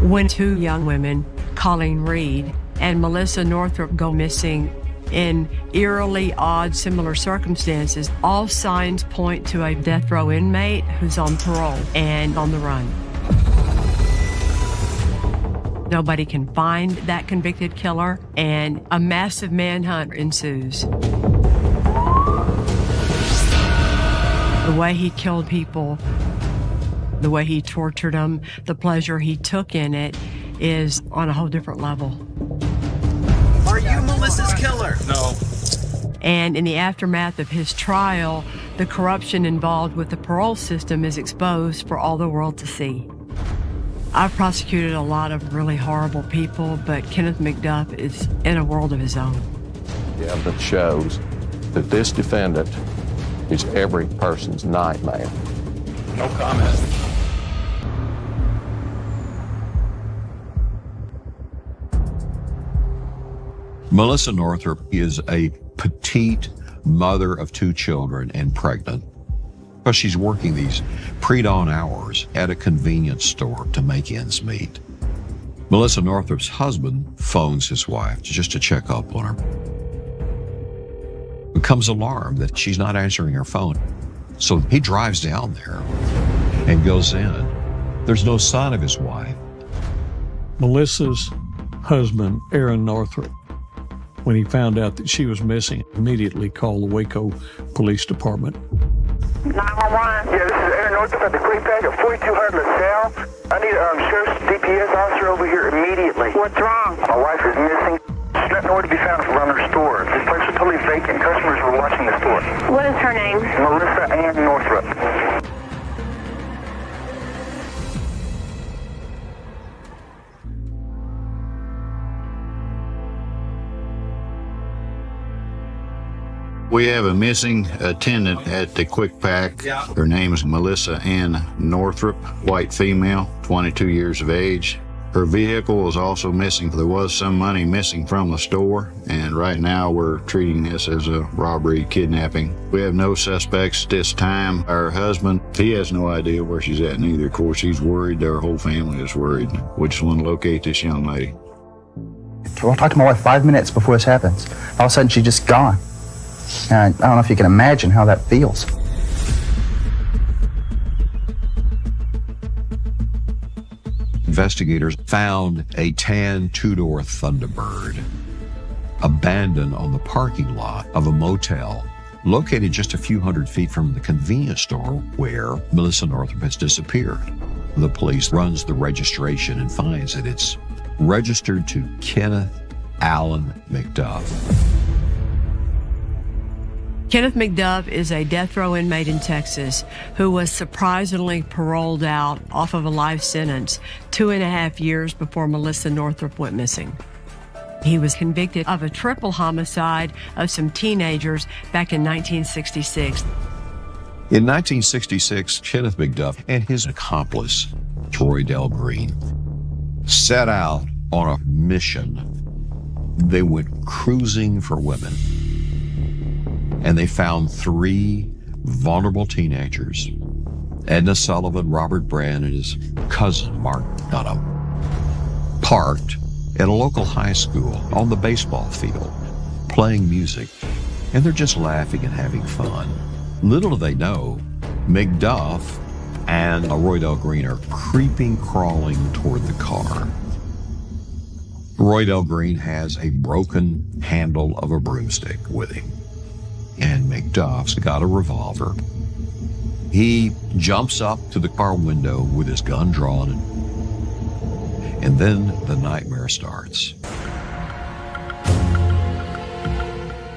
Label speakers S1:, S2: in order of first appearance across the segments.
S1: When two young women, Colleen Reed and Melissa Northrup, go missing in eerily odd, similar circumstances, all signs point to a death row inmate who's on parole and on the run. Nobody can find that convicted killer, and a massive manhunt ensues. The way he killed people, the way he tortured them, the pleasure he took in it is on a whole different level.
S2: Are you Melissa's killer?
S3: No.
S1: And in the aftermath of his trial, the corruption involved with the parole system is exposed for all the world to see. I've prosecuted a lot of really horrible people, but Kenneth McDuff is in a world of his own.
S4: The evidence shows that this defendant is every person's nightmare.
S3: No comment.
S5: Melissa Northrup is a petite mother of two children and pregnant. But she's working these pre-dawn hours at a convenience store to make ends meet. Melissa Northrup's husband phones his wife just to check up on her. Becomes alarmed that she's not answering her phone. So he drives down there and goes in. There's no sign of his wife.
S6: Melissa's husband, Aaron Northrup, when he found out that she was missing, immediately called the Waco Police Department.
S7: 911. Yeah, this is Aaron Northrup at the Cleveland at 4200 LaSalle. I need a sheriff's DPS officer over here immediately.
S8: What's wrong?
S7: My wife is missing. She's not nowhere to be found around her store. This place is totally vacant. Customers were watching the store.
S8: What is her name?
S7: Melissa Ann Northrup.
S9: We have a missing attendant at the Quick Pack. Her name is Melissa Ann Northrup, white female, 22 years of age. Her vehicle is also missing. There was some money missing from the store, and right now we're treating this as a robbery kidnapping. We have no suspects at this time. Our husband, he has no idea where she's at neither. Of course, he's worried. Our whole family is worried. We just want to locate this young lady.
S10: I talked to my wife 5 minutes before this happens. All of a sudden, she's just gone. And I don't know if you can imagine how that feels.
S5: Investigators found a tan two-door Thunderbird abandoned on the parking lot of a motel located just a few hundred feet from the convenience store where Melissa Northrup has disappeared. The police runs the registration and finds that it's registered to Kenneth Allen McDuff.
S1: Kenneth McDuff is a death row inmate in Texas who was surprisingly paroled out off of a life sentence 2.5 years before Melissa Northrup went missing. He was convicted of a triple homicide of some teenagers back in 1966.
S5: In 1966, Kenneth McDuff and his accomplice, Troy Del Green, set out on a mission. They went cruising for women. And they found 3 vulnerable teenagers, Edna Sullivan, Robert Brand, and his cousin, Mark Dunham, parked at a local high school on the baseball field, playing music, and they're just laughing and having fun. Little do they know, McDuff and Roy Del Green are crawling toward the car. Roy Del Green has a broken handle of a broomstick with him. And McDuff's got a revolver. He jumps up to the car window with his gun drawn, and then the nightmare starts.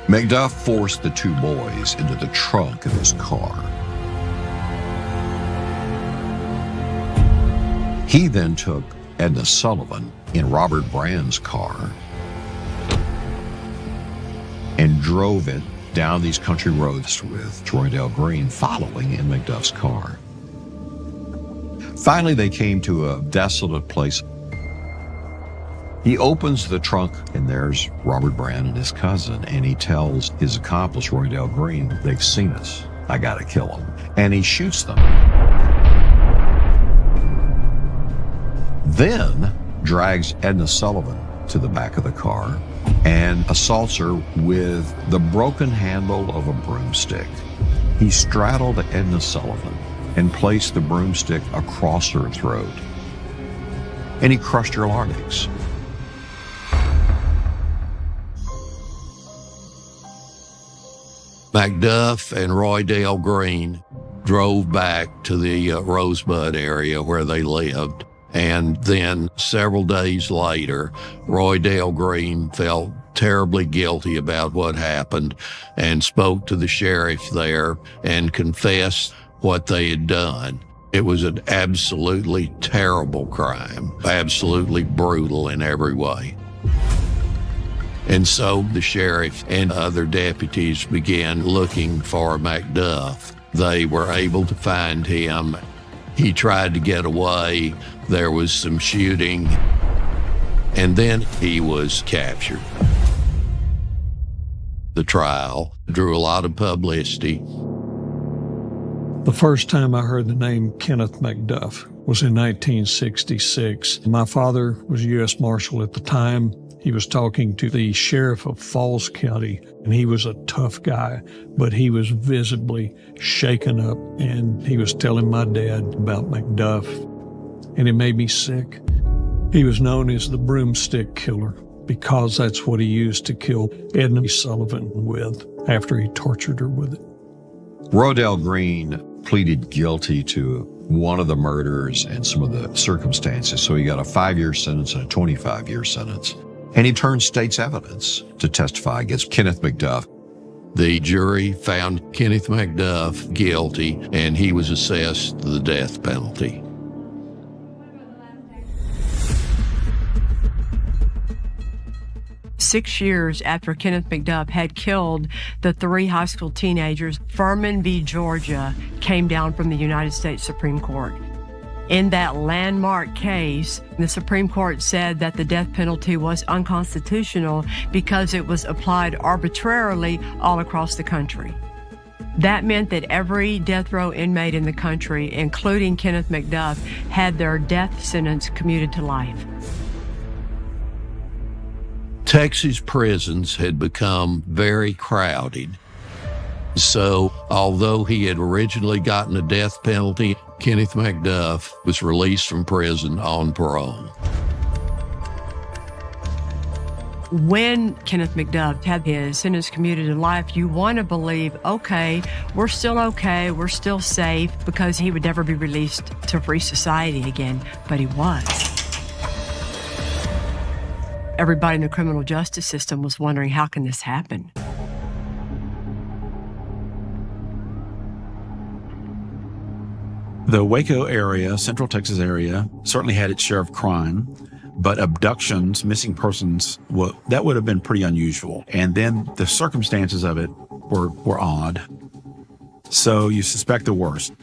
S5: McDuff forced the 2 boys into the trunk of his car. He then took Edna Sullivan in Robert Brand's car and drove it down these country roads with Troy Del Green following in McDuff's car. Finally, they came to a desolate place. He opens the trunk, and there's Robert Brand and his cousin, and he tells his accomplice, Roy Del Green, they've seen us. I gotta kill them. And he shoots them. Then drags Edna Sullivan to the back of the car and assaults her with the broken handle of a broomstick. He straddled Edna Sullivan and placed the broomstick across her throat, and he crushed her larynx.
S4: McDuff and Roydale Green drove back to the Rosebud area where they lived. And then several days later, Roydale Green felt terribly guilty about what happened and spoke to the sheriff there and confessed what they had done. It was an absolutely terrible crime, absolutely brutal in every way. And so the sheriff and other deputies began looking for McDuff. They were able to find him. He tried to get away. There was some shooting, and then he was captured. The trial drew a lot of publicity.
S6: The first time I heard the name Kenneth McDuff was in 1966. My father was a U.S. Marshal at the time. He was talking to the sheriff of Falls County, and he was a tough guy, but he was visibly shaken up, and he was telling my dad about McDuff, and it made me sick. He was known as the broomstick killer because that's what he used to kill Edna Sullivan with after he tortured her with it.
S5: Roydale Green pleaded guilty to one of the murders and some of the circumstances, so he got a 5-year sentence and a 25-year sentence. And he turned state's evidence to testify against Kenneth McDuff.
S4: The jury found Kenneth McDuff guilty, and he was assessed the death penalty.
S1: Six years after Kenneth McDuff had killed the 3 high school teenagers, Furman v. Georgia came down from the United States Supreme Court. In that landmark case, the Supreme Court said that the death penalty was unconstitutional because it was applied arbitrarily all across the country. That meant that every death row inmate in the country, including Kenneth McDuff, had their death sentence commuted to life.
S4: Texas prisons had become very crowded. So, although he had originally gotten a death penalty, Kenneth McDuff was released from prison on parole.
S1: When Kenneth McDuff had his sentence commuted to life, you want to believe, okay, we're still safe, because he would never be released to free society again, but he was. Everybody in the criminal justice system was wondering, how can this happen?
S3: The Waco area, Central Texas area, certainly had its share of crime, but abductions, missing persons, that would have been pretty unusual. And then the circumstances of it were odd. So you suspect the worst.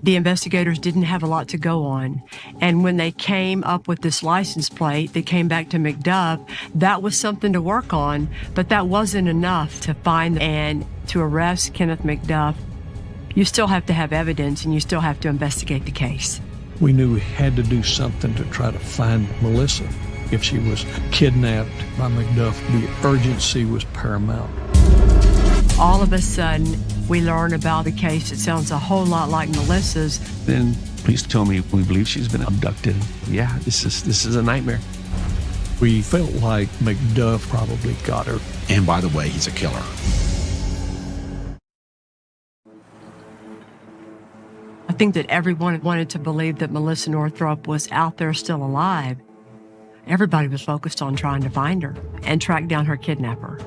S1: The investigators didn't have a lot to go on. And when they came up with this license plate that came back to McDuff, that was something to work on, but that wasn't enough to find and to arrest Kenneth McDuff. You still have to have evidence, and you still have to investigate the case.
S6: We knew we had to do something to try to find Melissa. If she was kidnapped by McDuff, the urgency was paramount.
S1: All of a sudden, we learn about a case that sounds a whole lot like Melissa's.
S8: Then police told me, we believe she's been abducted. Yeah, this is a nightmare.
S6: We felt like McDuff probably got her.
S3: And by the way, he's a killer.
S1: I think that everyone wanted to believe that Melissa Northrup was out there still alive. Everybody was focused on trying to find her and track down her kidnapper.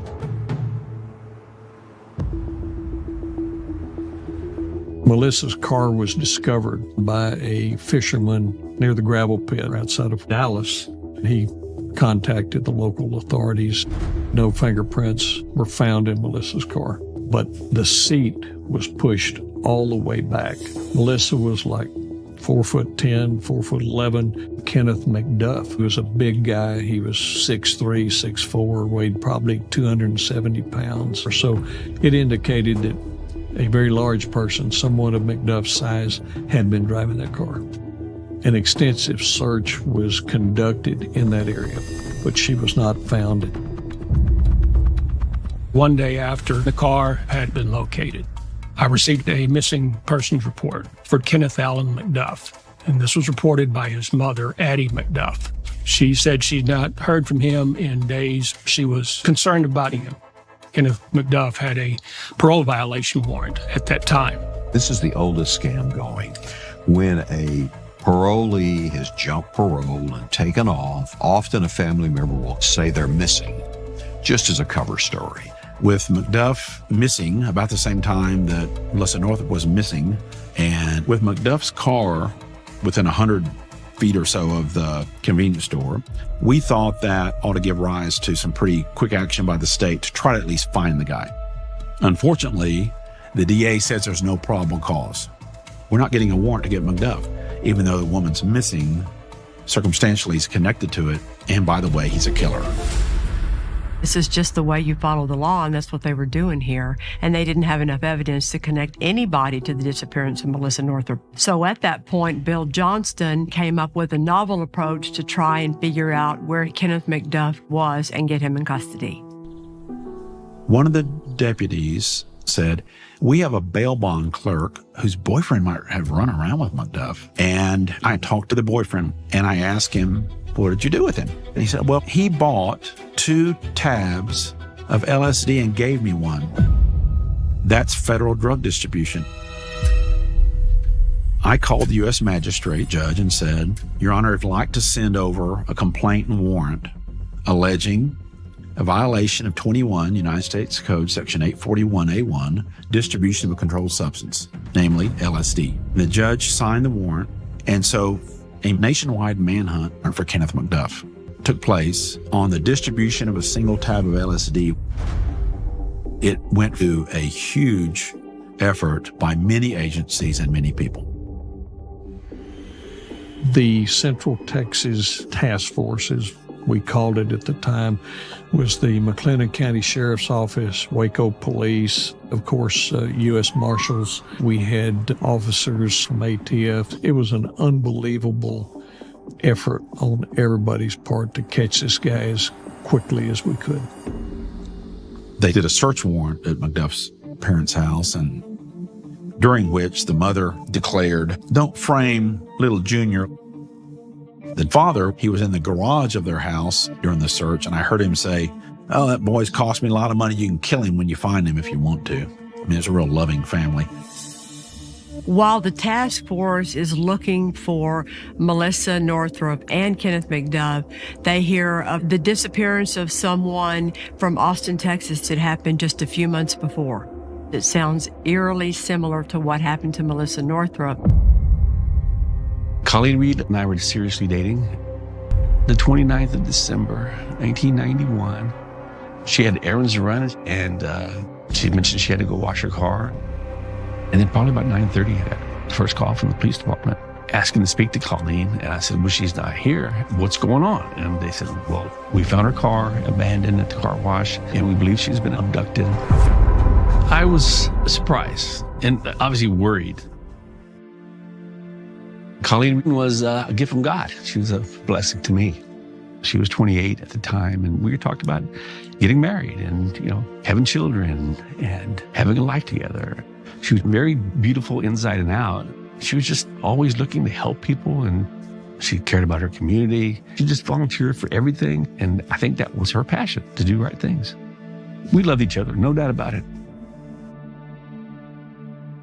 S6: Melissa's car was discovered by a fisherman near the gravel pit outside of Dallas. He contacted the local authorities. No fingerprints were found in Melissa's car, but the seat was pushed all the way back. Melissa was like 4'10", 4'11". Kenneth McDuff was a big guy. He was 6'3", 6'4", weighed probably 270 pounds or so. It indicated that a very large person, someone of McDuff's size, had been driving that car. An extensive search was conducted in that area, but she was not found.
S11: One day after the car had been located, I received a missing persons report for Kenneth Allen McDuff, and this was reported by his mother, Addie McDuff. She said she'd not heard from him in days. She was concerned about him. Kenneth McDuff had a parole violation warrant at that time.
S5: This is the oldest scam going. When a parolee has jumped parole and taken off, often a family member will say they're missing, just as a cover story.
S3: With McDuff missing about the same time that Melissa Northrup was missing, and with McDuff's car within 100 feet or so of the convenience store, we thought that ought to give rise to some pretty quick action by the state to try to at least find the guy. Unfortunately, the DA says there's no probable cause. We're not getting a warrant to get McDuff, even though the woman's missing. Circumstantially, he's connected to it. And by the way, he's a killer.
S1: This is just the way you follow the law, and that's what they were doing here. And they didn't have enough evidence to connect anybody to the disappearance of Melissa Northrup. So at that point, Bill Johnston came up with a novel approach to try and figure out where Kenneth McDuff was and get him in custody.
S3: One of the deputies said, we have a bail bond clerk whose boyfriend might have run around with McDuff. And I talked to the boyfriend and I asked him, what did you do with him? And he said, well, he bought 2 tabs of LSD and gave me one. That's federal drug distribution. I called the U.S. magistrate judge and said, Your Honor, I'd like to send over a complaint and warrant alleging a violation of 21 United States Code Section 841A1, distribution of a controlled substance, namely LSD. The judge signed the warrant, and so a nationwide manhunt for Kenneth McDuff took place on the distribution of a single tab of LSD. It went through a huge effort by many agencies and many people.
S6: The Central Texas Task Force, as we called it at the time, was the McLennan County Sheriff's Office, Waco Police, of course, U.S. Marshals. We had officers from ATF. It was an unbelievable effort on everybody's part to catch this guy as quickly as we could.
S3: They did a search warrant at McDuff's parents' house, and during which the mother declared, don't frame little Junior. The father, he was in the garage of their house during the search, and I heard him say, oh, that boy's cost me a lot of money. You can kill him when you find him if you want to. I mean, it's a real loving family.
S1: While the task force is looking for Melissa Northrup and Kenneth McDuff, they hear of the disappearance of someone from Austin, Texas that happened just a few months before. It sounds eerily similar to what happened to Melissa Northrup.
S8: Colleen Reed and I were seriously dating. The 29th of December, 1991, she had errands to run, and she mentioned she had to go wash her car. And then probably about 9:30, I got the first call from the police department asking to speak to Colleen. And I said, well, she's not here. What's going on? And they said, well, we found her car abandoned at the car wash, and we believe she's been abducted. I was surprised and obviously worried. Colleen was a gift from God. She was a blessing to me. She was 28 at the time, and we talked about getting married and, having children and having a life together. She was very beautiful inside and out. She was just always looking to help people, and she cared about her community. She just volunteered for everything, and I think that was her passion, to do right things. We loved each other, no doubt about it.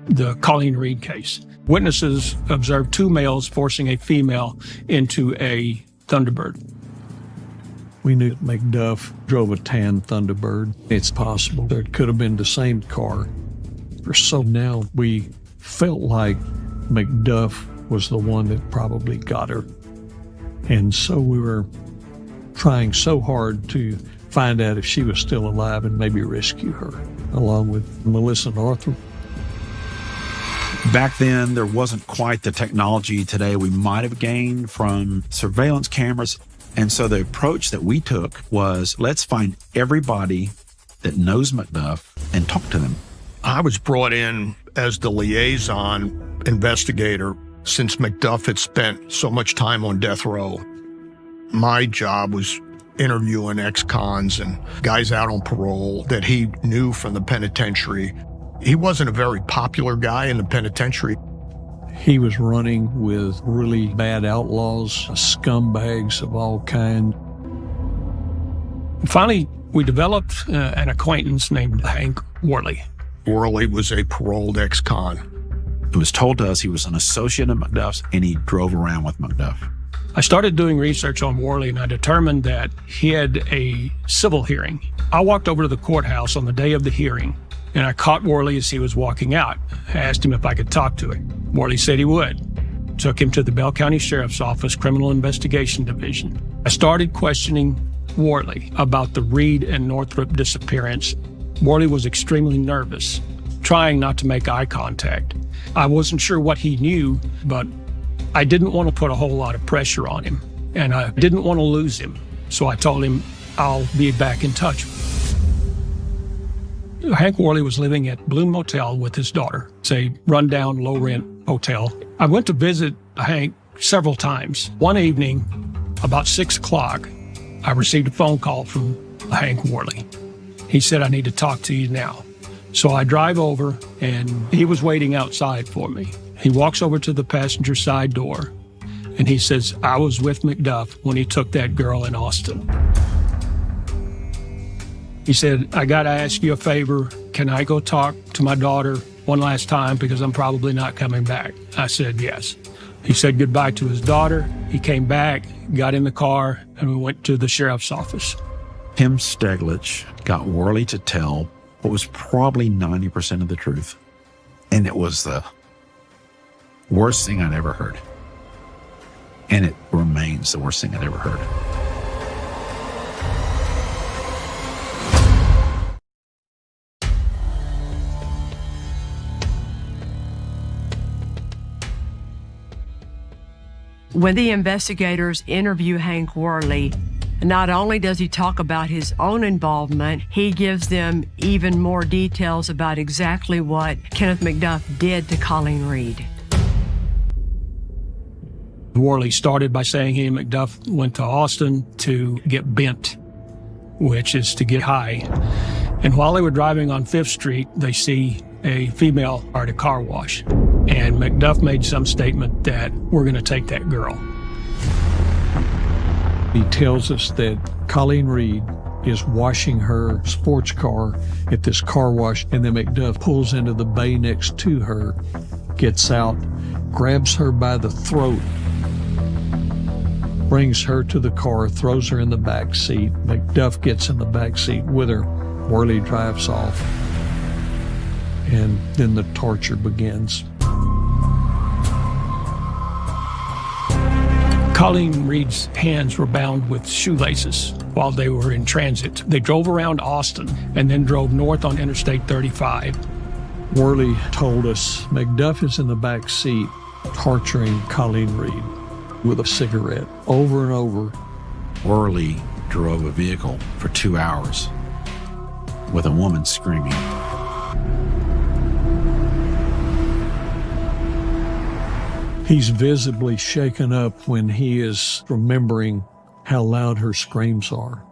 S11: The Colleen Reed case. Witnesses observed 2 males forcing a female into a Thunderbird.
S6: We knew McDuff drove a tan Thunderbird. It's possible that it could have been the same car. So now we felt like McDuff was the one that probably got her. And so we were trying so hard to find out if she was still alive and maybe rescue her, along with Melissa Northrup.
S3: Back then, there wasn't quite the technology today we might have gained from surveillance cameras. And so the approach that we took was, let's find everybody that knows McDuff and talk to them.
S12: I was brought in as the liaison investigator Since McDuff had spent so much time on death row, my job was interviewing ex-cons and guys out on parole that he knew from the penitentiary. He wasn't a very popular guy in the penitentiary.
S6: He was running with really bad outlaws, scumbags of all kinds.
S11: Finally, we developed an acquaintance named Hank Worley.
S12: Worley was a paroled ex-con.
S3: It was told to us he was an associate of McDuff's, and he drove around with McDuff.
S11: I started doing research on Worley, and I determined that he had a civil hearing. I walked over to the courthouse on the day of the hearing, and I caught Worley as he was walking out. I asked him if I could talk to him. Worley said he would. Took him to the Bell County Sheriff's Office Criminal Investigation Division. I started questioning Worley about the Reed and Northrop disappearance. Worley was extremely nervous, trying not to make eye contact. I wasn't sure what he knew, but I didn't want to put a whole lot of pressure on him, and I didn't want to lose him. So I told him I'll be back in touch. Hank Worley was living at Bloom Motel with his daughter. It's a rundown, low-rent hotel. I went to visit Hank several times. One evening, about 6 o'clock, I received a phone call from Hank Worley. He said, "I need to talk to you now." So I drive over, and he was waiting outside for me. He walks over to the passenger side door, and he says, "I was with McDuff when he took that girl in Austin." He said, "I got to ask you a favor. Can I go talk to my daughter one last time because I'm probably not coming back?" I said, "Yes." He said goodbye to his daughter. He came back, got in the car, and we went to the sheriff's office.
S3: Tim Steglich got Worley to tell what was probably 90% of the truth. And it was the worst thing I'd ever heard. And it remains the worst thing I'd ever heard.
S1: When the investigators interview Hank Worley, not only does he talk about his own involvement, he gives them even more details about exactly what Kenneth McDuff did to Colleen Reed.
S11: Worley started by saying he and McDuff went to Austin to get bent, which is to get high. And while they were driving on 5th Street, they see a female at a car wash. And McDuff made some statement that we're going to take that girl.
S6: He tells us that Colleen Reed is washing her sports car at this car wash, and then McDuff pulls into the bay next to her, gets out, grabs her by the throat, brings her to the car, throws her in the back seat. McDuff gets in the back seat with her. Worley drives off, and then the torture begins.
S11: Colleen Reed's hands were bound with shoelaces while they were in transit. They drove around Austin and then drove north on Interstate 35.
S6: Worley told us McDuff is in the back seat torturing Colleen Reed with a cigarette over and over.
S3: Worley drove a vehicle for 2 hours with a woman screaming.
S6: He's visibly shaken up when he is remembering how loud her screams are.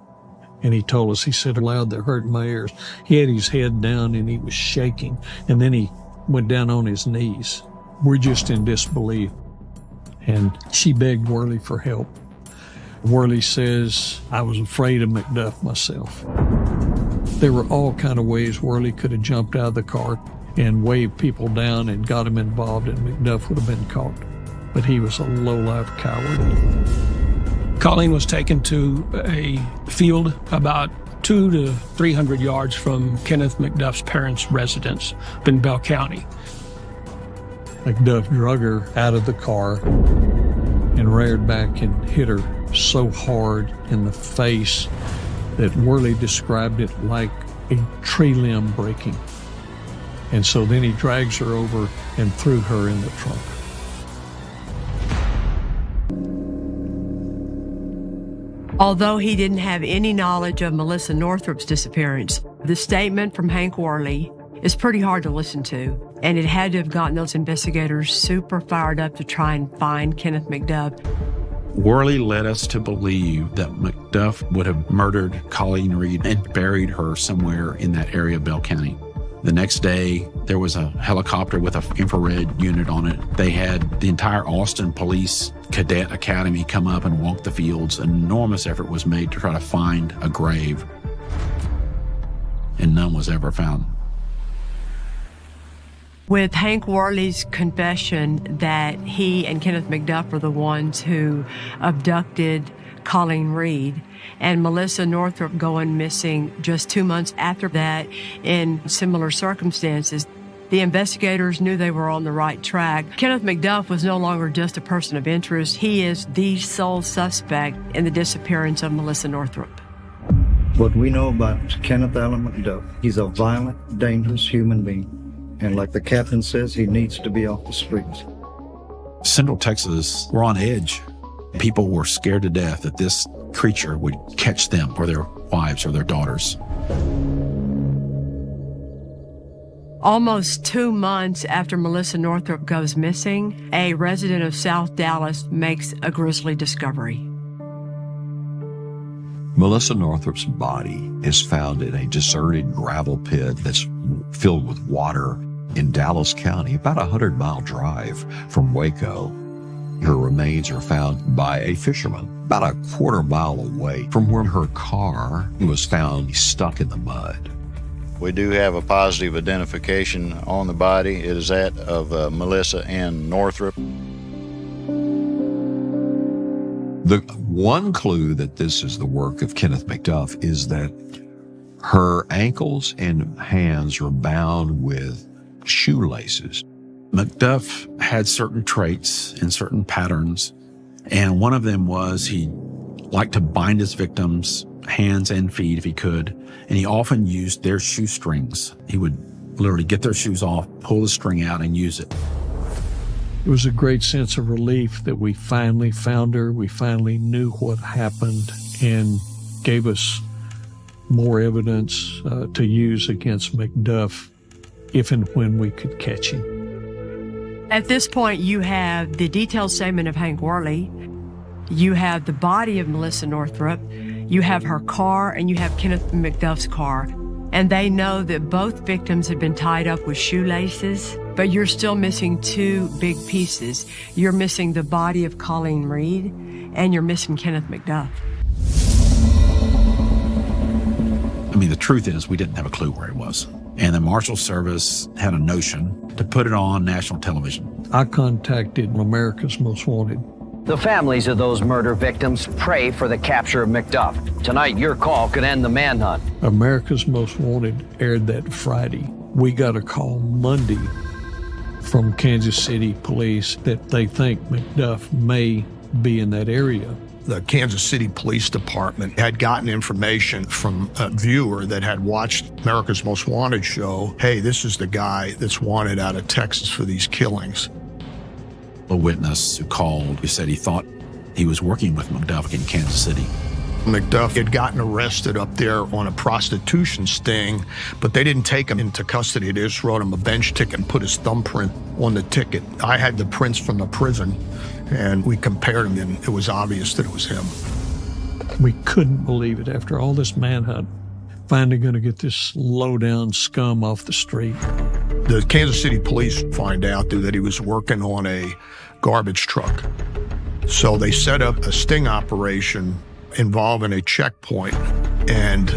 S6: And he told us, he said, loud that hurt my ears. He had his head down and he was shaking. And then he went down on his knees. We're just in disbelief. And she begged Worley for help. Worley says, I was afraid of McDuff myself. There were all kind of ways Worley could have jumped out of the car and waved people down and got them involved, and McDuff would have been caught. But he was a low-life coward.
S11: Colleen was taken to a field about 200 to 300 yards from Kenneth McDuff's parents' residence in Bell County.
S6: McDuff drug her out of the car and reared back and hit her so hard in the face that Worley described it like a tree limb breaking. And so then he drags her over and threw her in the trunk.
S1: Although he didn't have any knowledge of Melissa Northrop's disappearance, the statement from Hank Worley is pretty hard to listen to. And it had to have gotten those investigators super fired up to try and find Kenneth McDuff.
S3: Worley led us to believe that McDuff would have murdered Colleen Reed and buried her somewhere in that area of Bell County. The next day, there was a helicopter with an infrared unit on it. They had the entire Austin Police Cadet Academy come up and walk the fields. An enormous effort was made to try to find a grave, and none was ever found.
S1: With Hank Worley's confession that he and Kenneth McDuff were the ones who abducted Colleen Reed, and Melissa Northrup going missing just 2 months after that in similar circumstances, the investigators knew they were on the right track. Kenneth McDuff was no longer just a person of interest. He is the sole suspect in the disappearance of Melissa Northrup.
S13: What we know about Kenneth Allen McDuff, he's a violent, dangerous human being. And like the captain says, he needs to be off the streets.
S3: Central Texas were on edge. People were scared to death that this creature would catch them or their wives or their daughters.
S1: Almost 2 months after Melissa Northrup goes missing, a resident of South Dallas makes a grisly discovery.
S5: Melissa Northrup's body is found in a deserted gravel pit that's filled with water in Dallas County, about a 100-mile drive from Waco. Her remains are found by a fisherman about a quarter-mile away from where her car was found stuck in the mud.
S9: We do have a positive identification on the body. It is that of Melissa Ann Northrup.
S5: The one clue that this is the work of Kenneth McDuff is that her ankles and hands are bound with shoelaces.
S3: McDuff had certain traits and certain patterns, and one of them was he liked to bind his victims' hands and feet if he could, and he often used their shoestrings. He would literally get their shoes off, pull the string out, and use it.
S6: It was a great sense of relief that we finally found her. We finally knew what happened and gave us more evidence to use against McDuff if and when we could catch him.
S1: At this point, you have the detailed statement of Hank Worley, you have the body of Melissa Northrup, you have her car, and you have Kenneth McDuff's car. And they know that both victims had been tied up with shoelaces, but you're still missing two big pieces. You're missing the body of Colleen Reed, and you're missing Kenneth McDuff.
S3: I mean, the truth is we didn't have a clue where it was. And the Marshal Service had a notion to put it on national television.
S6: I contacted America's Most Wanted.
S2: The families of those murder victims pray for the capture of McDuff. Tonight, your call could end the manhunt.
S6: America's Most Wanted aired that Friday. We got a call Monday from Kansas City Police that they think McDuff may be in that area.
S12: The Kansas City Police Department had gotten information from a viewer that had watched America's Most Wanted show. Hey, this is the guy that's wanted out of Texas for these killings.
S3: A witness who called, who said he thought he was working with McDuff in Kansas City.
S12: McDuff had gotten arrested up there on a prostitution sting, but they didn't take him into custody. They just wrote him a bench ticket and put his thumbprint on the ticket. I had the prints from the prison, and we compared them, and it was obvious that it was him.
S6: We couldn't believe it after all this manhunt. Finally going to get this low-down scum off the street.
S12: The Kansas City police find out that he was working on a garbage truck. So they set up a sting operation involving a checkpoint and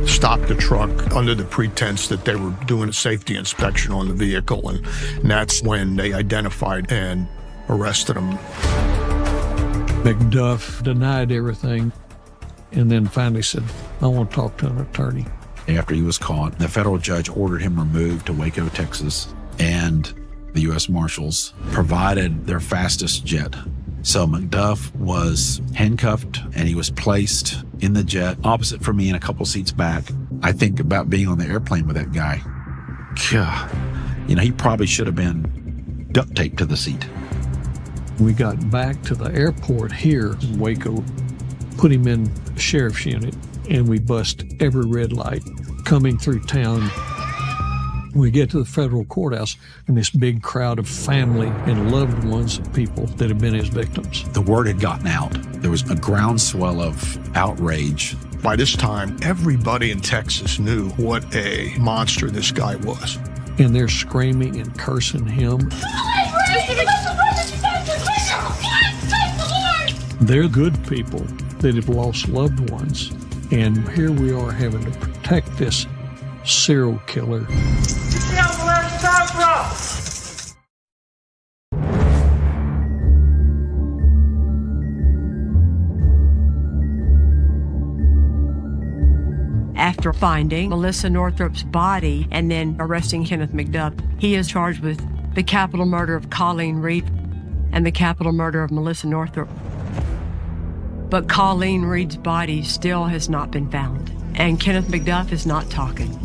S12: stopped the truck under the pretense that they were doing a safety inspection on the vehicle. And that's when they identified and arrested him.
S6: McDuff denied everything and then finally said, I want to talk to an attorney.
S3: After he was caught, the federal judge ordered him removed to Waco, Texas, and the U.S. Marshals provided their fastest jet. So McDuff was handcuffed and he was placed in the jet opposite from me and a couple seats back. I think about being on the airplane with that guy. God, you know, he probably should have been duct taped to the seat.
S6: We got back to the airport here in Waco, put him in a sheriff's unit, and we bust every red light coming through town. We get to the federal courthouse, and this big crowd of family and loved ones of people that have been his victims.
S3: The word had gotten out. There was a groundswell of outrage.
S12: By this time, everybody in Texas knew what a monster this guy was.
S6: And they're screaming and cursing him. They're good people that have lost loved ones. And here we are having to protect this serial killer.
S1: After finding Melissa Northrup's body and then arresting Kenneth McDuff, he is charged with the capital murder of Colleen Reed and the capital murder of Melissa Northrup. But Colleen Reed's body still has not been found, and Kenneth McDuff is not talking.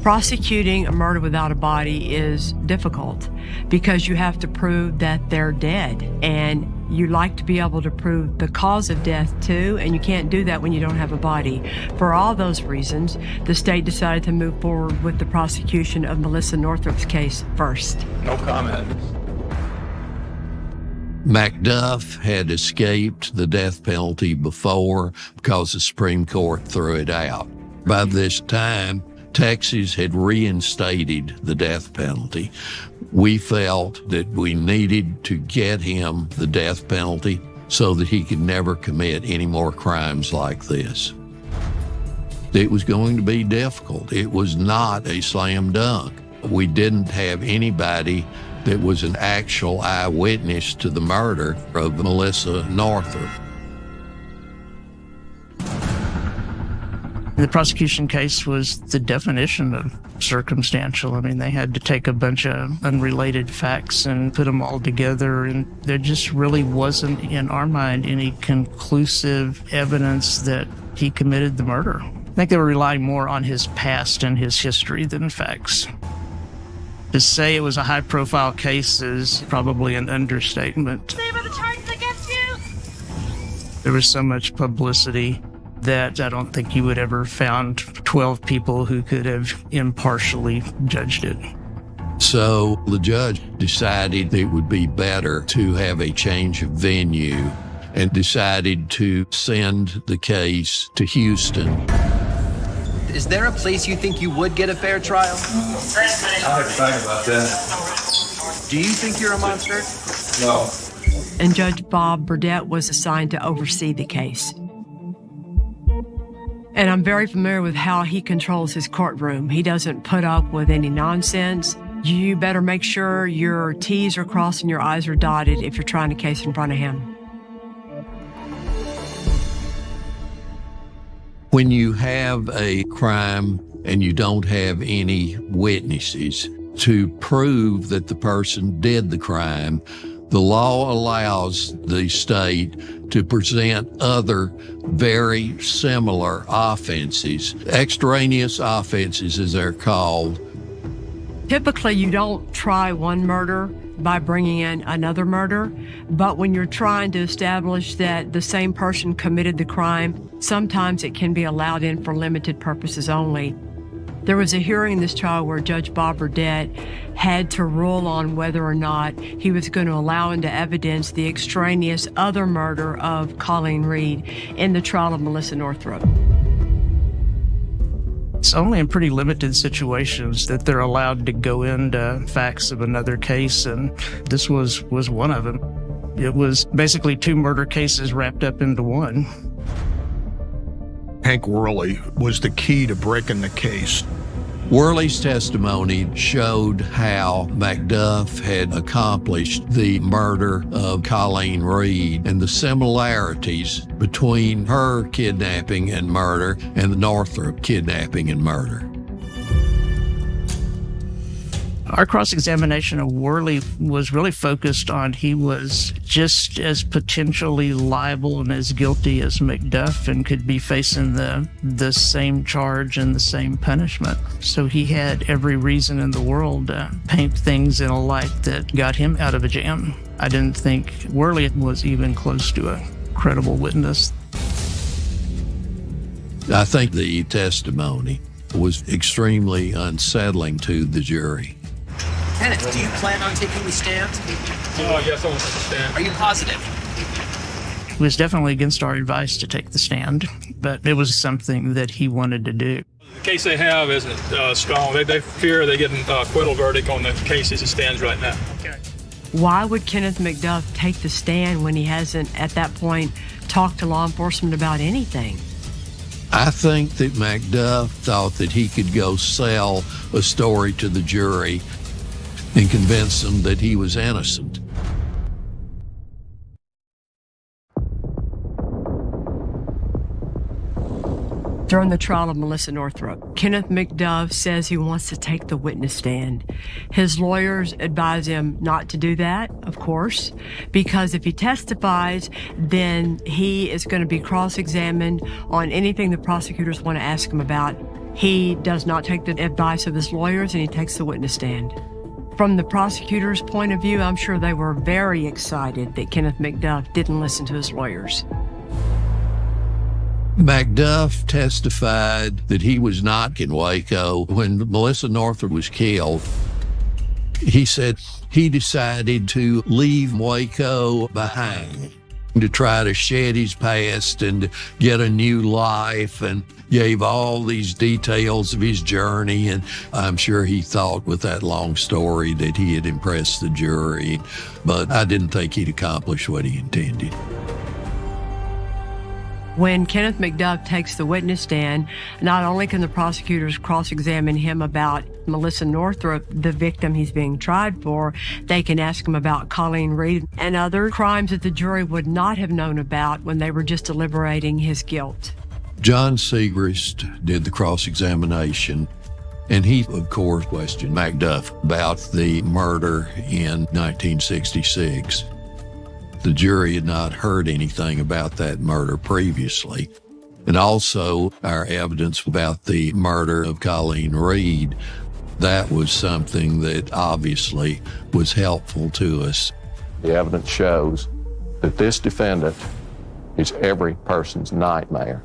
S1: Prosecuting a murder without a body is difficult because you have to prove that they're dead, and you like to be able to prove the cause of death too, and you can't do that when you don't have a body. For all those reasons, the state decided to move forward with the prosecution of Melissa Northrup's case first.
S14: No comment.
S4: McDuff had escaped the death penalty before because the Supreme Court threw it out. By this time, Texas had reinstated the death penalty. We felt that we needed to get him the death penalty so that he could never commit any more crimes like this. It was going to be difficult. It was not a slam dunk. We didn't have anybody that was an actual eyewitness to the murder of Melissa Northrop.
S15: The prosecution case was the definition of circumstantial. I mean, they had to take a bunch of unrelated facts and put them all together, and there just really wasn't, in our mind, any conclusive evidence that he committed the murder. I think they were relying more on his past and his history than facts. To say it was a high-profile case is probably an understatement.
S16: Name of the charges against you?
S15: There was so much publicity that I don't think you would ever found 12 people who could have impartially judged it.
S4: So the judge decided it would be better to have a change of venue and decided to send the case to Houston.
S2: Is there a place you think you would get a fair trial?
S14: I'll have to talk about that.
S2: Do you think you're a monster?
S14: No.
S1: And Judge Bob Burdett was assigned to oversee the case. And I'm very familiar with how he controls his courtroom. He doesn't put up with any nonsense. You better make sure your T's are crossed and your I's are dotted if you're trying a case in front of him.
S4: When you have a crime and you don't have any witnesses to prove that the person did the crime, the law allows the state to present other very similar offenses, extraneous offenses as they're called.
S1: Typically, you don't try one murder by bringing in another murder, but when you're trying to establish that the same person committed the crime, sometimes it can be allowed in for limited purposes only. There was a hearing in this trial where Judge Bob Burdett had to rule on whether or not he was going to allow into evidence the extraneous other murder of Colleen Reed in the trial of Melissa Northrop.
S15: It's only in pretty limited situations that they're allowed to go into facts of another case, and this was one of them. It was basically two murder cases wrapped up into one.
S12: Hank Worley was the key to breaking the case.
S4: Worley's testimony showed how McDuff had accomplished the murder of Colleen Reed and the similarities between her kidnapping and murder and the Northrop kidnapping and murder.
S15: Our cross-examination of Worley was really focused on he was just as potentially liable and as guilty as McDuff and could be facing the same charge and the same punishment. So he had every reason in the world to paint things in a light that got him out of a jam. I didn't think Worley was even close to a credible witness.
S4: I think the testimony was extremely unsettling to the jury.
S17: Kenneth, do you plan on taking the stand?
S11: Yes, I will take the stand.
S17: Are you positive?
S15: It was definitely against our advice to take the stand, but it was something that he wanted to do.
S11: The case they have isn't strong. They fear they get an acquittal verdict on the case as it stands right now. Okay.
S1: Why would Kenneth McDuff take the stand when he hasn't, at that point, talked to law enforcement about anything?
S4: I think that McDuff thought that he could go sell a story to the jury and convince them that he was innocent.
S1: During the trial of Melissa Northrup, Kenneth McDuff says he wants to take the witness stand. His lawyers advise him not to do that, of course, because if he testifies, then he is going to be cross-examined on anything the prosecutors want to ask him about. He does not take the advice of his lawyers, and he takes the witness stand. From the prosecutor's point of view, I'm sure they were very excited that Kenneth McDuff didn't listen to his lawyers.
S4: McDuff testified that he was not in Waco when Melissa Northrup was killed. He said he decided to leave Waco behind, to try to shed his past and get a new life, and gave all these details of his journey. And I'm sure he thought with that long story that he had impressed the jury, but I didn't think he'd accomplished what he intended.
S1: When Kenneth McDuff takes the witness stand, not only can the prosecutors cross-examine him about Melissa Northrup, the victim he's being tried for, they can ask him about Colleen Reed and other crimes that the jury would not have known about when they were just deliberating his guilt.
S4: John Segrist did the cross-examination, and he, of course, questioned McDuff about the murder in 1966. The jury had not heard anything about that murder previously. And also our evidence about the murder of Colleen Reed, that was something that obviously was helpful to us.
S18: The evidence shows that this defendant is every person's nightmare.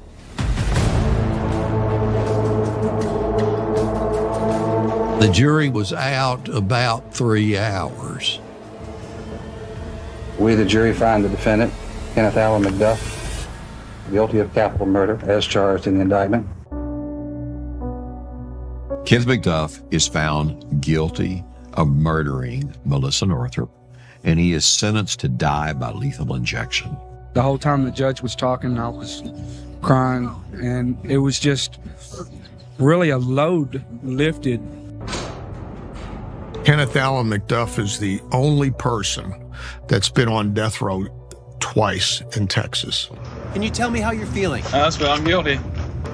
S4: The jury was out about 3 hours.
S19: We, the jury, find the defendant, Kenneth Allen McDuff, guilty of capital murder as charged in the indictment.
S5: Kenneth McDuff is found guilty of murdering Melissa Northrup, and he is sentenced to die by lethal injection.
S20: The whole time the judge was talking, I was crying, and it was just really a load lifted.
S12: Kenneth Allen McDuff is the only person that's been on death row twice in Texas.
S17: Can you tell me how you're feeling?
S11: That's what I'm guilty.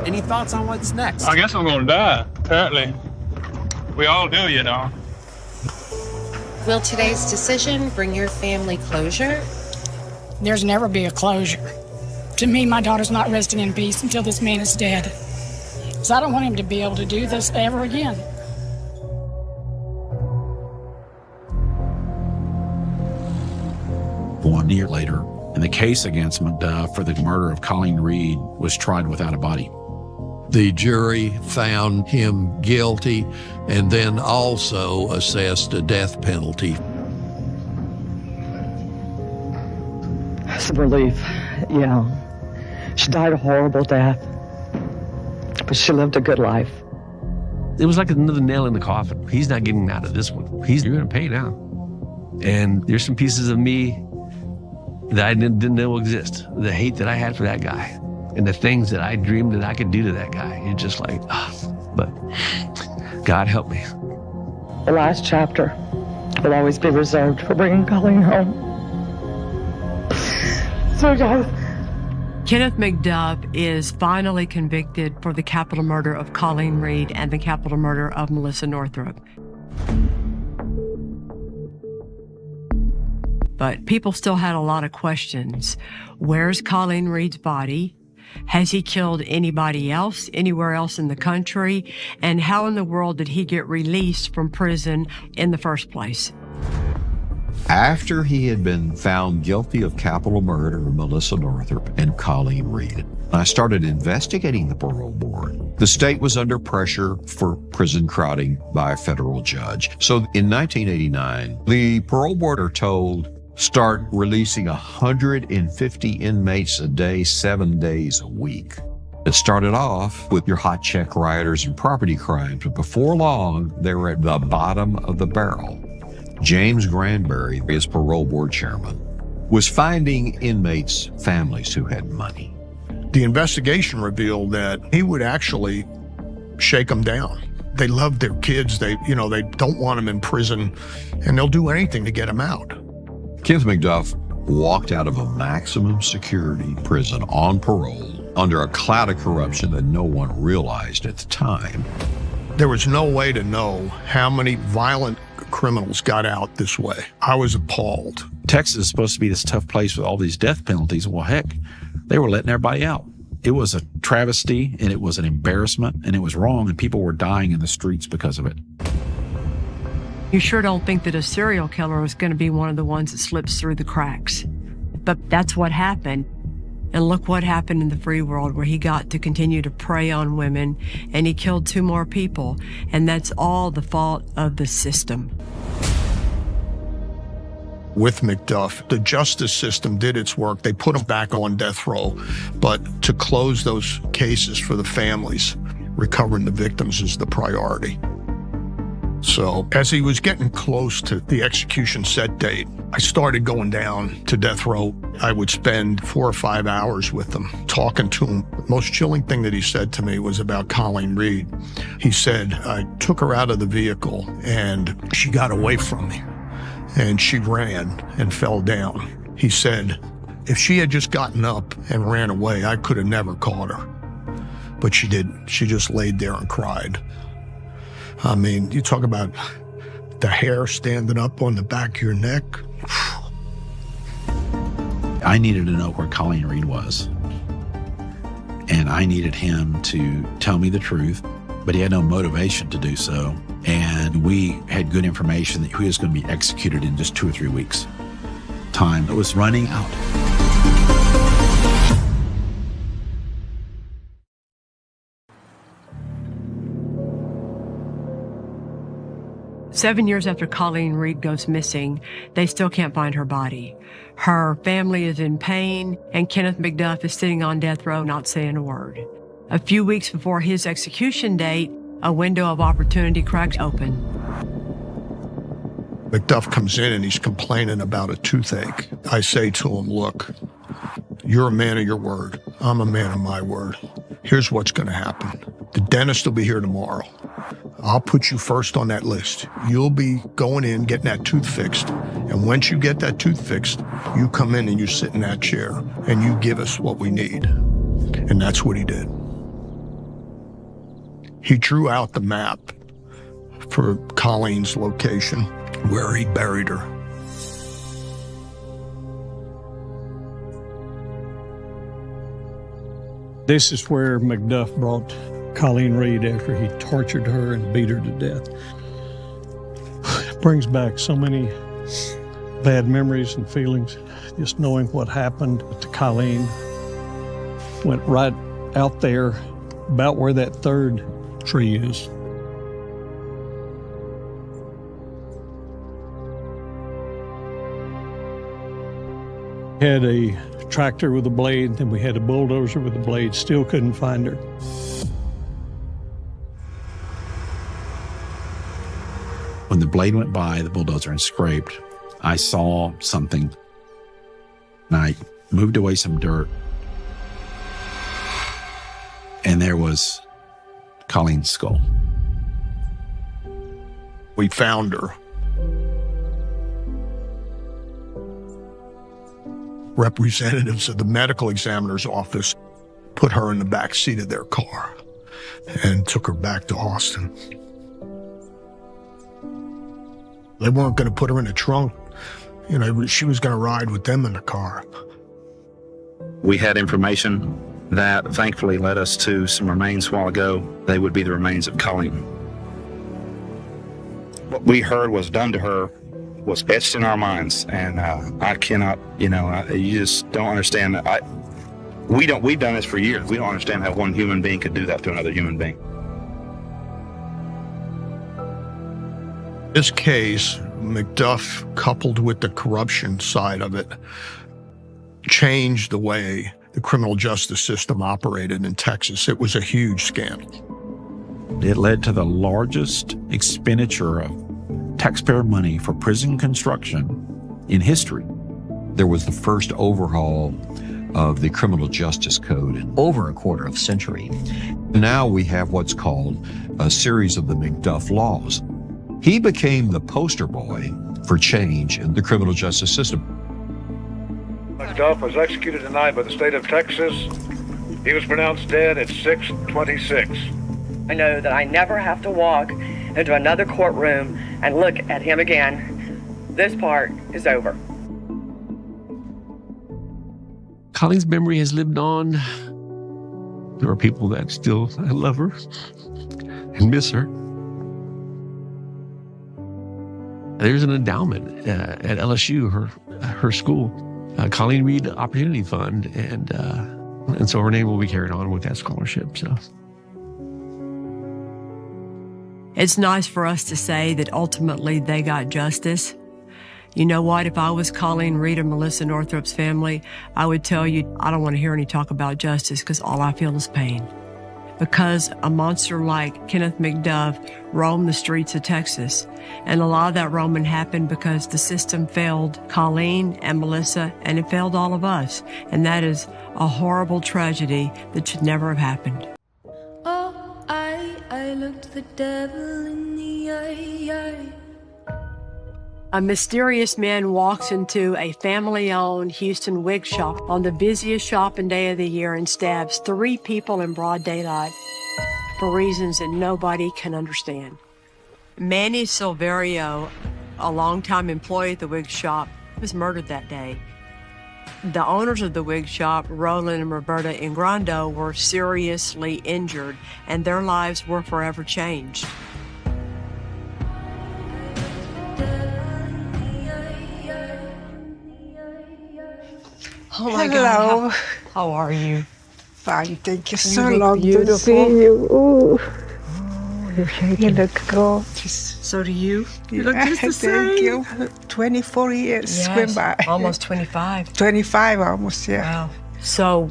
S17: Any thoughts on what's next?
S11: I guess I'm going to die, apparently. We all do, you know.
S21: Will today's decision bring your family closure?
S22: There's never be a closure. To me, my daughter's not resting in peace until this man is dead. So I don't want him to be able to do this ever again.
S3: 1 year later, and the case against McDuff for the murder of Colleen Reed was tried without a body.
S4: The jury found him guilty and then also assessed a death penalty.
S23: It's a relief, yeah. She died a horrible death, but she lived a good life.
S8: It was like another nail in the coffin. He's not getting out of this one. You're going to pay now. And there's some pieces of me that I didn't know exist. The hate that I had for that guy and the things that I dreamed that I could do to that guy. It's just like, but God help me.
S23: The last chapter will always be reserved for bringing Colleen home. So guys,
S1: Kenneth McDuff is finally convicted for the capital murder of Colleen Reed and the capital murder of Melissa Northrup. But people still had a lot of questions. Where's Colleen Reed's body? Has he killed anybody else, anywhere else in the country? And how in the world did he get released from prison in the first place?
S5: After he had been found guilty of capital murder of Melissa Northrup and Colleen Reed, I started investigating the parole board. The state was under pressure for prison crowding by a federal judge. So in 1989, the parole board are told, start releasing 150 inmates a day, 7 days a week. It started off with your hot check rioters and property crimes, but before long, they were at the bottom of the barrel. James Granberry, as parole board chairman, was finding inmates' families who had money.
S12: The investigation revealed that he would actually shake them down. They love their kids. They don't want them in prison, and they'll do anything to get them out.
S5: Kenneth McDuff walked out of a maximum security prison on parole under a cloud of corruption that no one realized at the time.
S12: There was no way to know how many violent criminals got out this way. I was appalled.
S3: Texas is supposed to be this tough place with all these death penalties. Well, heck, they were letting everybody out. It was a travesty, and it was an embarrassment, and it was wrong, and people were dying in the streets because of it.
S1: You sure don't think that a serial killer is going to be one of the ones that slips through the cracks. But that's what happened. And look what happened in the free world, where he got to continue to prey on women, and he killed 2 more people. And that's all the fault of the system.
S12: With McDuff, the justice system did its work. They put him back on death row. But to close those cases for the families, recovering the victims is the priority. So as he was getting close to the execution set date, I started going down to death row. I would spend 4 or 5 hours with him, talking to him. The most chilling thing that he said to me was about Colleen Reed. He said, I took her out of the vehicle and she got away from me and she ran and fell down. He said, if she had just gotten up and ran away, I could have never caught her. But she didn't. She just laid there and cried. I mean, you talk about the hair standing up on the back of your neck.
S3: I needed to know where Colleen Reed was. And I needed him to tell me the truth, but he had no motivation to do so. And we had good information that he was going to be executed in just 2 or 3 weeks. Time was running out.
S1: Seven years after Colleen Reed goes missing, they still can't find her body. Her family is in pain, and Kenneth McDuff is sitting on death row not saying a word. A few weeks before his execution date, a window of opportunity cracks open.
S12: McDuff comes in and he's complaining about a toothache. I say to him, look, you're a man of your word. I'm a man of my word. Here's what's going to happen. The dentist will be here tomorrow. I'll put you first on that list. You'll be going in, getting that tooth fixed. And once you get that tooth fixed, you come in and you sit in that chair and you give us what we need. And that's what he did. He drew out the map for Colleen's location, where he buried her.
S6: This is where McDuff brought Colleen Reed after he tortured her and beat her to death. It brings back so many bad memories and feelings. Just knowing what happened to Colleen. Went right out there about where that third tree is. Had a tractor with a blade, then we had a bulldozer with a blade. Still couldn't find her.
S3: When the blade went by the bulldozer and scraped, I saw something, and I moved away some dirt, and there was Colleen's skull.
S12: We found her. Representatives of the medical examiner's office put her in the back seat of their car and took her back to Austin. They weren't going to put her in the trunk. You know, she was going to ride with them in the car.
S7: We had information that thankfully led us to some remains a while ago. They would be the remains of Colleen. What we heard was done to her was etched in our minds. And I cannot, you just don't understand. We've done this for years. We don't understand how one human being could do that to another human being.
S12: This case, McDuff, coupled with the corruption side of it, changed the way the criminal justice system operated in Texas. It was a huge scandal.
S3: It led to the largest expenditure of taxpayer money for prison construction in history.
S5: There was the first overhaul of the criminal justice code in
S2: over a quarter of a century.
S5: Now we have what's called a series of the McDuff laws. He became the poster boy for change in the criminal justice system.
S9: McDuff was executed tonight by the state of Texas. He was pronounced dead at 6:26.
S23: I know that I never have to walk into another courtroom and look at him again. This part is over.
S8: Colleen's memory has lived on. There are people that still love her and miss her. There's an endowment at LSU, her school, Colleen Reed Opportunity Fund, and so her name will be carried on with that scholarship. So
S1: it's nice for us to say that ultimately they got justice. You know what? If I was Colleen Reed or Melissa Northrup's family, I would tell you I don't want to hear any talk about justice because all I feel is pain. Because a monster like Kenneth McDuff roamed the streets of Texas. And a lot of that roaming happened because the system failed Colleen and Melissa, and it failed all of us. And that is a horrible tragedy that should never have happened.
S10: Oh, I looked the devil in the eye.
S1: A mysterious man walks into a family-owned Houston wig shop on the busiest shopping day of the year and stabs 3 people in broad daylight for reasons that nobody can understand. Manny Silverio, a longtime employee at the wig shop, was murdered that day. The owners of the wig shop, Roland and Roberta Ingrando, were seriously injured, and their lives were forever changed.
S13: Oh my God.
S1: How are you?
S13: Fine, thank you.
S1: You
S13: So
S1: look
S13: long
S1: beautiful.
S13: to see you. Ooh.
S1: You're shaking.
S13: You look gorgeous.
S1: So do you. You look just the same.
S13: Thank you. 24 years went by.
S1: Almost 25.
S13: 25 almost, yeah.
S1: Wow. So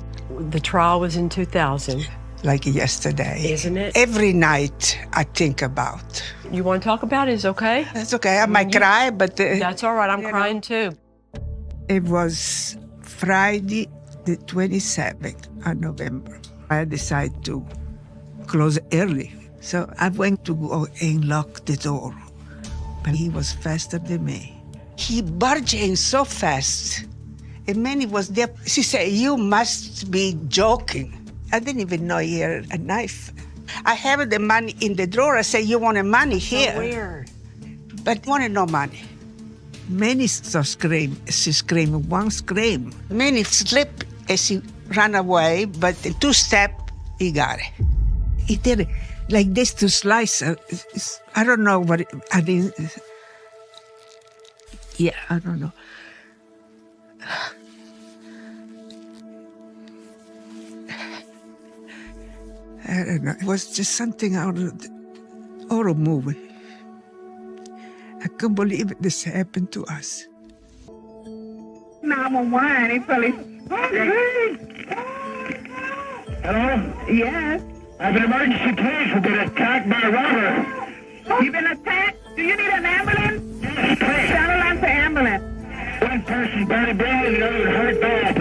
S1: the trial was in 2000.
S13: Like yesterday.
S1: Isn't it?
S13: Every night I think about.
S1: You want to talk about it? It's okay?
S13: It's okay. I might cry, but...
S1: That's all right. I'm crying too.
S13: It was Friday the 27th of November. I decided to close early. So I went to go and lock the door. But he was faster than me. He barged in so fast. And Manny was there. She said, "You must be joking." I didn't even know he had a knife. I have the money in the drawer. I said, "You want the money here?"
S1: So weird.
S13: But wanted no money. Manny saw scream. She screamed one scream. Manny slipped as she ran away, but in 2 steps, he got it. He did it like this to slice her. I don't know what I didn't. Yeah, I don't know. I don't know. It was just something out of the horror movie. I can't believe this happened to us.
S24: 911, police.
S9: Hello?
S24: Yes.
S9: I have an emergency case. We've been attacked by a robber.
S24: You've been attacked? Do you need an ambulance?
S9: Yes, please.
S24: Shout out for ambulance.
S9: One person badly bleeding, the other hurt bad.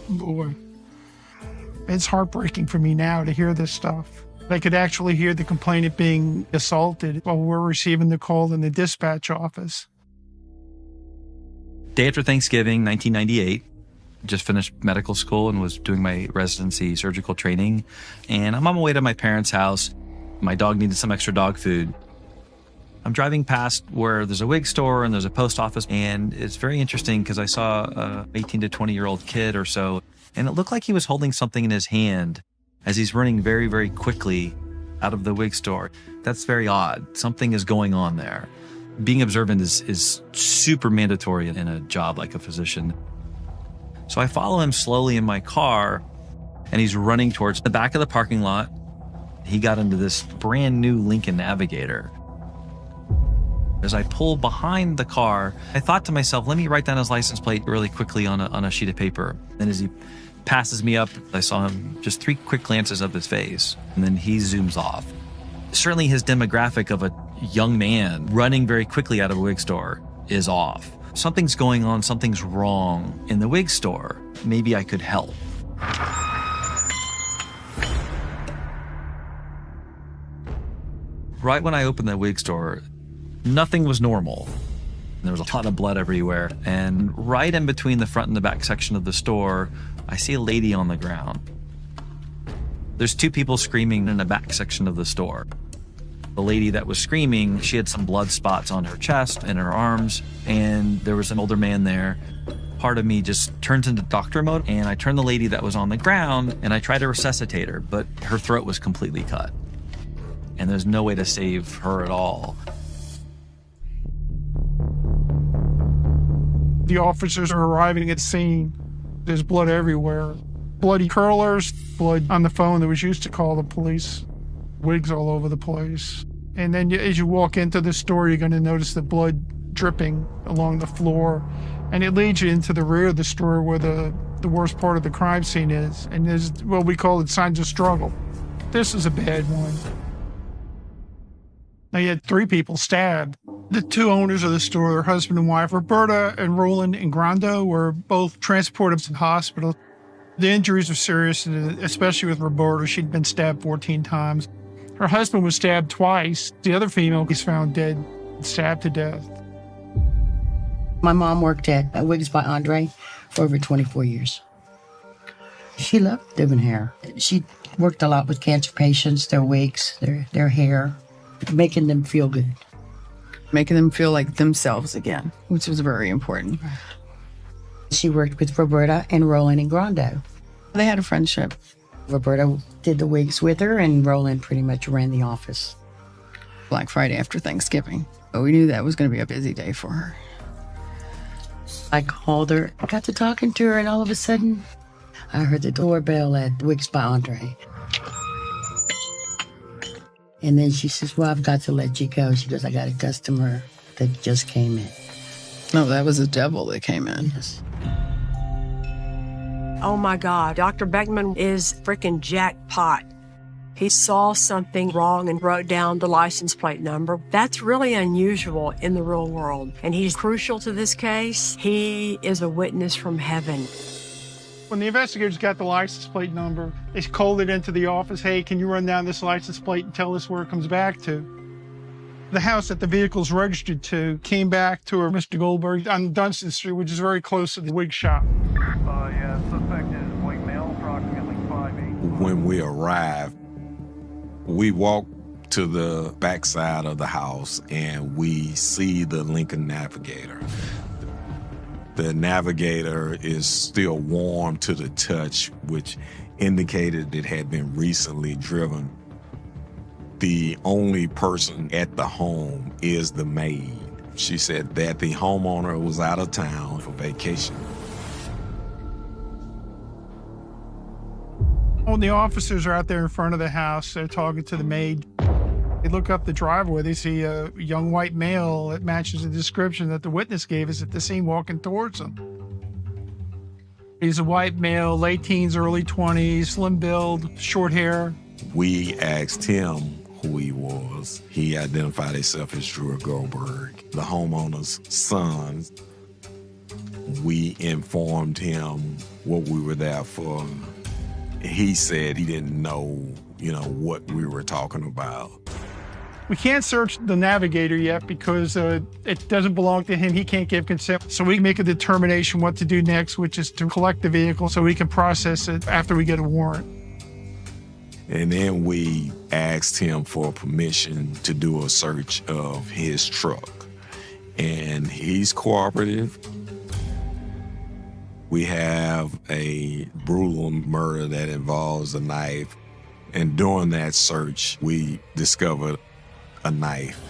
S25: Boy, it's heartbreaking for me now to hear this stuff. I could actually hear the complainant being assaulted while we're receiving the call in the dispatch office.
S26: Day after Thanksgiving, 1998, just finished medical school and was doing my residency surgical training. And I'm on my way to my parents' house. My dog needed some extra dog food. I'm driving past where there's a wig store and there's a post office. And it's very interesting because I saw a 18 to 20-year-old kid or so, and it looked like he was holding something in his hand. as he's running very, very quickly out of the wig store. That's very odd. Something is going on there. Being observant is super mandatory in a job like a physician. So I follow him slowly in my car, and he's running towards the back of the parking lot. He got into this brand new Lincoln Navigator. As I pull behind the car, I thought to myself, let me write down his license plate really quickly on a sheet of paper. And as he passes me up, I saw him just 3 quick glances of his face, and then he zooms off. Certainly his demographic of a young man running very quickly out of a wig store is off. Something's going on, something's wrong in the wig store. Maybe I could help. Right when I opened the wig store, nothing was normal. There was a ton of blood everywhere. And right in between the front and the back section of the store, I see a lady on the ground. There's 2 people screaming in the back section of the store. The lady that was screaming, she had some blood spots on her chest and her arms, and there was an older man there. Part of me just turns into doctor mode, and I turn the lady that was on the ground, and I try to resuscitate her, but her throat was completely cut. And there's no way to save her at all.
S25: The officers are arriving at the scene. There's blood everywhere. Bloody curlers, blood on the phone that was used to call the police, wigs all over the place. And then as you walk into the store, you're going to notice the blood dripping along the floor. And it leads you into the rear of the store where the worst part of the crime scene is. And there's what we call it signs of struggle. This is a bad one. Now, you had 3 people stabbed. The 2 owners of the store, their husband and wife, Roberta and Roland Ingrando, were both transported to the hospital. The injuries are serious, especially with Roberta. She'd been stabbed 14 times. Her husband was stabbed twice. The other female was found dead, stabbed to death.
S14: My mom worked at Wigs by Andre for over 24 years. She loved doing hair. She worked a lot with cancer patients, their wigs, their hair, making them feel good.
S15: Making them feel like themselves again, which was very important.
S14: She worked with Roberta and Roland Ingrando.
S15: They had a friendship.
S14: Roberta did the wigs with her, and Roland pretty much ran the office.
S15: Black Friday after Thanksgiving. But we knew that was going to be a busy day for her.
S14: I called her, I got to talking to her, and all of a sudden, I heard the doorbell at Wigs by Andre. And then she says, well, I've got to let you go. She goes, I got a customer that just came in.
S15: No, that was a devil that came in.
S14: Yes.
S1: Oh my God, Dr. Beckman is freaking jackpot. He saw something wrong and wrote down the license plate number. That's really unusual in the real world. And he's crucial to this case. He is a witness from heaven.
S25: When the investigators got the license plate number, they called it into the office. Hey, can you run down this license plate and tell us where it comes back to? The house that the vehicle's registered to came back to Mr. Goldberg on Dunstan Street, which is very close to the wig shop.
S9: Yeah, suspect is white male, approximately 5'8".
S16: When we arrived, we walked to the backside of the house and we see the Lincoln Navigator. The Navigator is still warm to the touch, which indicated it had been recently driven. The only person at the home is the maid. She said that the homeowner was out of town for vacation.
S25: When the officers are out there in front of the house, they're talking to the maid. They look up the driveway, they see a young white male that matches the description that the witness gave us at the scene walking towards them. He's a white male, late teens, early 20s, slim build, short hair.
S16: We asked him who he was. He identified himself as Drew Goldberg, the homeowner's son. We informed him what we were there for. He said he didn't know, what we were talking about.
S25: We can't search the Navigator yet because it doesn't belong to him. He can't give consent. So we make a determination what to do next, which is to collect the vehicle so we can process it after we get a warrant.
S16: And then we asked him for permission to do a search of his truck. And he's cooperative. We have a brutal murder that involves a knife. And during that search, we discovered a knife.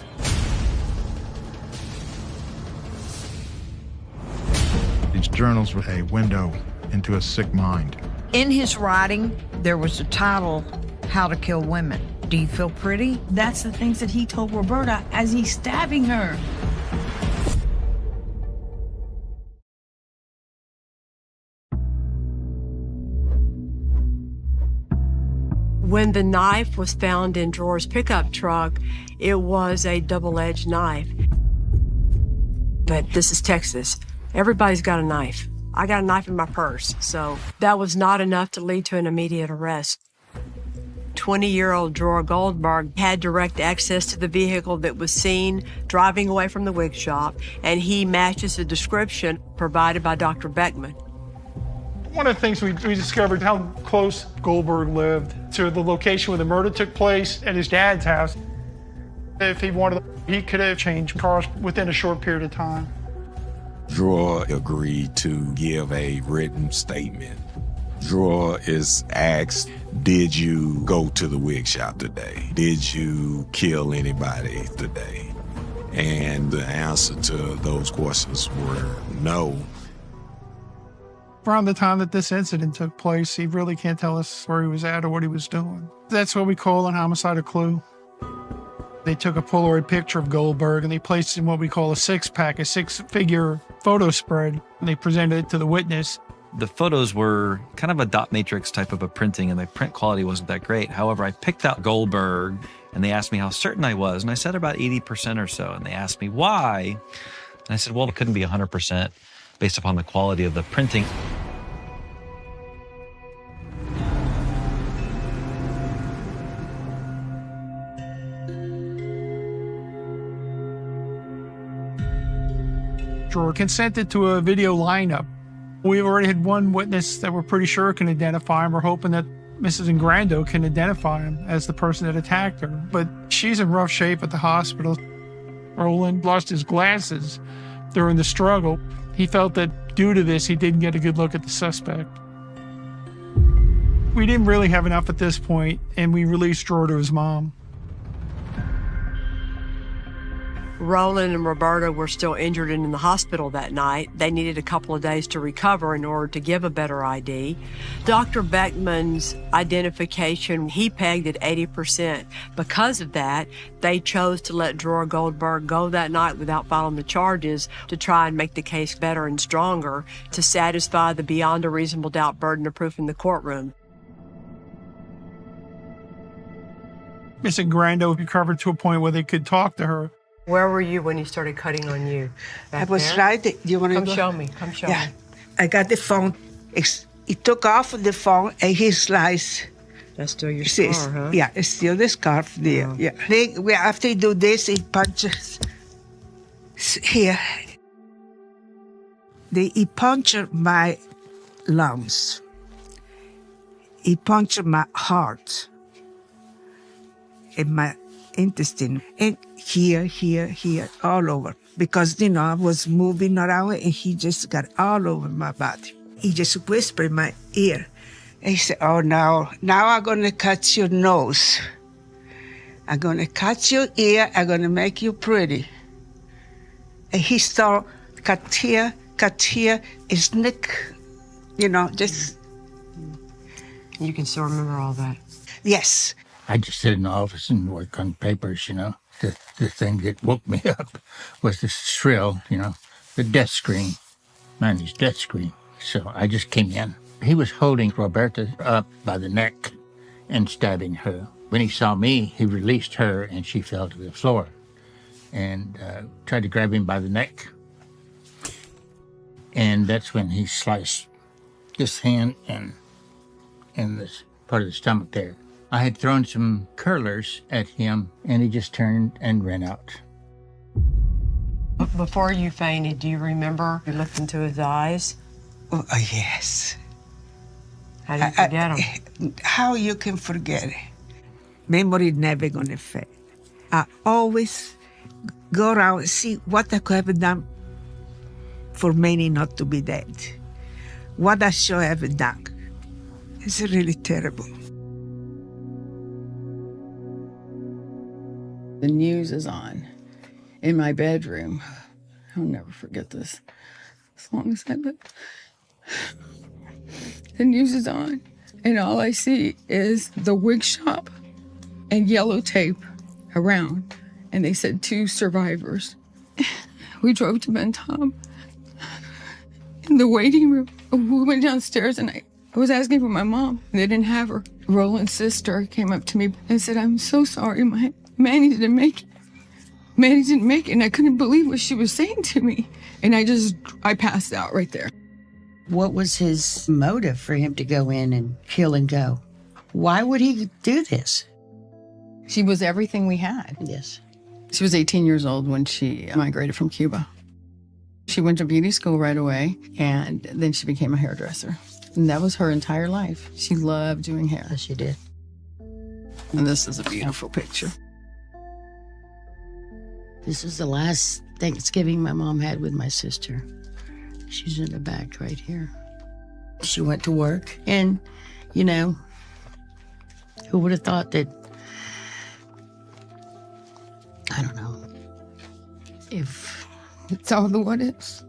S11: These journals were a window into a sick mind.
S17: In his writing, there was a title, How to Kill Women. Do you feel pretty?
S18: That's the things that he told Roberta as he's stabbing her.
S1: When the knife was found in Dror's pickup truck, it was a double-edged knife. But this is Texas. Everybody's got a knife. I got a knife in my purse, so that was not enough to lead to an immediate arrest. 20-year-old Dror Goldberg had direct access to the vehicle that was seen driving away from the wig shop, and he matches the description provided by Dr. Beckman.
S25: One of the things we discovered how close Goldberg lived to the location where the murder took place at his dad's house. If he wanted, he could have changed cars within a short period of time.
S16: Dror agreed to give a written statement. Dror is asked, did you go to the wig shop today? Did you kill anybody today? And the answer to those questions were no.
S25: Around the time that this incident took place, he really can't tell us where he was at or what he was doing. That's what we call an homicidal clue. They took a Polaroid picture of Goldberg and they placed it in what we call a six-pack, a six-figure photo spread, and they presented it to the witness.
S26: The photos were kind of a dot matrix type of a printing, and the print quality wasn't that great. However, I picked out Goldberg, and they asked me how certain I was, and I said about 80% or so, and they asked me why. And I said, well, it couldn't be 100% based upon the quality of the printing.
S25: Dror consented to a video lineup. We already had one witness that we're pretty sure can identify him. We're hoping that Mrs. Ingrando can identify him as the person that attacked her. But she's in rough shape at the hospital. Roland lost his glasses during the struggle. He felt that due to this, he didn't get a good look at the suspect. We didn't really have enough at this point, and we released Dror to his mom.
S1: Roland and Roberta were still injured and in the hospital that night. They needed a couple of days to recover in order to give a better ID. Dr. Beckman's identification, he pegged at 80%. Because of that, they chose to let Dror Goldberg go that night without filing the charges to try and make the case better and stronger to satisfy the beyond a reasonable doubt burden of proof in the courtroom.
S25: Miss Ingrando recovered to a point where they could talk to her.
S1: Where were you when he started cutting on you?
S13: I was right there. Do you want to
S1: Come show me. Come show me.
S13: I got the phone. He took off the phone and he sliced.
S1: That's still your scar, huh?
S13: Yeah, it's still the scarf there. Yeah. After he do this, he punches here. He punctured my lungs. He punctured my heart and my intestine, and here, all over. Because, I was moving around and he just got all over my body. He just whispered in my ear. And he said, oh, now I'm going to cut your nose. I'm going to cut your ear. I'm going to make you pretty. And he started cut here, his neck, just.
S1: You can still remember all that?
S13: Yes.
S19: I just sit in the office and work on papers, The thing that woke me up was the shrill, the death scream. Manny's death scream. So I just came in. He was holding Roberta up by the neck and stabbing her. When he saw me, he released her and she fell to the floor and tried to grab him by the neck. And that's when he sliced this hand and this part of the stomach there. I had thrown some curlers at him, and he just turned and ran out.
S1: Before you fainted, do you remember you looked into his eyes?
S13: Oh, yes.
S1: How did you forget him?
S13: How you can forget it? Memory never gonna fade. I always go around and see what I could have done for Manny not to be dead. What I should have done. It's really terrible.
S15: The news is on in my bedroom. I'll never forget this as long as I live. The news is on, and all I see is the wig shop and yellow tape around. And they said 2 survivors. We drove to Ben Tom. In the waiting room, we went downstairs and I was asking for my mom. They didn't have her. Roland's sister came up to me and said, "I'm so sorry, Manny didn't make it. Manny didn't make it." And I couldn't believe what she was saying to me. And I passed out right there.
S14: What was his motive for him to go in and kill and go? Why would he do this?
S15: She was everything we had.
S14: Yes.
S15: She was 18 years old when she migrated from Cuba. She went to beauty school right away, and then she became a hairdresser. And that was her entire life. She loved doing hair.
S14: Yes, she did.
S15: And this is a beautiful picture.
S14: This is the last Thanksgiving my mom had with my sister. She's in the back right here. She went to work, and, you know, who would have thought that, I don't know, if...
S15: It's all the what ifs.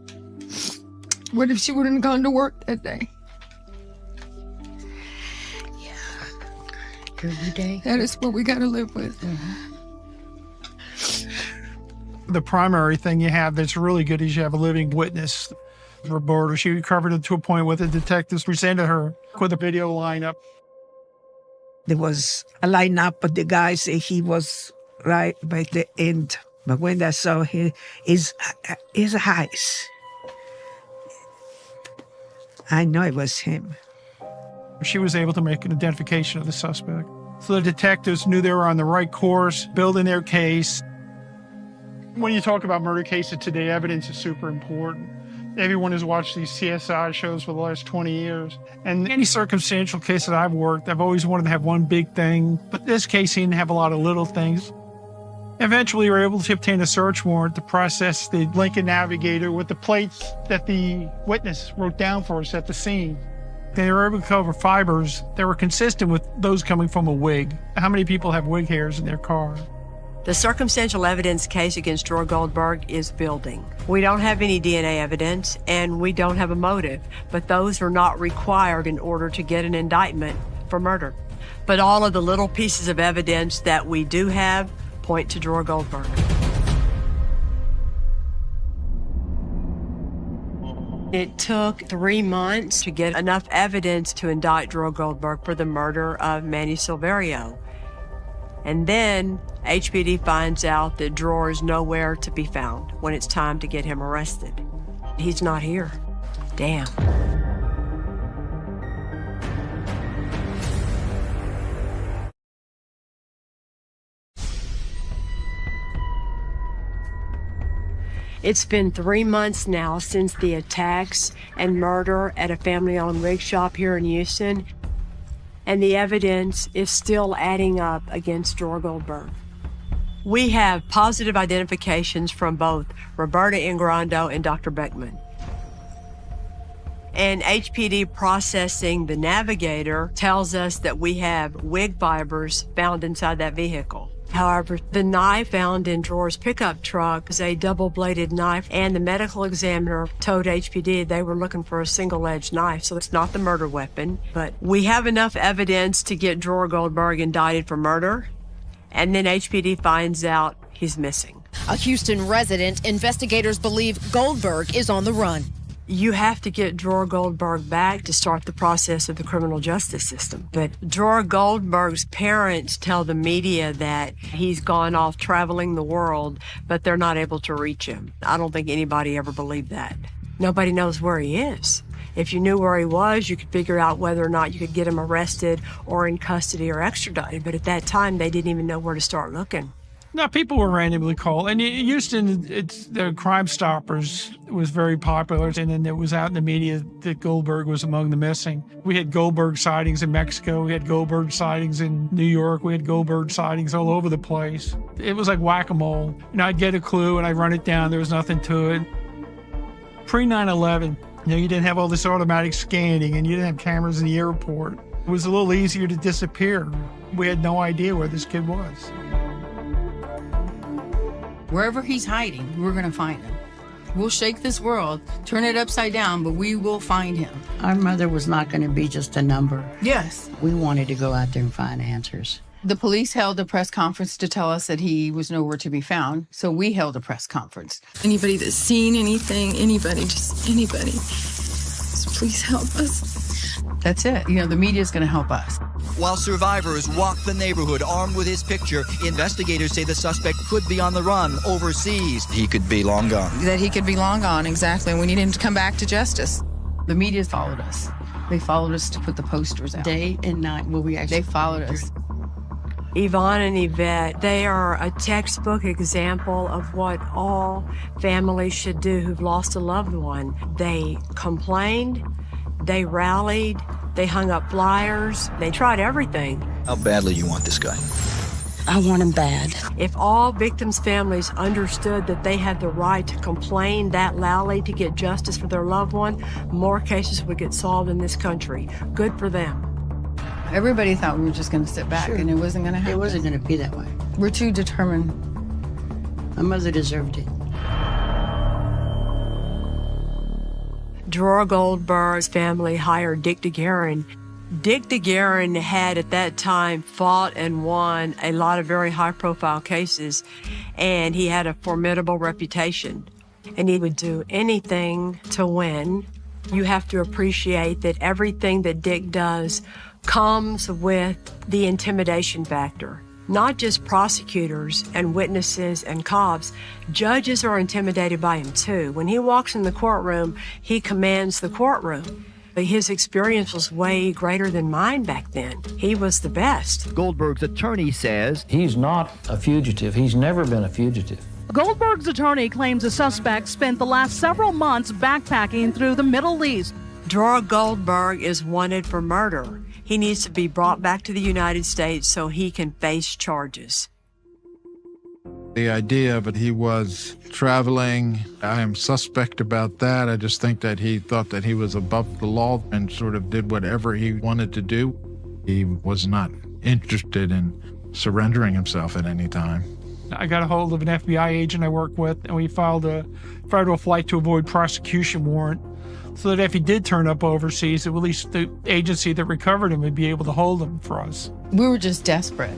S15: What if she wouldn't have gone to work that day?
S14: Every day.
S15: That is what we got to live with.
S25: The primary thing you have that's really good is you have a living witness. Roberta, she recovered it to a point where the detectives presented her with a video lineup.
S13: There was a lineup, but the guy said he was right by the end. But when I saw his eyes, I know it was him.
S25: She was able to make an identification of the suspect. So the detectives knew they were on the right course, building their case. When you talk about murder cases today, evidence is super important. Everyone has watched these CSI shows for the last 20 years. And any circumstantial case that I've worked, I've always wanted to have one big thing. But this case seemed to have a lot of little things. Eventually, we were able to obtain a search warrant to process the Lincoln Navigator with the plates that the witness wrote down for us at the scene. They were able to cover fibers that were consistent with those coming from a wig. How many people have wig hairs in their car?
S1: The circumstantial evidence case against Dror Goldberg is building. We don't have any DNA evidence, and we don't have a motive, but those are not required in order to get an indictment for murder. But all of the little pieces of evidence that we do have point to Dror Goldberg. It took 3 months to get enough evidence to indict Dror Goldberg for the murder of Manny Silverio. And then HPD finds out that Dror is nowhere to be found when it's time to get him arrested. He's not here. Damn. It's been 3 months now since the attacks and murder at a family-owned wig shop here in Houston, and the evidence is still adding up against Dror Goldberg. We have positive identifications from both Roberta Ingrando and Dr. Beckman. And HPD processing the Navigator tells us that we have wig fibers found inside that vehicle. However, the knife found in Dror's pickup truck is a double-bladed knife, and the medical examiner told HPD they were looking for a single-edged knife, so it's not the murder weapon. But we have enough evidence to get Dror Goldberg indicted for murder, and then HPD finds out he's missing.
S4: A Houston resident, investigators believe Goldberg is on the run.
S1: You have to get Dror Goldberg back to start the process of the criminal justice system. But Dror Goldberg's parents tell the media that he's gone off traveling the world, but they're not able to reach him. I don't think anybody ever believed that. Nobody knows where he is. If you knew where he was, you could figure out whether or not you could get him arrested or in custody or extradited. But at that time, they didn't even know where to start looking.
S25: Now, people were randomly called. And in Houston, the Crime Stoppers was very popular. And then it was out in the media that Goldberg was among the missing. We had Goldberg sightings in Mexico. We had Goldberg sightings in New York. We had Goldberg sightings all over the place. It was like whack-a-mole. I'd get a clue and I'd run it down. There was nothing to it. Pre-9/11, you didn't have all this automatic scanning and you didn't have cameras in the airport. It was a little easier to disappear. We had no idea where this kid was.
S15: Wherever he's hiding, we're going to find him. We'll shake this world, turn it upside down, but we will find him.
S14: Our mother was not going to be just a number.
S15: Yes.
S14: We wanted to go out there and find answers.
S15: The police held a press conference to tell us that he was nowhere to be found, so we held a press conference. Anybody that's seen anything, just anybody, just please help us. That's it. The media's going to help us.
S6: While survivors walk the neighborhood armed with his picture, investigators say the suspect could be on the run overseas. He could be long gone.
S15: That he could be long gone, exactly. We need him to come back to justice. The media followed us. They followed us to put the posters out.
S14: Day and night. They
S15: followed us.
S1: Yvonne and Yvette, they are a textbook example of what all families should do who've lost a loved one. They complained, they rallied, they hung up flyers, they tried everything.
S6: How badly you want this guy?
S14: I want him bad.
S1: If all victims' families understood that they had the right to complain that loudly to get justice for their loved one, more cases would get solved in this country. Good for them.
S15: Everybody thought we were just going to sit back and it wasn't going to happen.
S14: It wasn't going to be that way.
S15: We're too determined.
S14: My mother deserved it.
S1: Dror Goldberg's family hired Dick DeGuerin. Dick DeGuerin had at that time fought and won a lot of very high-profile cases, and he had a formidable reputation. And he would do anything to win. You have to appreciate that everything that Dick does comes with the intimidation factor. Not just prosecutors and witnesses and cops, judges are intimidated by him too. When he walks in the courtroom, he commands the courtroom. His experience was way greater than mine back then. He was the best.
S6: Goldberg's attorney says
S7: he's not a fugitive. He's never been a fugitive.
S12: Goldberg's attorney claims the suspect spent the last several months backpacking through the Middle East.
S1: Dror Goldberg is wanted for murder. He needs to be brought back to the United States so he can face charges.
S11: The idea that he was traveling, I am suspect about that. I just think that he thought that he was above the law and sort of did whatever he wanted to do. He was not interested in surrendering himself at any time.
S25: I got a hold of an FBI agent I work with, and we filed a federal flight to avoid prosecution warrant so that if he did turn up overseas, at least the agency that recovered him would be able to hold him for us.
S15: We were just desperate.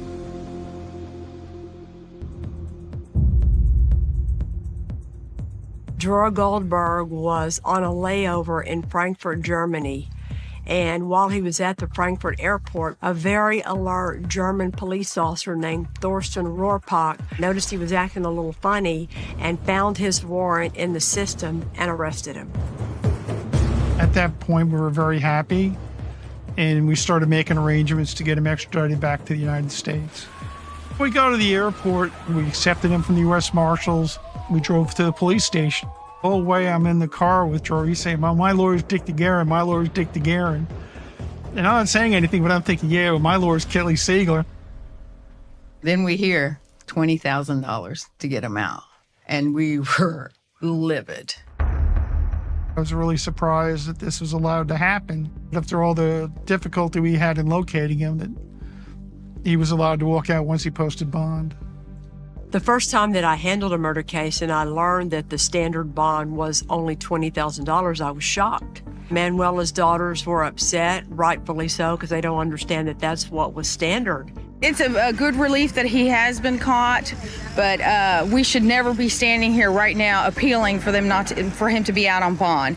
S1: Dror Goldberg was on a layover in Frankfurt, Germany. And while he was at the Frankfurt airport, a very alert German police officer named Thorsten Rohrpach noticed he was acting a little funny and found his warrant in the system and arrested him.
S25: At that point, we were very happy, and we started making arrangements to get him extradited back to the United States. We got to the airport, we accepted him from the U.S. Marshals. We drove to the police station. The whole way I'm in the car with Dror, he's saying, my lawyer's Dick DeGuerin, my lawyer's Dick DeGuerin. And I'm not saying anything, but I'm thinking, yeah, well, my lawyer's Kelly Siegler.
S15: Then we hear $20,000 to get him out. And we were livid.
S25: I was really surprised that this was allowed to happen. After all the difficulty we had in locating him, that he was allowed to walk out once he posted bond.
S1: The first time that I handled a murder case and I learned that the standard bond was only $20,000, I was shocked. Manuela's daughters were upset, rightfully so, because they don't understand that that's what was standard.
S20: It's a good relief that he has been caught, but we should never be standing here right now appealing for him to be out on bond.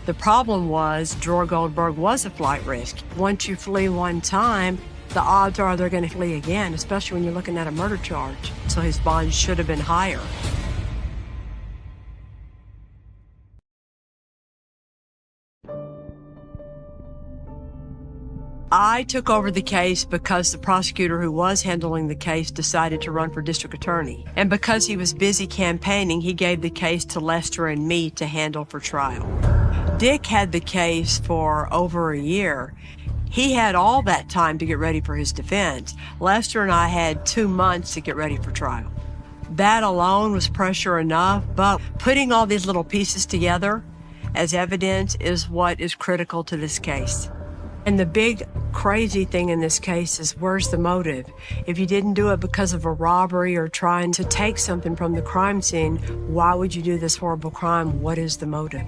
S1: The problem was Dror Goldberg was a flight risk. Once you flee one time, the odds are they're going to flee again, especially when you're looking at a murder charge. So his bond should have been higher. I took over the case because the prosecutor who was handling the case decided to run for district attorney. And because he was busy campaigning, he gave the case to Lester and me to handle for trial. Dick had the case for over a year. He had all that time to get ready for his defense. Lester and I had 2 months to get ready for trial. That alone was pressure enough, but putting all these little pieces together as evidence is what is critical to this case. And the big crazy thing in this case is, where's the motive? If you didn't do it because of a robbery or trying to take something from the crime scene, why would you do this horrible crime? What is the motive?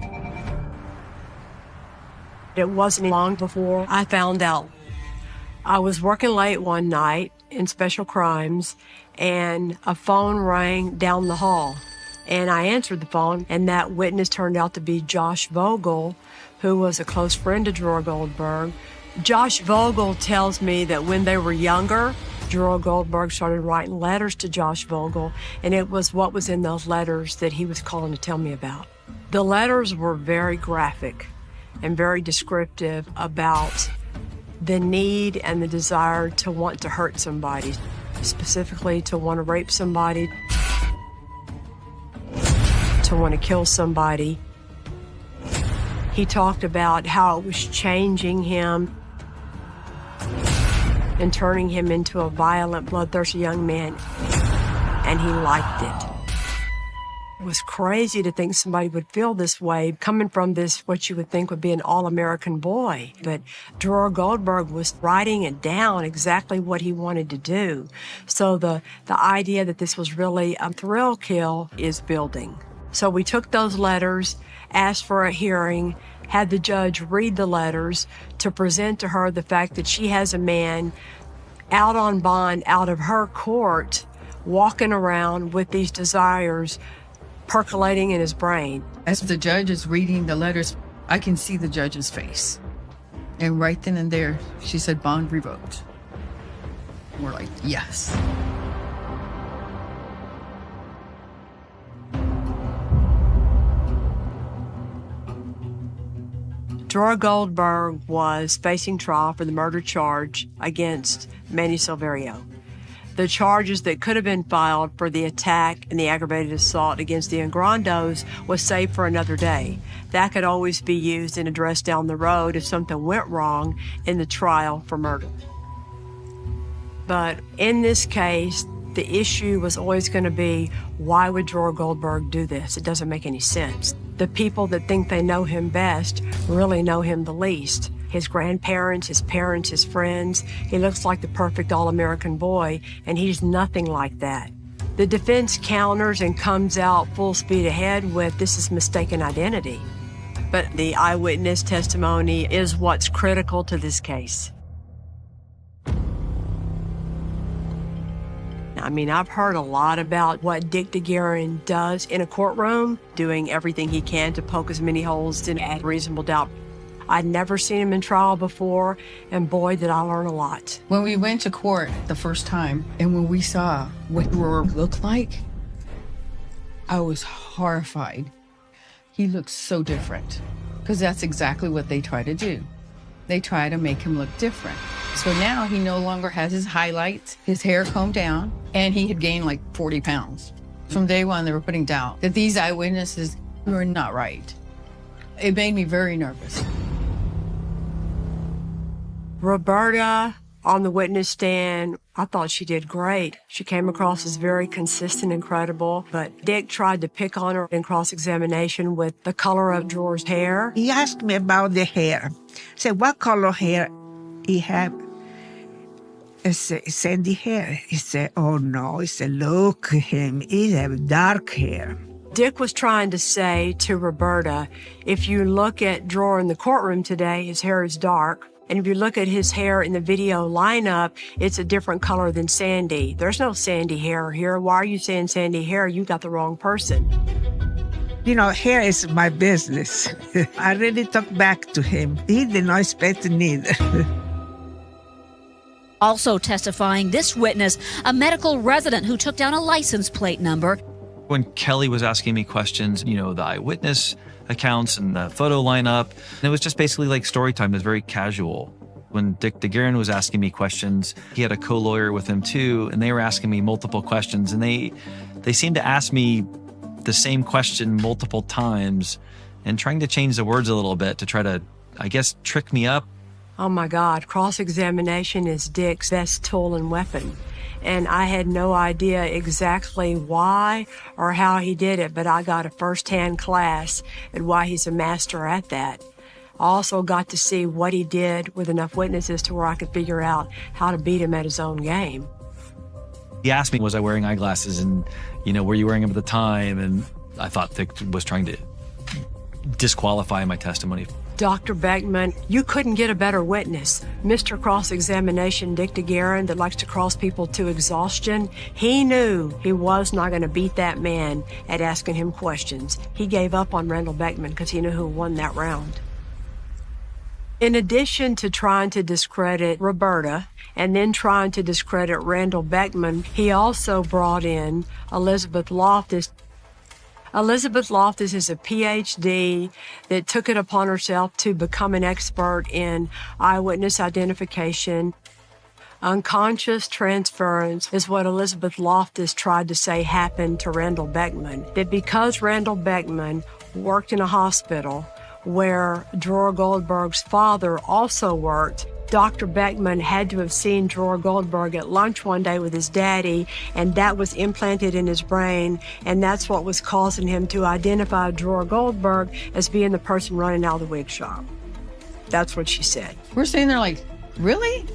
S1: It wasn't long before I found out. I was working late one night in Special Crimes, and a phone rang down the hall. And I answered the phone, and that witness turned out to be Josh Vogel, who was a close friend of Dror Goldberg. Josh Vogel tells me that when they were younger, Dror Goldberg started writing letters to Josh Vogel, and it was what was in those letters that he was calling to tell me about. The letters were very graphic and very descriptive about the need and the desire to want to hurt somebody, specifically to want to rape somebody, to want to kill somebody. He talked about how it was changing him and turning him into a violent, bloodthirsty young man, and he liked it. It was crazy to think somebody would feel this way coming from this, what you would think would be an all-American boy. But Dror Goldberg was writing it down exactly what he wanted to do. So the idea that this was really a thrill kill is building. So we took those letters, asked for a hearing, had the judge read the letters to present to her the fact that she has a man out on bond out of her court walking around with these desires percolating in his brain.
S15: As the judge is reading the letters, I can see the judge's face. And right then and there, she said, bond revoked. We're like, yes.
S1: Dror Goldberg was facing trial for the murder charge against Manny Silverio. The charges that could have been filed for the attack and the aggravated assault against the Ingrandos was saved for another day. That could always be used and addressed down the road if something went wrong in the trial for murder. But in this case, the issue was always going to be, why would Dror Goldberg do this? It doesn't make any sense. The people that think they know him best really know him the least. His grandparents, his parents, his friends. He looks like the perfect all-American boy, and he's nothing like that. The defense counters and comes out full speed ahead with, this is mistaken identity. But the eyewitness testimony is what's critical to this case. I mean, I've heard a lot about what Dick DeGuerin does in a courtroom, doing everything he can to poke as many holes in a reasonable doubt. I'd never seen him in trial before, and boy, did I learn a lot.
S15: When we went to court the first time, and when we saw what Dror looked like, I was horrified. He looked so different, because that's exactly what they try to do. They try to make him look different. So now he no longer has his highlights, his hair combed down, and he had gained like 40 pounds. From day one, they were putting doubt that these eyewitnesses were not right. It made me very nervous.
S1: Roberta, on the witness stand, I thought she did great. She came across as very consistent and credible, but Dick tried to pick on her in cross-examination with the color of Dror's hair.
S13: He asked me about the hair. I said, what color hair he have? I said, sandy hair. He said, oh no. He said, look at him. He have dark hair.
S1: Dick was trying to say to Roberta, if you look at Dror in the courtroom today, his hair is dark. And if you look at his hair in the video lineup, it's a different color than Sandy. There's no Sandy hair here. Why are you saying Sandy hair? You got the wrong person.
S13: You know, hair is my business. I really talked back to him. He did not expect it neither.
S2: Also testifying, this witness, a medical resident who took down a license plate number.
S26: When Kelly was asking me questions, you know, the eyewitness accounts and the photo lineup, and it was just basically like story time. It was very casual. When Dick DeGuerin was asking me questions, he had a co-lawyer with him too, and they were asking me multiple questions, and they seemed to ask me the same question multiple times and trying to change the words a little bit to try to, I guess, trick me up.
S1: Oh my God, cross-examination is Dick's best tool and weapon. And I had no idea exactly why or how he did it, but I got a first-hand class at why he's a master at that. I also got to see what he did with enough witnesses to where I could figure out how to beat him at his own game.
S26: He asked me, was I wearing eyeglasses, and, were you wearing them at the time? And I thought Dick was trying to disqualify my testimony.
S1: Dr. Beckman, you couldn't get a better witness. Mr. Cross-Examination Dick DeGuerin, that likes to cross people to exhaustion, he knew he was not going to beat that man at asking him questions. He gave up on Randall Beckman because he knew who won that round. In addition to trying to discredit Roberta and then trying to discredit Randall Beckman, he also brought in Elizabeth Loftus. Elizabeth Loftus is a PhD that took it upon herself to become an expert in eyewitness identification. Unconscious transference is what Elizabeth Loftus tried to say happened to Randall Beckman. That because Randall Beckman worked in a hospital where Dror Goldberg's father also worked, Dr. Beckman had to have seen Dror Goldberg at lunch one day with his daddy, and that was implanted in his brain, and that's what was causing him to identify Dror Goldberg as being the person running out of the wig shop. That's what she said.
S20: We're sitting there like, really?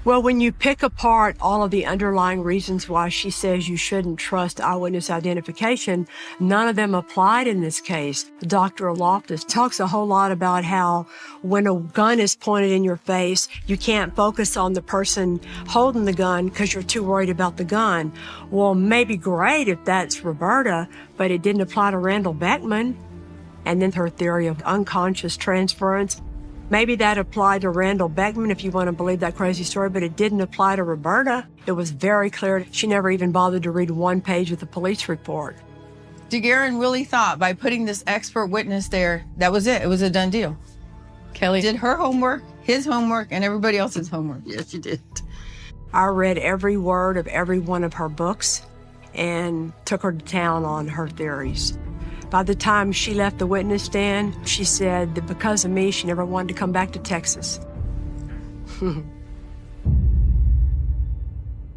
S1: Well, when you pick apart all of the underlying reasons why she says you shouldn't trust eyewitness identification, none of them applied in this case. Dr. Loftus talks a whole lot about how when a gun is pointed in your face, you can't focus on the person holding the gun because you're too worried about the gun. Well, maybe great if that's Roberta, but it didn't apply to Randall Beckman. And then her theory of unconscious transference. Maybe that applied to Randall Beckman, if you want to believe that crazy story, but it didn't apply to Roberta. It was very clear. She never even bothered to read one page of the police report.
S20: DeGuerin really thought by putting this expert witness there, that was it. It was a done deal. Kelly did her homework, his homework, and everybody else's homework.
S14: Yes, she did.
S1: I read every word of every one of her books and took her to town on her theories. By the time she left the witness stand, she said that because of me, she never wanted to come back to Texas.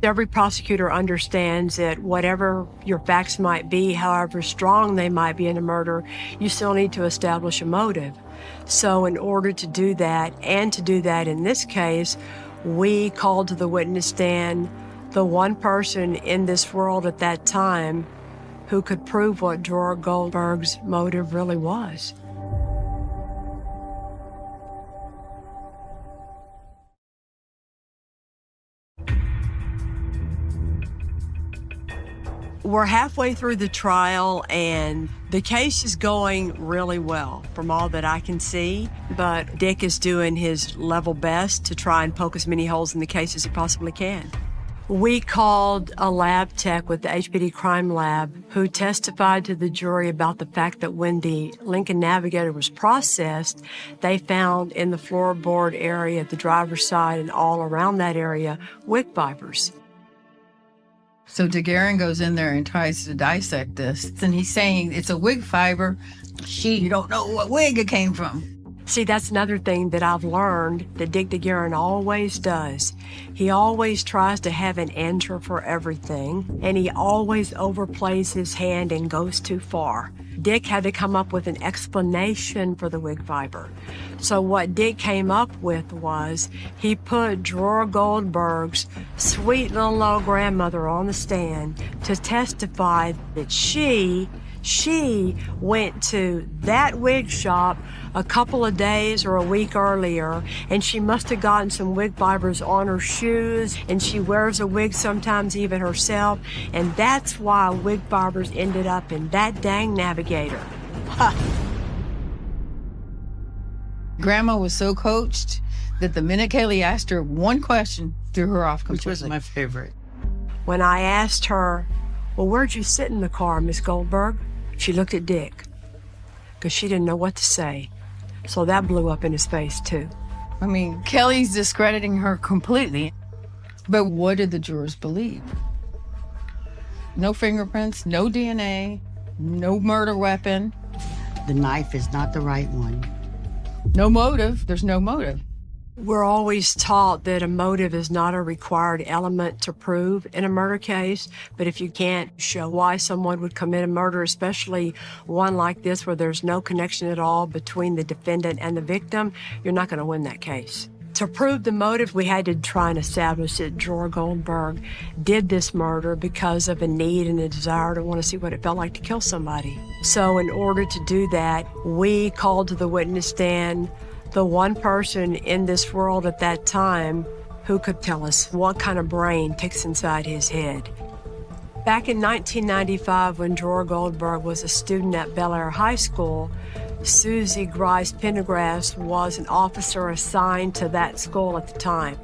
S1: Every prosecutor understands that whatever your facts might be, however strong they might be in a murder, you still need to establish a motive. So in order to do that, and to do that in this case, we called to the witness stand the one person in this world at that time who could prove what Dror Goldberg's motive really was. We're halfway through the trial, and the case is going really well from all that I can see, but Dick is doing his level best to try and poke as many holes in the case as he possibly can. We called a lab tech with the HPD Crime Lab who testified to the jury about the fact that when the Lincoln Navigator was processed, they found in the floorboard area, the driver's side, and all around that area, wig fibers.
S20: So DeGuerin goes in there and tries to dissect this, and he's saying it's a wig fiber. You don't know what wig it came from.
S1: See, that's another thing that I've learned that Dick DeGuerin always does. He always tries to have an answer for everything, and he always overplays his hand and goes too far. Dick had to come up with an explanation for the wig fiber. So what Dick came up with was he put Dror Goldberg's sweet little old grandmother on the stand to testify that she went to that wig shop a couple of days or a week earlier, and she must have gotten some wig fibers on her shoes, and she wears a wig sometimes even herself, and that's why wig fibers ended up in that dang Navigator.
S20: Grandma was so coached that the minute Kaylee asked her one question, threw her off completely.
S14: Which was my favorite.
S1: When I asked her, well, where'd you sit in the car, Miss Goldberg? She looked at Dick because she didn't know what to say. So that blew up in his face, too.
S20: I mean, Kelly's discrediting her completely. But what did the jurors believe? No fingerprints, no DNA, no murder weapon.
S14: The knife is not the right one.
S20: No motive. There's no motive.
S1: We're always taught that a motive is not a required element to prove in a murder case, but if you can't show why someone would commit a murder, especially one like this where there's no connection at all between the defendant and the victim, you're not going to win that case. To prove the motive, we had to try and establish that Dror Goldberg did this murder because of a need and a desire to want to see what it felt like to kill somebody. So in order to do that, we called to the witness stand the one person in this world at that time who could tell us what kind of brain ticks inside his head. Back in 1995, when Dror Goldberg was a student at Bel Air High School, Susie Grice Pendergrass was an officer assigned to that school at the time.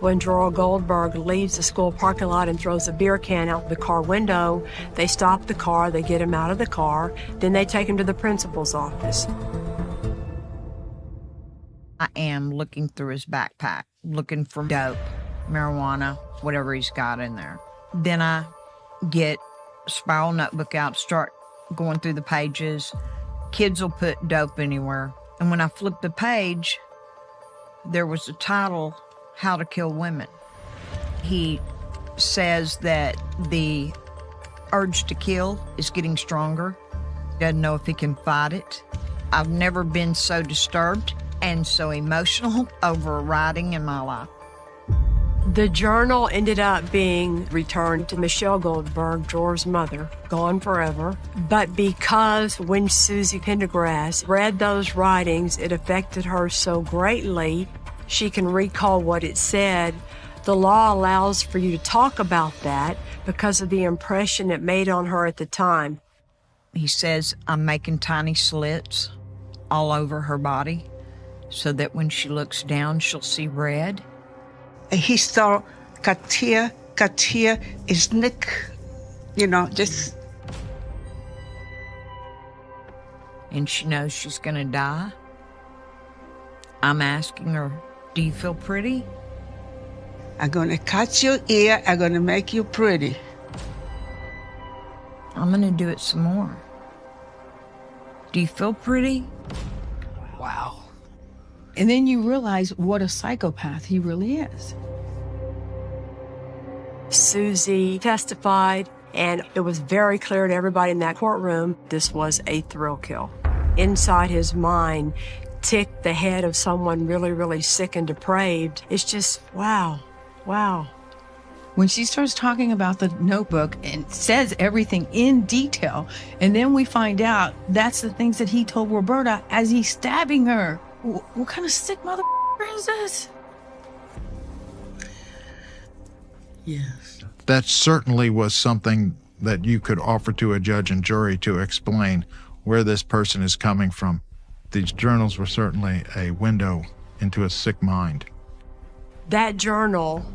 S1: When Dror Goldberg leaves the school parking lot and throws a beer can out the car window, they stop the car, they get him out of the car, then they take him to the principal's office.
S17: I am looking through his backpack, looking for dope, marijuana, whatever he's got in there. Then I get a spiral notebook out, start going through the pages. Kids will put dope anywhere. And when I flipped the page, there was the title, How to Kill Women. He says that the urge to kill is getting stronger. Doesn't know if he can fight it. I've never been so disturbed and so emotional over a writing in my life.
S1: The journal ended up being returned to Michelle Goldberg, Dror's mother, gone forever. But because when Susie Pendergrass read those writings, it affected her so greatly, she can recall what it said. The law allows for you to talk about that because of the impression it made on her at the time.
S17: He says, I'm making tiny slits all over her body so that when she looks down, she'll see red.
S13: He saw Katia is Nick, just.
S17: And she knows she's gonna die. I'm asking her, do you feel pretty?
S13: I'm gonna cut your ear, I'm gonna make you pretty.
S17: I'm gonna do it some more. Do you feel pretty?
S20: Wow. And then you realize what a psychopath he really is.
S1: Susie testified, and it was very clear to everybody in that courtroom this was a thrill kill. Inside his mind ticked the head of someone really, really sick and depraved. It's just, wow.
S20: When she starts talking about the notebook and says everything in detail, and then we find out that's the things that he told Roberta as he's stabbing her. What kind of sick mother is this?
S13: Yes.
S11: That certainly was something that you could offer to a judge and jury to explain where this person is coming from. These journals were certainly a window into a sick mind.
S1: That journal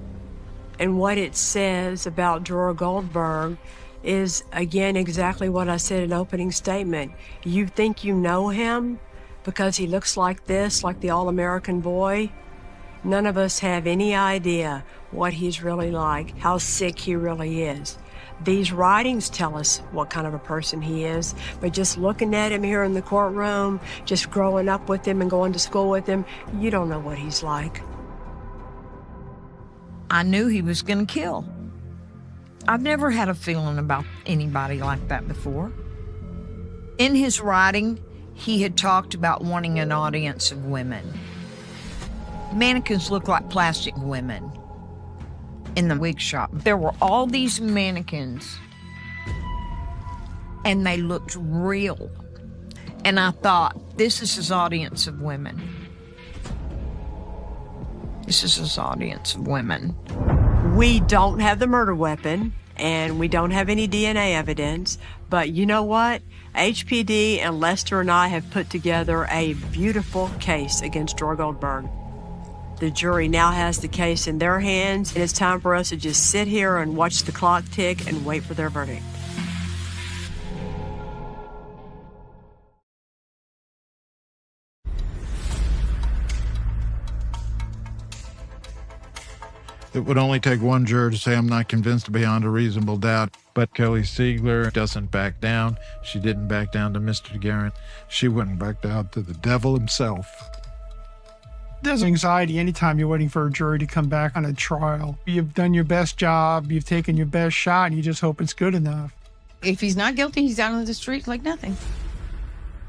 S1: and what it says about Dror Goldberg is, again, exactly what I said in opening statement. You think you know him because he looks like this, like the all-American boy? None of us have any idea what he's really like, how sick he really is. These writings tell us what kind of a person he is, but just looking at him here in the courtroom, just growing up with him and going to school with him, you don't know what he's like.
S17: I knew he was gonna kill. I've never had a feeling about anybody like that before. In his writing, he had talked about wanting an audience of women. Mannequins look like plastic women in the wig shop. There were all these mannequins, and they looked real. And I thought, this is his audience of women. This is his audience of women.
S1: We don't have the murder weapon, and we don't have any DNA evidence, but you know what? HPD and Lester and I have put together a beautiful case against Dror Goldberg. The jury now has the case in their hands, and it's time for us to just sit here and watch the clock tick and wait for their verdict.
S11: It would only take one juror to say, I'm not convinced beyond a reasonable doubt. But Kelly Siegler doesn't back down. She didn't back down to Mr. Guerin. She wouldn't back down to the devil himself.
S25: There's anxiety anytime you're waiting for a jury to come back on a trial. You've done your best job, you've taken your best shot, and you just hope it's good enough.
S20: If he's not guilty, he's out on the street like nothing.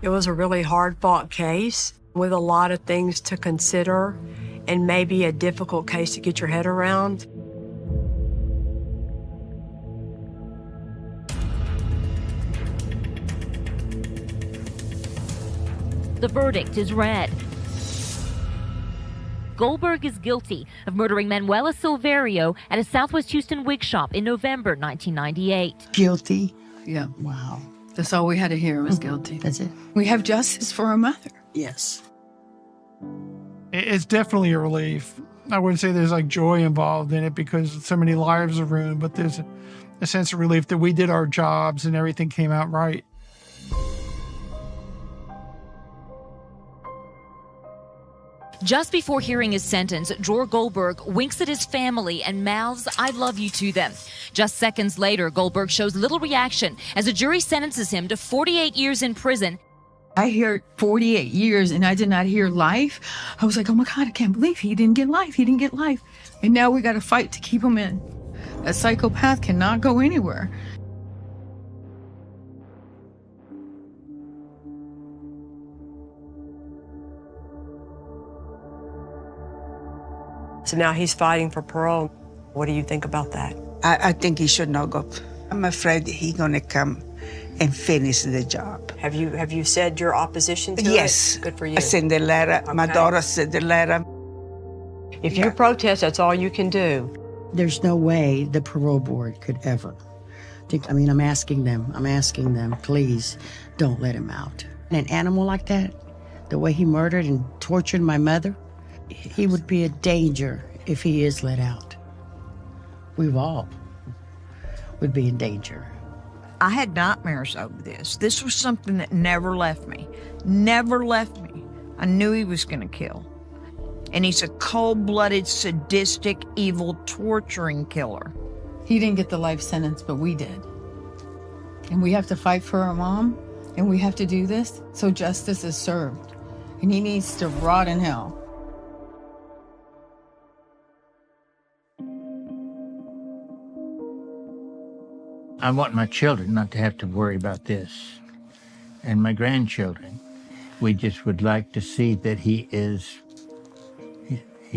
S1: It was a really hard-fought case with a lot of things to consider and maybe a difficult case to get your head around.
S3: The verdict is read. Goldberg is guilty of murdering Manuela Silverio at a Southwest Houston wig shop in November 1998.
S14: Guilty?
S20: Yeah.
S14: Wow.
S20: That's all we had to hear was guilty.
S14: That's it.
S20: We have justice for our mother.
S14: Yes.
S25: It's definitely a relief. I wouldn't say there's like joy involved in it because so many lives are ruined, but there's a sense of relief that we did our jobs and everything came out right.
S2: Just before hearing his sentence, Dror Goldberg winks at his family and mouths, "I love you" to them. Just seconds later, Goldberg shows little reaction as a jury sentences him to 48 years in prison.
S20: I heard 48 years and I did not hear life. I was like, oh my God, I can't believe he didn't get life. He didn't get life. And now we got to fight to keep him in. A psychopath cannot go anywhere.
S1: So now he's fighting for parole. What do you think about that?
S13: I think he should not go. I'm afraid he's going to come and finish the job.
S1: Have you said your opposition to it?
S13: Yes.
S1: Good for you.
S13: I sent the letter. Okay. My daughter sent the letter.
S1: If you protest, that's all you can do.
S14: There's no way the parole board could ever. I'm asking them, please don't let him out. An animal like that, the way he murdered and tortured my mother, he would be a danger if he is let out. We all would be in danger.
S17: I had nightmares over this. This was something that never left me. Never left me. I knew he was going to kill. And he's a cold-blooded, sadistic, evil, torturing killer.
S20: He didn't get the life sentence, but we did. And we have to fight for our mom, and we have to do this so justice is served. And he needs to rot in hell.
S19: I want my children not to have to worry about this. And my grandchildren, we just would like to see that he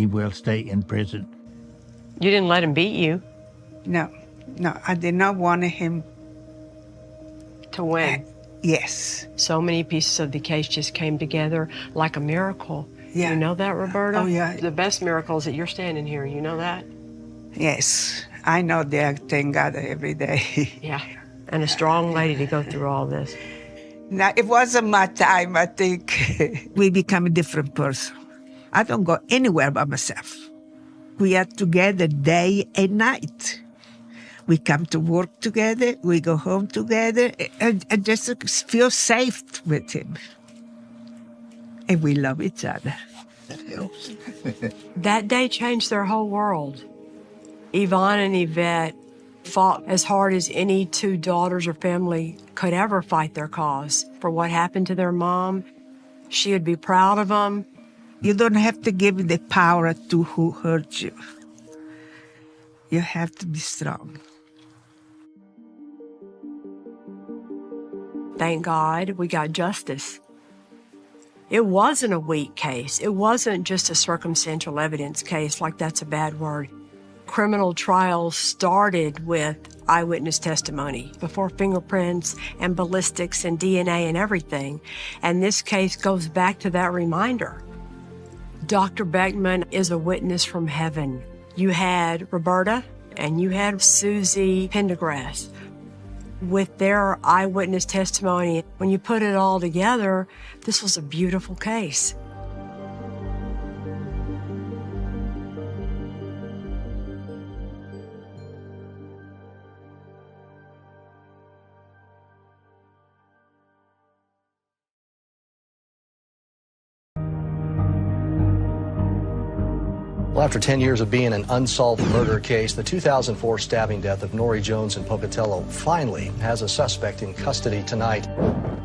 S19: will stay in prison.
S1: You didn't let him beat you?
S13: No, I did not want him
S1: to win.
S13: Yes.
S1: So many pieces of the case just came together like a miracle.
S13: Yeah.
S1: You know that, Roberta?
S13: Oh, yeah.
S1: The best miracle is that you're standing here. You know that?
S13: Yes. I know that. Thank God every day.
S1: Yeah. And a strong lady to go through all this.
S13: Now, it wasn't my time, I think. We become a different person. I don't go anywhere by myself. We are together day and night. We come to work together, we go home together, and just feel safe with him. And we love each other.
S19: That helps.
S1: That day changed their whole world. Yvonne and Yvette fought as hard as any two daughters or family could ever fight their cause for what happened to their mom. She would be proud of them.
S13: You don't have to give the power to who hurt you. You have to be strong.
S1: Thank God we got justice. It wasn't a weak case. It wasn't just a circumstantial evidence case, like that's a bad word. Criminal trials started with eyewitness testimony before fingerprints and ballistics and DNA and everything. And this case goes back to that reminder. Dr. Beckman is a witness from heaven. You had Roberta and you had Susie Pendergrass with their eyewitness testimony. When you put it all together, this was a beautiful case.
S5: Well, after 10 years of being an unsolved murder case, the 2004 stabbing death of Norrie Jones in Pocatello finally has a suspect in custody tonight.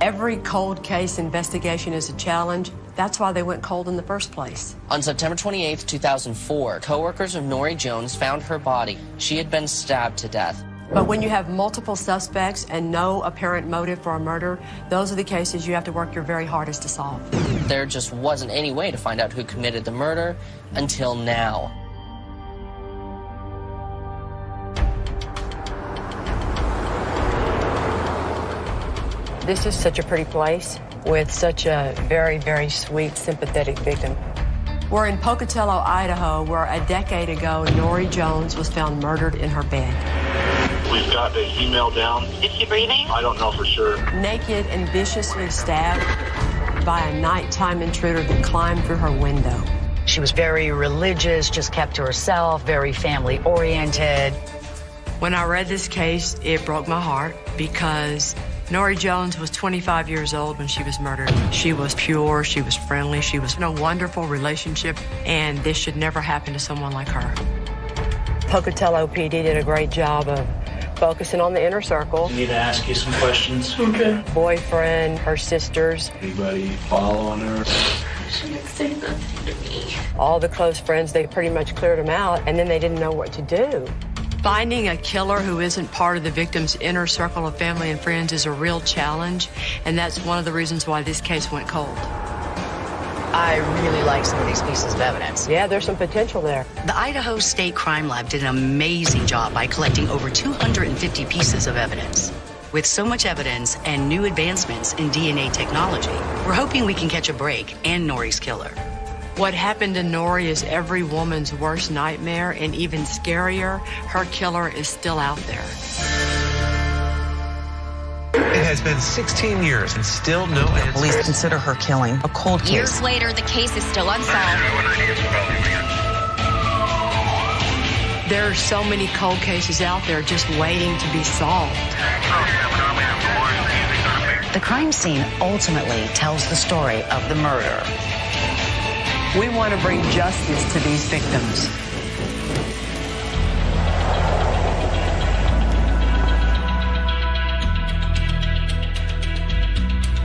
S1: Every cold case investigation is a challenge. That's why they went cold in the first place.
S8: On September 28, 2004, coworkers of Norrie Jones found her body. She had been stabbed to death.
S1: But when you have multiple suspects and no apparent motive for a murder, those are the cases you have to work your very hardest to solve.
S8: There just wasn't any way to find out who committed the murder until now.
S1: This is such a pretty place with such a very, very sweet, sympathetic victim. We're in Pocatello, Idaho, where a decade ago, Norrie Jones was found murdered in her bed.
S9: We've got a female down.
S10: Is she breathing?
S9: I don't know for sure.
S1: Naked and viciously stabbed by a nighttime intruder that climbed through her window.
S10: She was very religious, just kept to herself, very family-oriented.
S1: When I read this case, it broke my heart because Norrie Jones was 25 years old when she was murdered. She was pure, she was friendly, she was in a wonderful relationship, and this should never happen to someone like her. Pocatello PD did a great job of focusing on the inner circle.
S21: I need to ask you some questions.
S1: Okay. Boyfriend, her sisters.
S21: Anybody following her?
S10: She didn't say nothing to me.
S1: All the close friends, they pretty much cleared them out, and then they didn't know what to do. Finding a killer who isn't part of the victim's inner circle of family and friends is a real challenge, and that's one of the reasons why this case went cold.
S10: I really like some of these pieces of evidence.
S1: Yeah, there's some potential there.
S10: The Idaho State Crime Lab did an amazing job by collecting over 250 pieces of evidence. With so much evidence and new advancements in DNA technology, we're hoping we can catch a break and Norrie's killer.
S1: What happened to Norrie is every woman's worst nightmare, and even scarier, her killer is still out there.
S22: It has been 16 years and still no answer.
S10: Police consider her killing a cold case.
S2: Years later, the case is still unsolved.
S1: There are so many cold cases out there just waiting to be solved.
S10: The crime scene ultimately tells the story of the murder.
S1: We want to bring justice to these victims.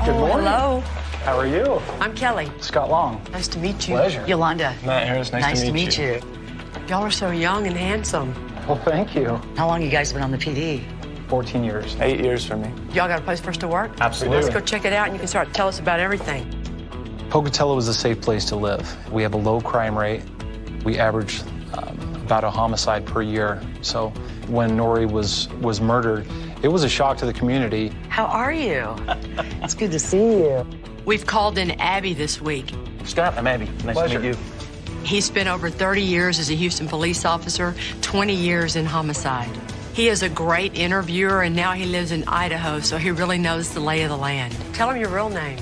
S23: Good morning.
S1: Hello.
S23: How are you?
S1: I'm Kelly.
S23: Scott Long.
S1: Nice to meet you.
S23: Pleasure.
S10: Yolanda.
S23: Matt Harris, nice
S10: to meet you.
S1: Y'all are so young and handsome.
S23: Well, thank you.
S10: How long you guys been on the PD?
S23: 14 years. 8 years for me.
S1: Y'all got a place for us to work?
S23: Absolutely.
S1: Let's go check it out and you can start to tell us about everything.
S23: Pocatello is a safe place to live. We have a low crime rate. We average about a homicide per year. So when Norrie was murdered, it was a shock to the community.
S10: How are you? It's good to see you.
S1: We've called in Abby this week.
S23: Scott, I'm Abby. Nice Pleasure. to meet you.
S1: He spent over 30 years as a Houston police officer, 20 years in homicide. He is a great interviewer, and now he lives in Idaho, so he really knows the lay of the land. Tell him your real name.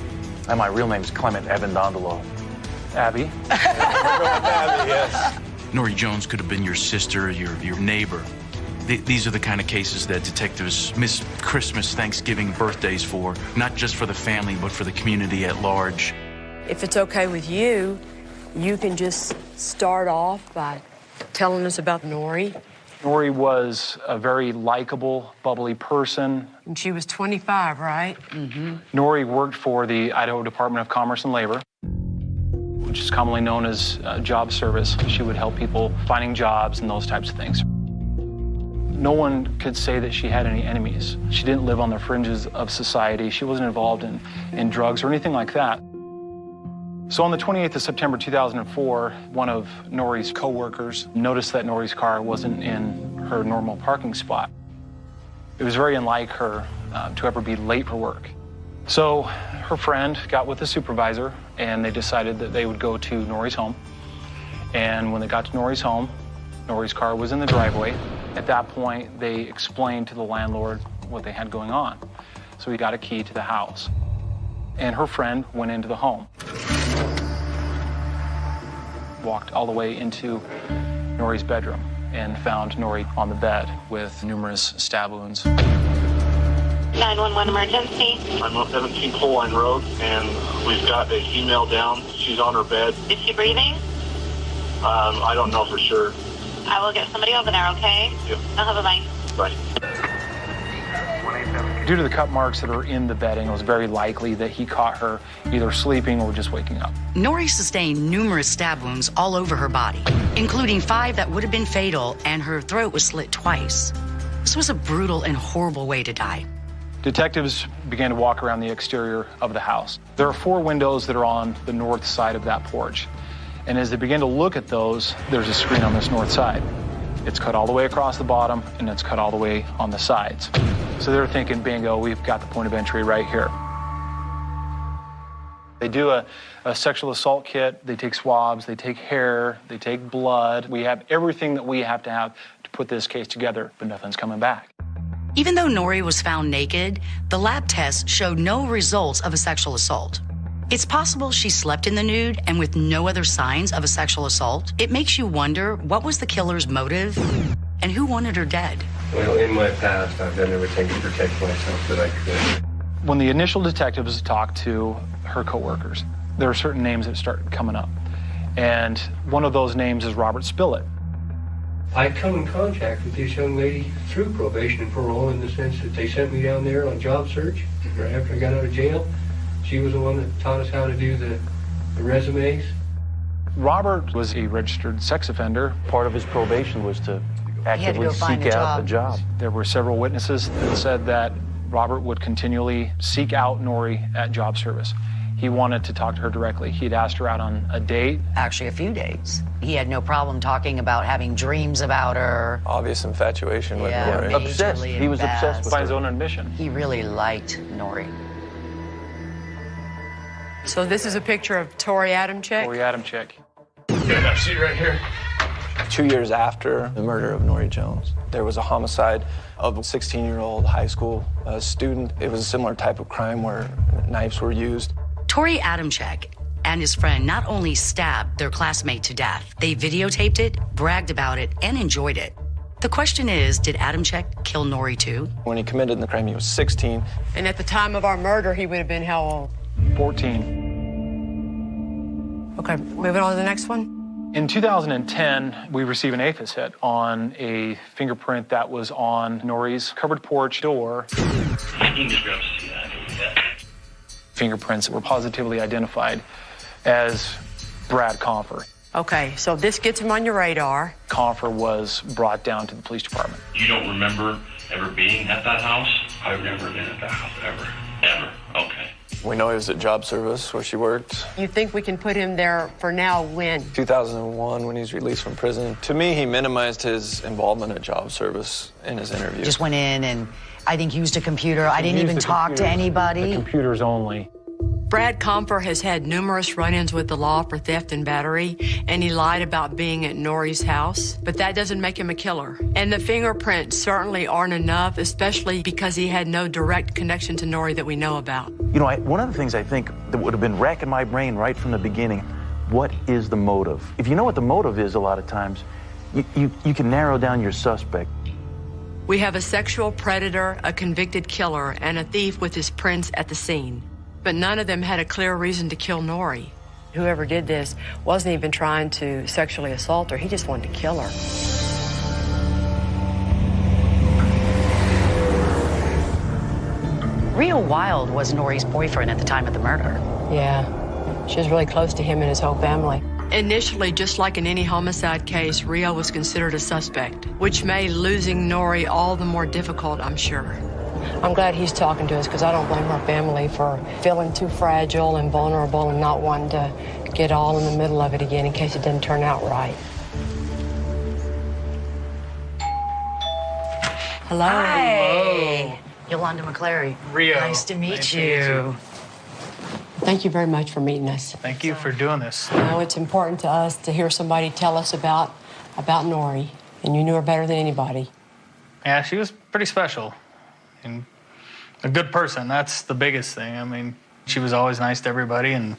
S23: And my real name's Clement Evan Dondolo. Abby? Abby, yes.
S24: Norrie Jones could have been your sister, your neighbor. These are the kind of cases that detectives miss Christmas, Thanksgiving, birthdays for, not just for the family, but for the community at large.
S1: If it's okay with you, you can just start off by telling us about Norrie.
S23: Norrie was a very likable, bubbly person.
S1: And she was 25, right?
S23: Mm-hmm. Norrie worked for the Idaho Department of Commerce and Labor, which is commonly known as job service. She would help people finding jobs and those types of things. No one could say that she had any enemies. She didn't live on the fringes of society. She wasn't involved in drugs or anything like that. So on the 28th of September 2004, one of Norrie's co-workers noticed that Norrie's car wasn't in her normal parking spot. It was very unlike her to ever be late for work. So her friend got with the supervisor, and they decided that they would go to Norrie's home. And when they got to Norrie's home, Norrie's car was in the driveway. At that point, they explained to the landlord what they had going on. So he got a key to the house. And her friend went into the home. Walked all the way into Norrie's bedroom and found Norrie on the bed with numerous stab wounds.
S10: 911 emergency.
S9: I'm on 17 Pole Line Road, and we've got a female down. She's on her bed.
S10: Is she breathing?
S9: I don't know for sure.
S10: I will get somebody over there, okay?
S9: Yep.
S10: I'll have a bye.
S9: Bye.
S23: Due to the cut marks that are in the bedding, it was very likely that he caught her either sleeping or just waking up.
S10: Norrie sustained numerous stab wounds all over her body, including 5 that would have been fatal, and her throat was slit twice. This was a brutal and horrible way to die.
S23: Detectives began to walk around the exterior of the house. There are 4 windows that are on the north side of that porch. And as they began to look at those, there's a screen on this north side. It's cut all the way across the bottom, and it's cut all the way on the sides. So they're thinking, bingo, we've got the point of entry right here. They do a sexual assault kit. They take swabs, they take hair, they take blood. We have everything that we have to put this case together, but nothing's coming back.
S10: Even though Norrie was found naked, the lab tests showed no results of a sexual assault. It's possible she slept in the nude and with no other signs of a sexual assault. It makes you wonder, what was the killer's motive and who wanted her dead?
S21: Well, in my past, I've done everything to protect myself that I could.
S23: When the initial detectives talked to her coworkers, there are certain names that start coming up. And one of those names is Robert Spillett.
S21: I come in contact with this young lady through probation and parole in the sense that they sent me down there on job search right after I got out of jail. She was the one that taught us how to do the resumes.
S23: Robert was a registered sex offender.
S4: Part of his probation was to actively seek out a job.
S23: There were several witnesses that said that Robert would continually seek out Norrie at job service. He wanted to talk to her directly. He'd asked her out on a date.
S10: Actually, a few dates. He had no problem talking about having dreams about her.
S6: Obvious infatuation with Norrie.
S4: Obsessed. He was obsessed with
S23: by his own admission.
S10: He really liked Norrie.
S1: So this is a picture of Tori Adamczyk?
S23: Tori Adamczyk.
S21: Yeah, see right here.
S6: 2 years after the murder of Norrie Jones, there was a homicide of a 16-year-old high school student. It was a similar type of crime where knives were used.
S10: Tori Adamczyk and his friend not only stabbed their classmate to death, they videotaped it, bragged about it, and enjoyed it. The question is, did Adamczyk kill Norrie too?
S6: When he committed the crime, he was 16.
S1: And at the time of our murder, he would have been how old?
S23: 14.
S1: Okay, moving on to the next one.
S23: In 2010, we received an APHIS hit on a fingerprint that was on Norrie's covered porch door. Fingerprints that were positively identified as Brad Confer.
S1: Okay, so this gets him on your radar.
S23: Confer was brought down to the police department.
S7: You don't remember ever being at that house? I've never been at that house, ever. Ever. Okay.
S6: We know he was at job service where she worked.
S1: You think we can put him there for now when?
S6: 2001, when he was released from prison. To me, he minimized his involvement at job service in his interview.
S10: Just went in and I think used a computer. I didn't even talk to anybody.
S23: The computers only.
S1: Brad Confer has had numerous run-ins with the law for theft and battery, and he lied about being at Norrie's house, but that doesn't make him a killer. And the fingerprints certainly aren't enough, especially because he had no direct connection to Norrie that we know about.
S4: You know, one of the things I think that would have been racking my brain right from the beginning, what is the motive? If you know what the motive is, a lot of times, you can narrow down your suspect.
S1: We have a sexual predator, a convicted killer, and a thief with his prints at the scene. But none of them had a clear reason to kill Norrie. Whoever did this wasn't even trying to sexually assault her. He just wanted to kill her.
S10: Rhea Wild was Norrie's boyfriend at the time of the murder.
S1: Yeah, she was really close to him and his whole family. Initially, just like in any homicide case, Rhea was considered a suspect, which made losing Norrie all the more difficult, I'm sure. I'm glad he's talking to us because I don't blame her family for feeling too fragile and vulnerable and not wanting to get all in the middle of it again in case it didn't turn out right. Hello.
S10: Hi. Yolanda McClary.
S12: Rio.
S10: Nice to meet you.
S1: Thank you very much for meeting us.
S12: Thank you for doing this.
S1: You know, it's important to us to hear somebody tell us about Norrie, and you knew her better than anybody.
S12: Yeah, she was pretty special. And a good person, that's the biggest thing. I mean, she was always nice to everybody and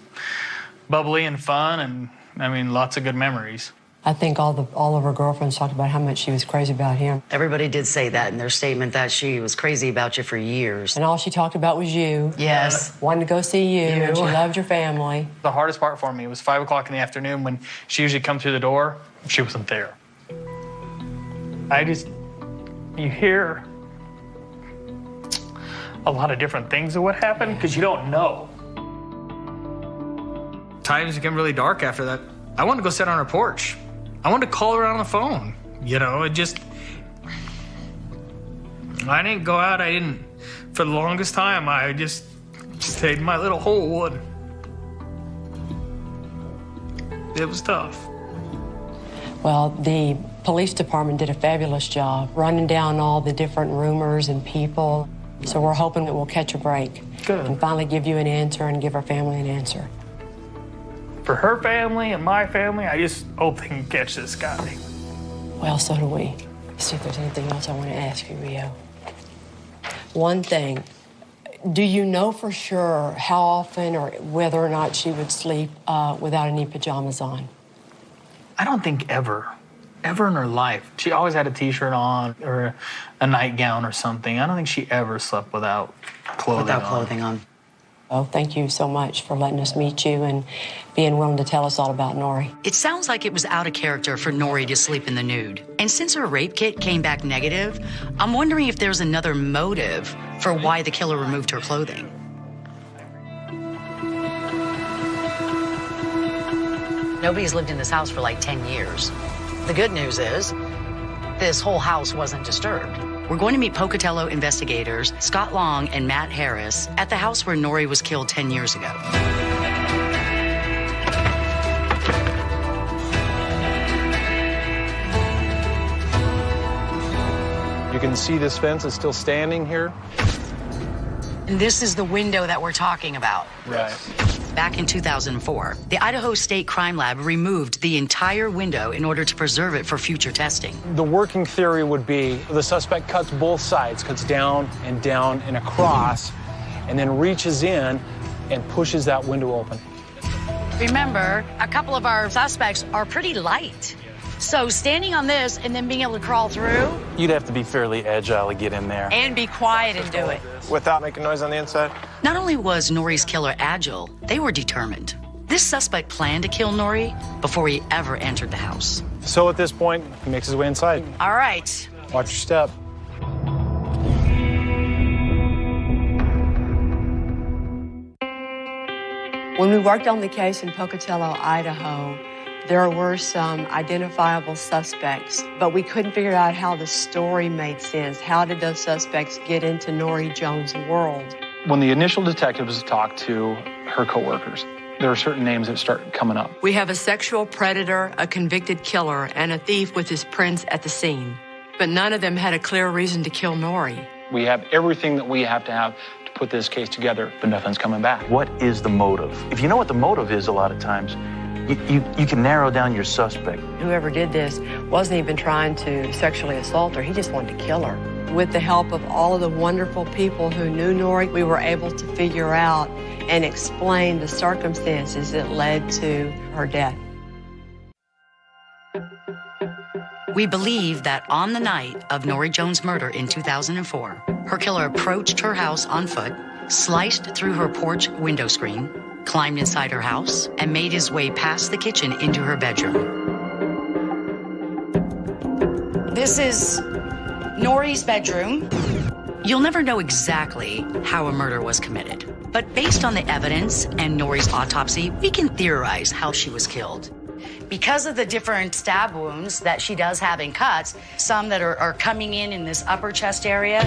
S12: bubbly and fun and, I mean, lots of good memories.
S1: I think all of her girlfriends talked about how much she was crazy about him.
S10: Everybody did say that in their statement, that she was crazy about you for years.
S1: And all she talked about was you.
S10: Yes.
S1: Wanted to go see you, and she loved your family.
S12: The hardest part for me was 5 o'clock in the afternoon when she usually come through the door. She wasn't there. You hear a lot of different things of what happened because you don't know. Times became really dark after that. I wanted to go sit on her porch. I wanted to call her on the phone. You know, I didn't go out. For the longest time, I just stayed in my little hole, and it was tough.
S1: Well, the police department did a fabulous job running down all the different rumors and people. So we're hoping that we'll catch a break.
S12: Good.
S1: And finally give you an answer and give our family an answer.
S12: For her family and my family, I just hope they can catch this guy.
S1: Well, so do we. Let's see if there's anything else I want to ask you, Rio. One thing, do you know for sure how often or whether or not she would sleep without any pajamas on?
S12: I don't think ever in her life. She always had a t-shirt on or a nightgown or something. I don't think she ever slept without clothing on.
S1: Oh, thank you so much for letting us meet you and being willing to tell us all about Nori.
S10: It sounds like it was out of character for Nori to sleep in the nude. And since her rape kit came back negative, I'm wondering if there's another motive for why the killer removed her clothing. Nobody's lived in this house for like 10 years. The good news is, this whole house wasn't disturbed. We're going to meet Pocatello investigators Scott Long and Matt Harris at the house where Nori was killed 10 years ago.
S6: You can see this fence is still standing here.
S10: And this is the window that we're talking about.
S6: Right.
S10: Back in 2004, the Idaho State Crime Lab removed the entire window in order to preserve it for future testing.
S6: The working theory would be the suspect cuts both sides, cuts down and across, and then reaches in and pushes that window open.
S10: Remember, a couple of our suspects are pretty light. So standing on this and then being able to crawl through.
S4: You'd have to be fairly agile to get in there.
S10: And be quiet and do it.
S6: Without making noise on the inside?
S10: Not only was Nori's killer agile, they were determined. This suspect planned to kill Nori before he ever entered the house.
S6: So at this point, he makes his way inside.
S10: All right.
S6: Watch your step.
S1: When we worked on the case in Pocatello, Idaho, there were some identifiable suspects, but we couldn't figure out how the story made sense. How did those suspects get into Nori Jones' world?
S23: When the initial detectives talked to her coworkers, there are certain names that start coming up.
S1: We have a sexual predator, a convicted killer, and a thief with his prints at the scene. But none of them had a clear reason to kill Nori.
S23: We have everything that we have to put this case together, but nothing's coming back.
S4: What is the motive? If you know what the motive is a lot of times, you can narrow down your suspect.
S1: Whoever did this wasn't even trying to sexually assault her. He just wanted to kill her. With the help of all of the wonderful people who knew Nori, we were able to figure out and explain the circumstances that led to her death.
S10: We believe that on the night of Nori Jones' murder in 2004, her killer approached her house on foot, sliced through her porch window screen, climbed inside her house, and made his way past the kitchen into her bedroom. This is Nori's bedroom. You'll never know exactly how a murder was committed, but based on the evidence and Nori's autopsy, we can theorize how she was killed. Because of the different stab wounds that she does have in cuts, some that are coming in this upper chest area,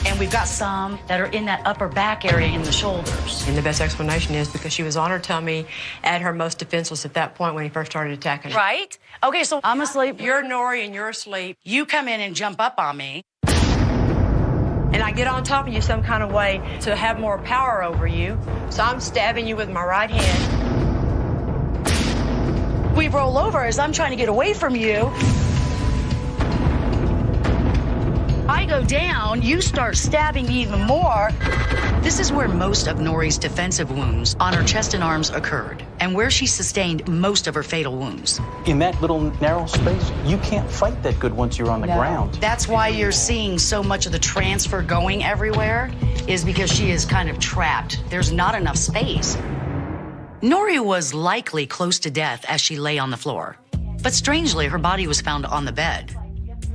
S10: and we've got some that are in that upper back area in the shoulders.
S1: And the best explanation is because she was on her tummy at her most defenseless at that point when he first started attacking her.
S10: Right? Okay, so I'm asleep.
S1: You're Nori and you're asleep.
S10: You come in and jump up on me.
S1: And I get on top of you some kind of way to have more power over you. So I'm stabbing you with my right hand.
S10: We roll over as I'm trying to get away from you. I go down, you start stabbing me even more. This is where most of Nori's defensive wounds on her chest and arms occurred, and where she sustained most of her fatal wounds.
S4: In that little narrow space, you can't fight that good once you're on the ground.
S10: That's why you're seeing so much of the transfer going everywhere, is because she is kind of trapped. There's not enough space. Nori was likely close to death as she lay on the floor, but strangely, her body was found on the bed.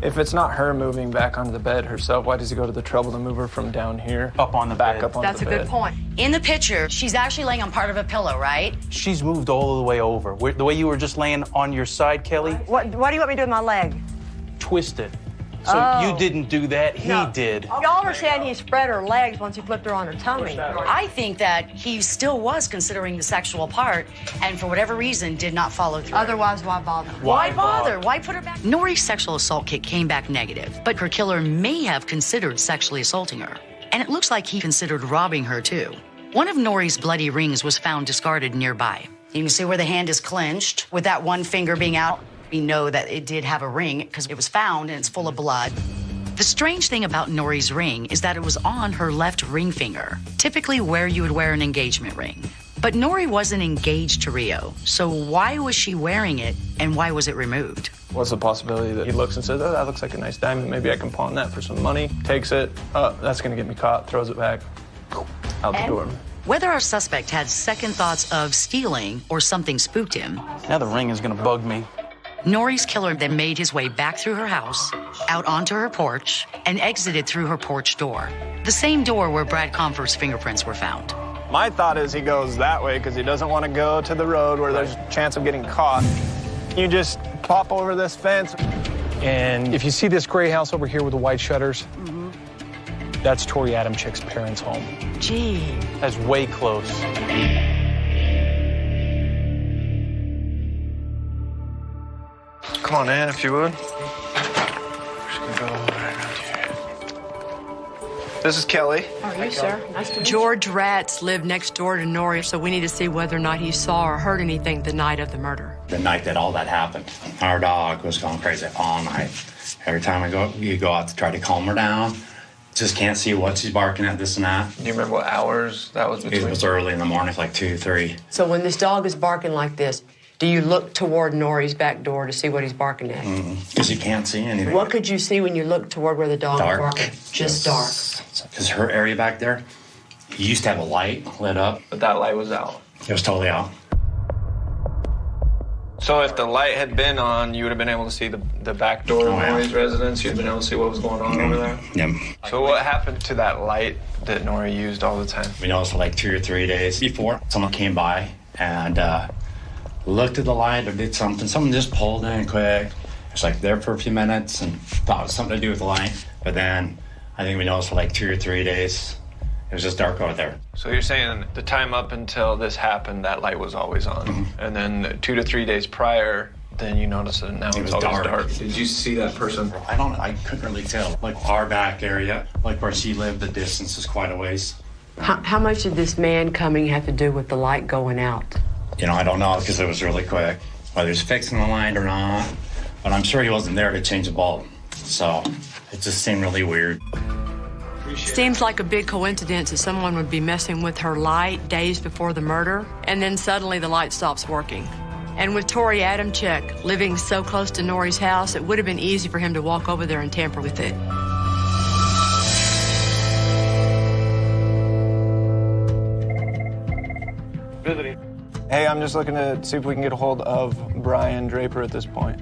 S6: If it's not her moving back onto the bed herself, why does he go to the trouble to move her from down here
S24: up on the
S6: back
S24: bed?
S6: up onto
S10: That's
S6: the
S10: a
S6: bed?
S10: good point. In the picture, she's actually laying on part of a pillow, right?
S24: She's moved all the way over. The way you were just laying on your side, Kelly,
S1: What do you want me to do with my leg?
S24: twisted. So
S1: Oh.
S24: you didn't do that, he did.
S1: Y'all were saying he spread her legs once he flipped her on her tummy.
S10: I think that he still was considering the sexual part and for whatever reason did not follow through.
S1: Otherwise, why bother?
S10: Why bother? Why put her back? Nori's sexual assault kit came back negative, but her killer may have considered sexually assaulting her. And it looks like he considered robbing her too. One of Nori's bloody rings was found discarded nearby. You can see where the hand is clenched, with that one finger being out. We know that it did have a ring because it was found and it's full of blood. The strange thing about Nori's ring is that it was on her left ring finger, typically where you would wear an engagement ring. But Nori wasn't engaged to Rio, so why was she wearing it and why was it removed?
S6: What's the possibility that he looks and says, oh, that looks like a nice diamond, maybe I can pawn that for some money, takes it, that's gonna get me caught, throws it back, out the door.
S10: Whether our suspect had second thoughts of stealing or something spooked him,
S24: Now the ring is gonna bug me.
S10: Nori's killer then made his way back through her house, out onto her porch, and exited through her porch door, the same door where Brad Comfort's fingerprints were found.
S6: My thought is he goes that way because he doesn't want to go to the road where there's a chance of getting caught. You just pop over this fence. And if you see this gray house over here with the white shutters, that's Tori Adamczyk's parents' home.
S10: Gee.
S24: That's way close.
S6: Come on in, if you would. Just gonna go right around here. This is Kelly.
S1: How are you, sir? Nice to meet you. George Ratz lived next door to Nori, so we need to see whether or not he saw or heard anything the night of the murder.
S3: The night that all that happened, our dog was going crazy all night. Every time you go out to try to calm her down, just can't see what she's barking at, this and that.
S6: Do you remember what hours that was between?
S3: It was early in the morning, like 2, 3.
S1: So when this dog is barking like this, do you look toward Nori's back door to see what he's barking at?
S3: Because you can't see anything.
S1: What could you see when you looked toward where the dog
S3: Dark.
S1: was barking? Just dark.
S3: Because her area back there, he used to have a light lit up.
S6: But that light was out.
S3: It was totally out.
S6: So if the light had been on, you would have been able to see the back door of Nori's residence? You'd have been able to see what was going on over there?
S3: Yeah.
S6: So what happened to that light that Nori used all the time?
S3: We noticed for like 2 or 3 days before, someone came by and looked at the light or did something. Someone just pulled in quick. It's like there for a few minutes and thought it was something to do with the light. But then I think we noticed for like 2 or 3 days, it was just dark out there.
S6: So you're saying the time up until this happened, that light was always on. And then 2 to 3 days prior, then you noticed that now it's always dark. Did you see that person?
S3: I couldn't really tell. Like our back area, like where she lived, the distance is quite a ways.
S1: How much did this man coming have to do with the light going out?
S3: You know, I don't know because it was really quick, whether he's fixing the light or not. But I'm sure he wasn't there to change the bulb. So it just seemed really weird.
S1: Seems like a big coincidence that someone would be messing with her light days before the murder, and then suddenly the light stops working. And with Tori Adamczyk living so close to Nori's house, it would have been easy for him to walk over there and tamper with it.
S6: Visiting. Hey, I'm just looking to see if we can get a hold of Brian Draper at this point.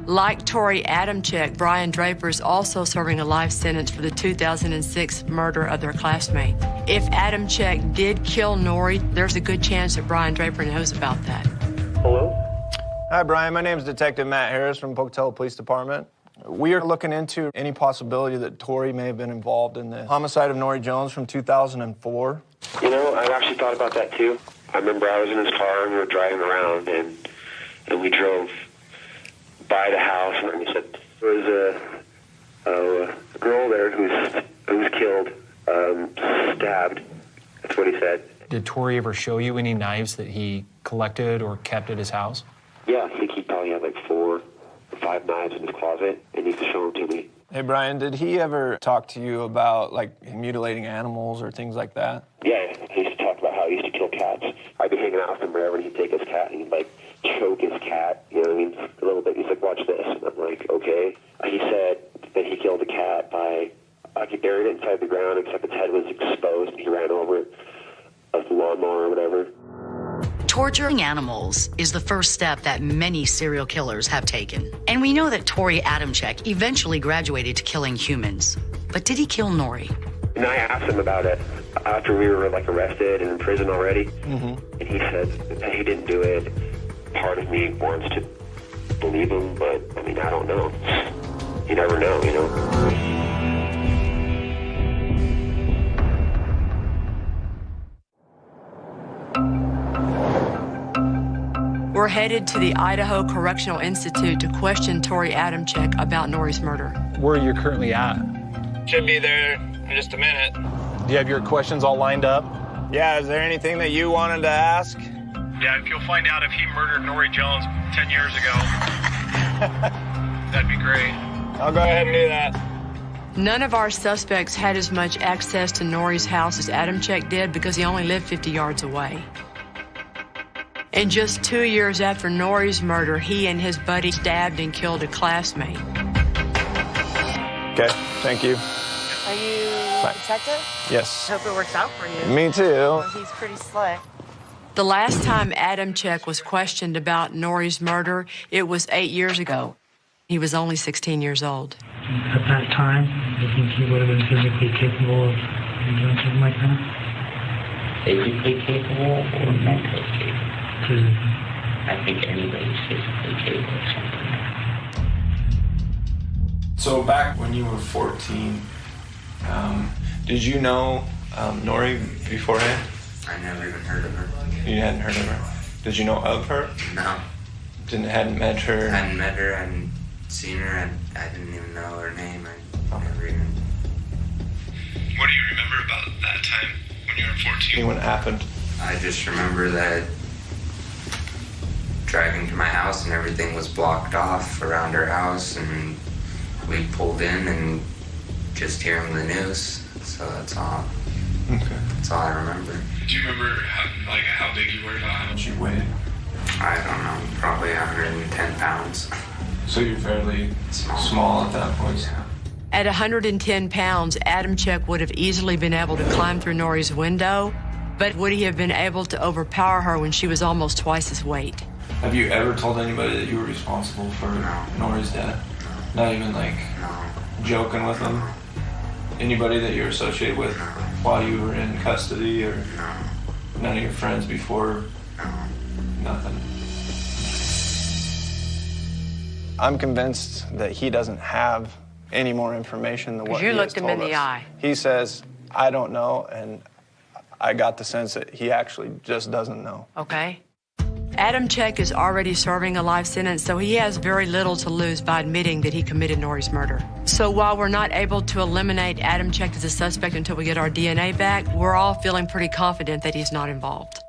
S1: Like Tori Adamczyk, Brian Draper is also serving a life sentence for the 2006 murder of their classmate. If Adamczyk did kill Nori, there's a good chance that Brian Draper knows about that.
S6: Hello? Hi, Brian. My name is Detective Matt Harris from Pocatello Police Department. We are looking into any possibility that Tori may have been involved in the homicide of Nori Jones from 2004.
S11: You know, I've actually thought about that, too. I remember I was in his car and we were driving around, and we drove by the house, and he said there was a girl there who was killed, stabbed. That's what he said.
S23: Did Tori ever show you any knives that he collected or kept at his house?
S11: Yeah, I think he probably had like 4 or 5 knives in his closet, and he used to show them to me.
S6: Hey, Brian, did he ever talk to you about, like, mutilating animals or things like that?
S11: Yeah, he used to talk about how he used to kill cats. I'd be hanging out with him wherever, and he'd take his cat, and he'd, like, choke his cat, you know what I mean, a little bit. He's like, watch this. And I'm like, okay. He said that he killed the cat by, he buried it inside the ground, except its head was exposed, and he ran over it with a lawnmower or whatever.
S10: Torturing animals is the first step that many serial killers have taken. And we know that Tori Adamczyk eventually graduated to killing humans. But did he kill Nori?
S11: And I asked him about it after we were arrested and in prison already. And he said that he didn't do it. Part of me wants to believe him, but I mean, I don't know. You never know, you know?
S1: We're headed to the Idaho Correctional Institute to question Tori Adamczyk about Nori's murder.
S6: Where you're currently at? Should be there in just a minute. Do you have your questions all lined up? Yeah, is there anything that you wanted to ask?
S23: Yeah, if you'll find out if he murdered Nori Jones 10 years ago, that'd be great.
S6: I'll go ahead and do that.
S1: None of our suspects had as much access to Nori's house as Adamczyk did because he only lived 50 yards away. And just 2 years after Nori's murder, he and his buddy stabbed and killed a classmate.
S6: Okay, thank you.
S14: Are you a detective?
S6: Yes.
S14: Hope it works out for you.
S6: Me too.
S14: He's pretty slick.
S1: The last time Adamczyk was questioned about Nori's murder, it was 8 years ago. He was only 16 years old.
S15: At that time, do you think he would have been physically capable of doing something like that?
S16: Physically capable or mentally capable?
S15: Physically.
S16: I think anybody's physically capable of something.
S22: So back when you were 14, did you know Nori beforehand?
S16: I never even heard of her.
S22: You hadn't heard of her? Did you know of her?
S16: No.
S22: Hadn't met her?
S16: Hadn't met her, hadn't seen her, and I didn't even know her name. I never even...
S22: What do you remember about that time when you were 14? What happened?
S16: I just remember that driving to my house and everything was blocked off around her house, and we pulled in and just hearing the news. So that's all.
S22: Okay.
S16: That's all I remember.
S22: Do you remember how big you were, how much you weighed?
S16: I don't know, probably 110 pounds.
S22: So you're fairly small at that point.
S16: Yeah.
S1: At 110 pounds, Adamczyk would have easily been able to climb through Nori's window, but would he have been able to overpower her when she was almost twice his weight?
S22: Have you ever told anybody that you were responsible for Nori's death? Not even joking with them? Anybody that you're associated with while you were in custody, or none of your friends before? Nothing.
S6: I'm convinced that he doesn't have any more information than what he has
S1: You looked him in
S6: told
S1: the
S6: us.
S1: eye.
S6: He says, I don't know, and I got the sense that he actually just doesn't know.
S1: Okay. Adamczyk is already serving a life sentence, so he has very little to lose by admitting that he committed Nori's murder. So while we're not able to eliminate Adamczyk as a suspect until we get our DNA back, we're all feeling pretty confident that he's not involved.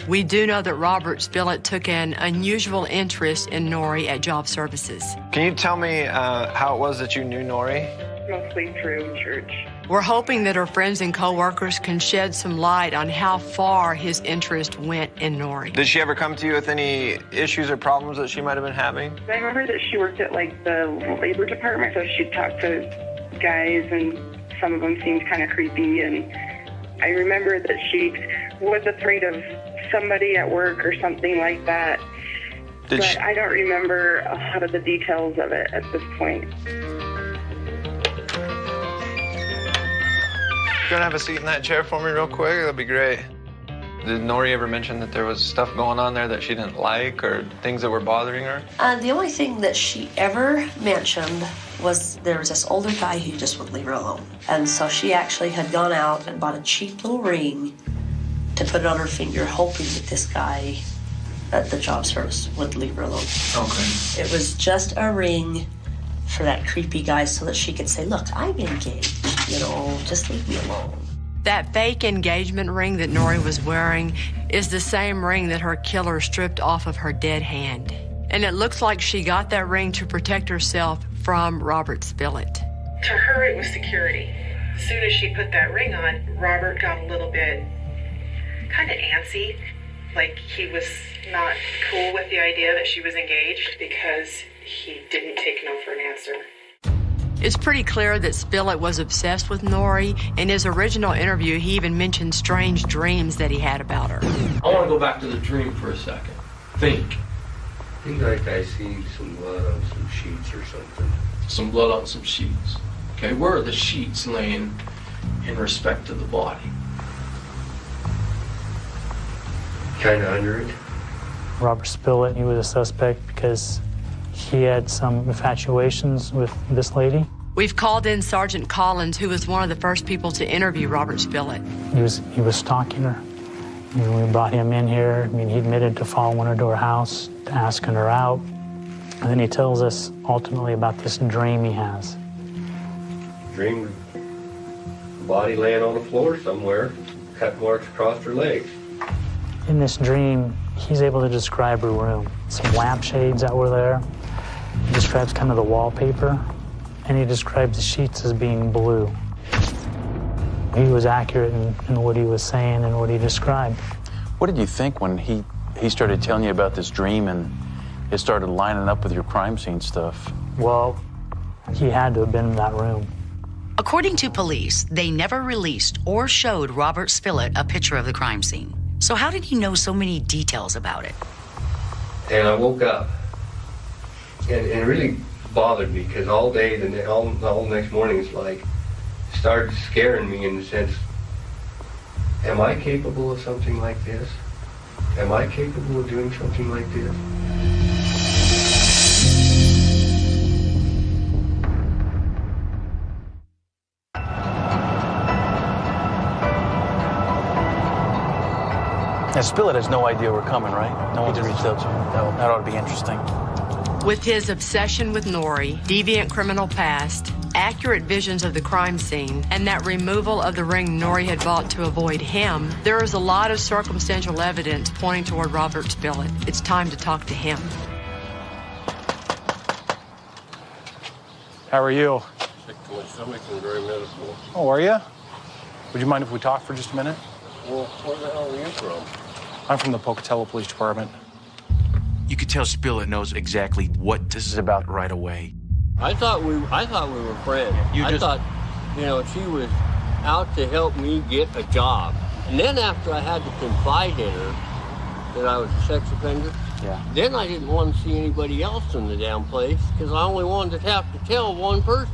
S1: We do know that Robert Spillett took an unusual interest in Nori at Job Services.
S6: Can you tell me how it was that you knew Nori?
S18: Mostly through church.
S1: We're hoping that her friends and co-workers can shed some light on how far his interest went in Nori.
S6: Did she ever come to you with any issues or problems that she might have been having?
S18: I remember that she worked at the labor department, so she'd talk to guys, and some of them seemed kind of creepy. And I remember that she was afraid of somebody at work or something like that. I don't remember a lot of the details of it at this point.
S6: You want to have a seat in that chair for me real quick? That'd be great. Did Nori ever mention that there was stuff going on there that she didn't like, or things that were bothering her?
S25: The only thing that she ever mentioned was there was this older guy who just wouldn't leave her alone. And so she actually had gone out and bought a cheap little ring to put it on her finger, hoping that this guy at the job service would leave her alone.
S22: Okay.
S25: It was just a ring for that creepy guy so that she could say, look, I'm engaged, just leave me alone.
S1: That fake engagement ring that Nori was wearing is the same ring that her killer stripped off of her dead hand. And it looks like she got that ring to protect herself from Robert Spillett.
S14: To her, it was security. As soon as she put that ring on, Robert got a little bit kind of antsy. Like he was not cool with the idea that she was engaged because he didn't take no for an answer.
S1: It's pretty clear that Spillett was obsessed with Norrie. In his original interview, he even mentioned strange dreams that he had about her.
S21: I want to go back to the dream for a second. Think. Seems like I see some blood on some sheets or something. Some blood on some sheets. Okay, where are the sheets laying in respect to the body? Kind of under it.
S15: Robert Spillett, he was a suspect because he had some infatuations with this lady.
S1: We've called in Sergeant Collins, who was one of the first people to interview Robert Spillett.
S15: He was stalking her. We brought him in here. He admitted to following her to her house, to asking her out. And then he tells us ultimately about this dream he has.
S21: Dream body laying on the floor somewhere, cut marks across her legs.
S15: In this dream, he's able to describe her room. Some lampshades that were there. He describes kind of the wallpaper, and he describes the sheets as being blue. He was accurate in what he was saying and what he described.
S4: What did you think when he started telling you about this dream and it started lining up with your crime scene stuff?
S15: Well, he had to have been in that room.
S10: According to police, they never released or showed Robert Spillett a picture of the crime scene. So how did he know so many details about it?
S21: And I woke up, and it really bothered me because all day, all next morning, it's like, started scaring me in the sense, am I capable of something like this? Am I capable of doing something like this?
S4: Now, Spillett has no idea we're coming, right? No one's reached out to him. That ought to be interesting.
S1: With his obsession with Norrie, deviant criminal past, accurate visions of the crime scene, and that removal of the ring Norrie had bought to avoid him, there is a lot of circumstantial evidence pointing toward Robert Spillett. It's time to talk to him.
S23: How are you?
S21: Sick to my stomach and very miserable.
S23: Oh, are you? Would you mind if we talk for just a minute?
S21: Well, where the hell are you from?
S23: I'm from the Pocatello Police Department.
S24: You could tell Spillett knows exactly what this is about right away.
S21: I thought we were friends. I thought, she was out to help me get a job. And then after I had to confide in her that I was a sex offender, then I didn't want to see anybody else in the damn place because I only wanted to have to tell one person.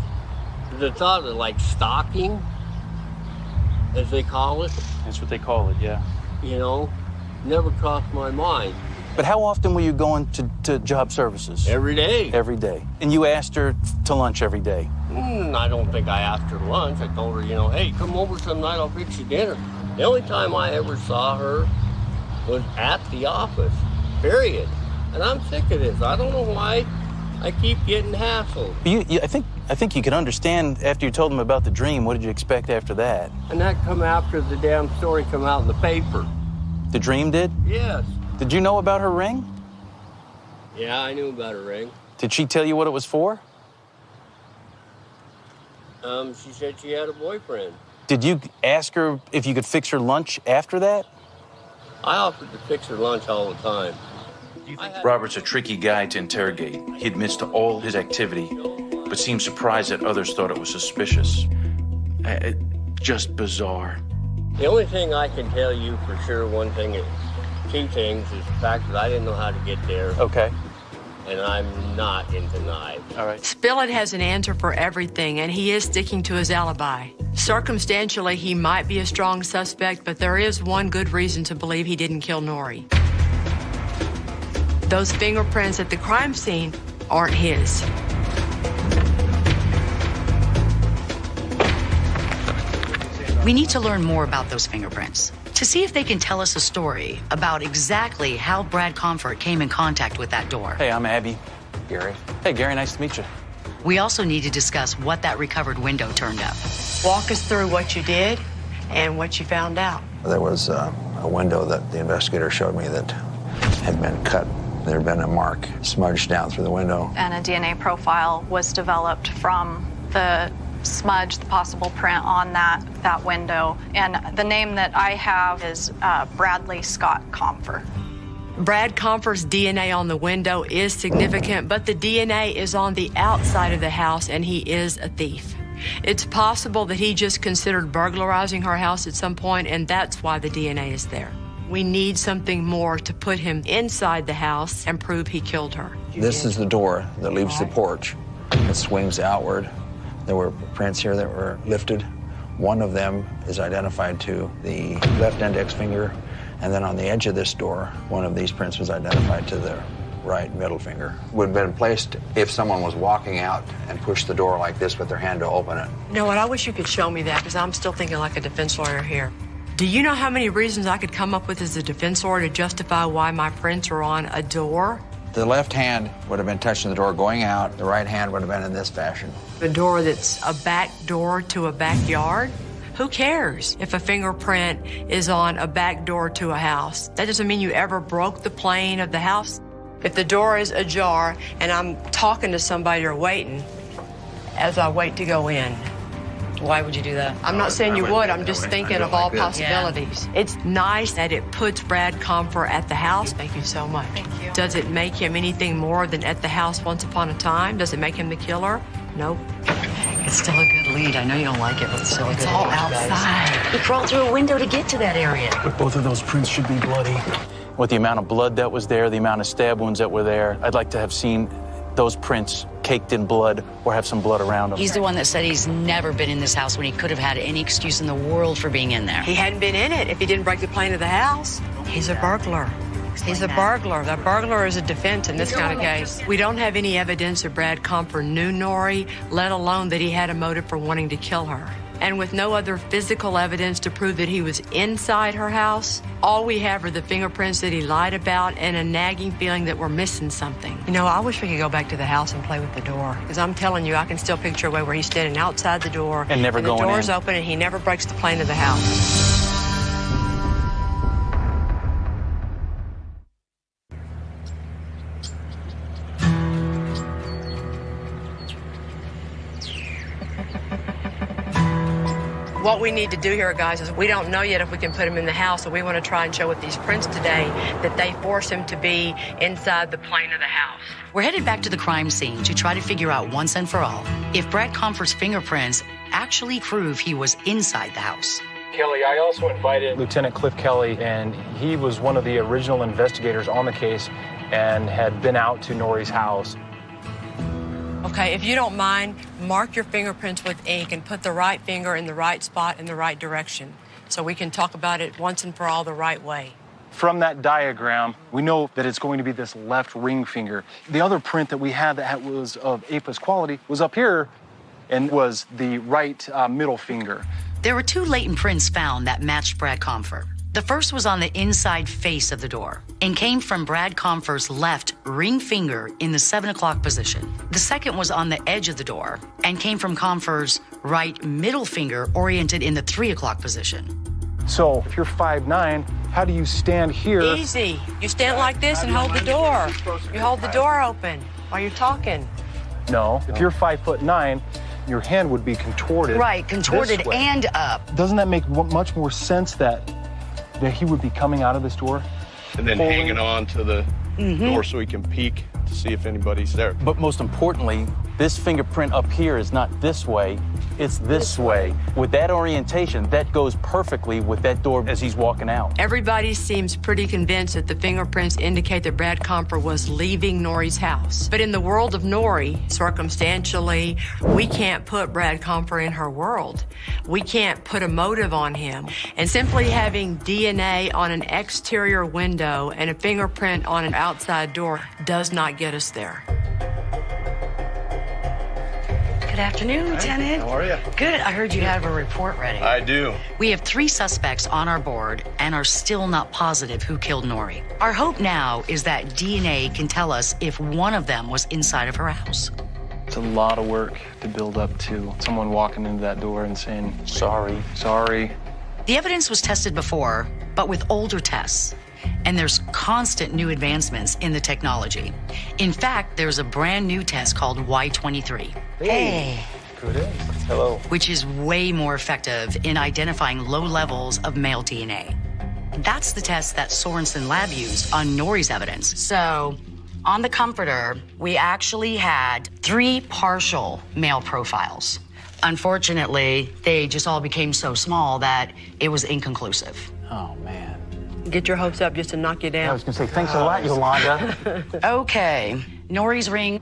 S21: The thought of like stalking, as they call it.
S23: That's what they call it, yeah.
S21: Never crossed my mind.
S4: But how often were you going to job services?
S21: Every day.
S4: Every day. And you asked her to lunch every day?
S21: I don't think I asked her to lunch. I told her, hey, come over some night, I'll fix you dinner. The only time I ever saw her was at the office, period. And I'm sick of this. I don't know why I keep getting hassled.
S4: I think you can understand after you told them about the dream. What did you expect after that?
S21: And that come after the damn story come out in the paper.
S4: The dream did?
S21: Yes.
S4: Did you know about her ring?
S21: Yeah, I knew about her ring.
S4: Did she tell you what it was for?
S21: She said she had a boyfriend.
S4: Did you ask her if you could fix her lunch after that?
S21: I offered to fix her lunch all the time.
S24: Robert's a tricky guy to interrogate. He admits to all his activity, but seems surprised that others thought it was suspicious. Just bizarre.
S21: The only thing I can tell you for sure, two things, is the fact that I didn't know how to get there.
S4: Okay.
S21: And I'm not into knives.
S4: All right.
S1: Spillett has an answer for everything, and he is sticking to his alibi. Circumstantially, he might be a strong suspect, but there is one good reason to believe he didn't kill Norrie. Those fingerprints at the crime scene aren't his.
S10: We need to learn more about those fingerprints to see if they can tell us a story about exactly how Brad Comfort came in contact with that door.
S4: Hey, I'm Abby. Gary. Hey, Gary, nice to meet you.
S10: We also need to discuss what that recovered window turned up.
S1: Walk us through what you did and what you found out.
S5: There was a window that the investigator showed me that had been cut. There had been a mark smudged down through the window.
S13: And a DNA profile was developed from the smudge, the possible print on that window. And the name that I have is Bradley Scott Comfort.
S1: Brad Comfort's DNA on the window is significant, but the DNA is on the outside of the house, and he is a thief. It's possible that he just considered burglarizing her house at some point, and that's why the DNA is there. We need something more to put him inside the house and prove he killed her.
S5: This is the door that leaves the porch. It swings outward. There were prints here that were lifted. One of them is identified to the left index finger, and then on the edge of this door, one of these prints was identified to the right middle finger. Would have been placed if someone was walking out and pushed the door like this with their hand to open it.
S1: You know what? I wish you could show me that, because I'm still thinking like a defense lawyer here. Do you know how many reasons I could come up with as a defense lawyer to justify why my prints are on a door?
S5: The left hand would have been touching the door going out. The right hand would have been in this fashion.
S1: A door that's a back door to a backyard? Who cares if a fingerprint is on a back door to a house? That doesn't mean you ever broke the plane of the house. If the door is ajar and I'm talking to somebody or waiting, as I wait to go in,
S10: Why would you do that?
S1: I'm not saying you would. I'm just thinking of all possibilities.
S10: Yeah.
S1: It's nice that it puts Brad Comfort at the house. Thank you so much.
S10: Thank you.
S1: Does it make him anything more than at the house once upon a time? Does it make him the killer? Nope.
S10: It's still a good lead. I know you don't like it, but it's still a good lead.
S1: It's all outside.
S10: He crawled through a window to get to that area.
S4: But both of those prints should be bloody. With the amount of blood that was there, the amount of stab wounds that were there, I'd like to have seen those prints caked in blood or have some blood around them.
S10: He's the one that said he's never been in this house when he could have had any excuse in the world for being in there.
S1: He hadn't been in it if he didn't break the plane of the house. He's a burglar. He's a burglar. The burglar is a defense in this kind of case. We don't have any evidence that Brad Comfort knew Norrie, let alone that he had a motive for wanting to kill her. And with no other physical evidence to prove that he was inside her house, all we have are the fingerprints that he lied about and a nagging feeling that we're missing something. You know, I wish we could go back to the house and play with the door. Because I'm telling you, I can still picture a way where he's standing outside the door
S4: and never going in.
S1: The door's open and he never breaks the plane of the house. What we need to do here, guys, is we don't know yet if we can put him in the house, so we want to try and show with these prints today that they force him to be inside the plane of the house.
S10: We're headed back to the crime scene to try to figure out once and for all if Brad Comfort's fingerprints actually prove he was inside the house.
S23: Kelly, I also invited Lieutenant Cliff Kelly, and he was one of the original investigators on the case and had been out to Norrie's house.
S1: Okay, if you don't mind, mark your fingerprints with ink and put the right finger in the right spot in the right direction so we can talk about it once and for all the right way.
S23: From that diagram, we know that it's going to be this left ring finger. The other print that we had that was of A+ quality was up here and was the right middle finger.
S10: There were two latent prints found that matched Brad Comfort. The first was on the inside face of the door and came from Brad Comfort's left ring finger in the 7 o'clock position. The second was on the edge of the door and came from Comfort's right middle finger oriented in the 3 o'clock position.
S23: So if you're 5'9", how do you stand here?
S1: Easy. You stand like this and hold the door. You hold the door open while you're talking.
S23: No. If you're 5'9", your hand would be contorted.
S10: Right, contorted and up.
S23: Doesn't that make much more sense that he would be coming out of this door?
S2: And then hanging on to the door so he can peek to see if anybody's there.
S4: But most importantly, this fingerprint up here is not this way, it's this way. With that orientation, that goes perfectly with that door as he's walking out.
S1: Everybody seems pretty convinced that the fingerprints indicate that Brad Comfort was leaving Norrie's house. But in the world of Norrie, circumstantially, we can't put Brad Comfort in her world. We can't put a motive on him. And simply having DNA on an exterior window and a fingerprint on an outside door does not get us there.
S10: Good afternoon, Lieutenant.
S2: How are you?
S10: Good. I heard you have a report ready.
S2: I do.
S10: We have 3 suspects on our board and are still not positive who killed Norrie. Our hope now is that DNA can tell us if one of them was inside of her house.
S23: It's a lot of work to build up to someone walking into that door and saying, sorry.
S10: The evidence was tested before, but with older tests. And there's constant new advancements in the technology. In fact, there's a brand new test called Y23. Hey.
S23: Good day. Hello.
S10: Which is way more effective in identifying low levels of male DNA. That's the test that Sorensen Lab used on Nori's evidence. So, on the comforter, we actually had 3 partial male profiles. Unfortunately, they just all became so small that it was inconclusive.
S5: Oh, man.
S1: Get your hopes up just to knock you down.
S4: I was going to say, thanks a lot, Yolanda.
S10: Okay, Nori's ring,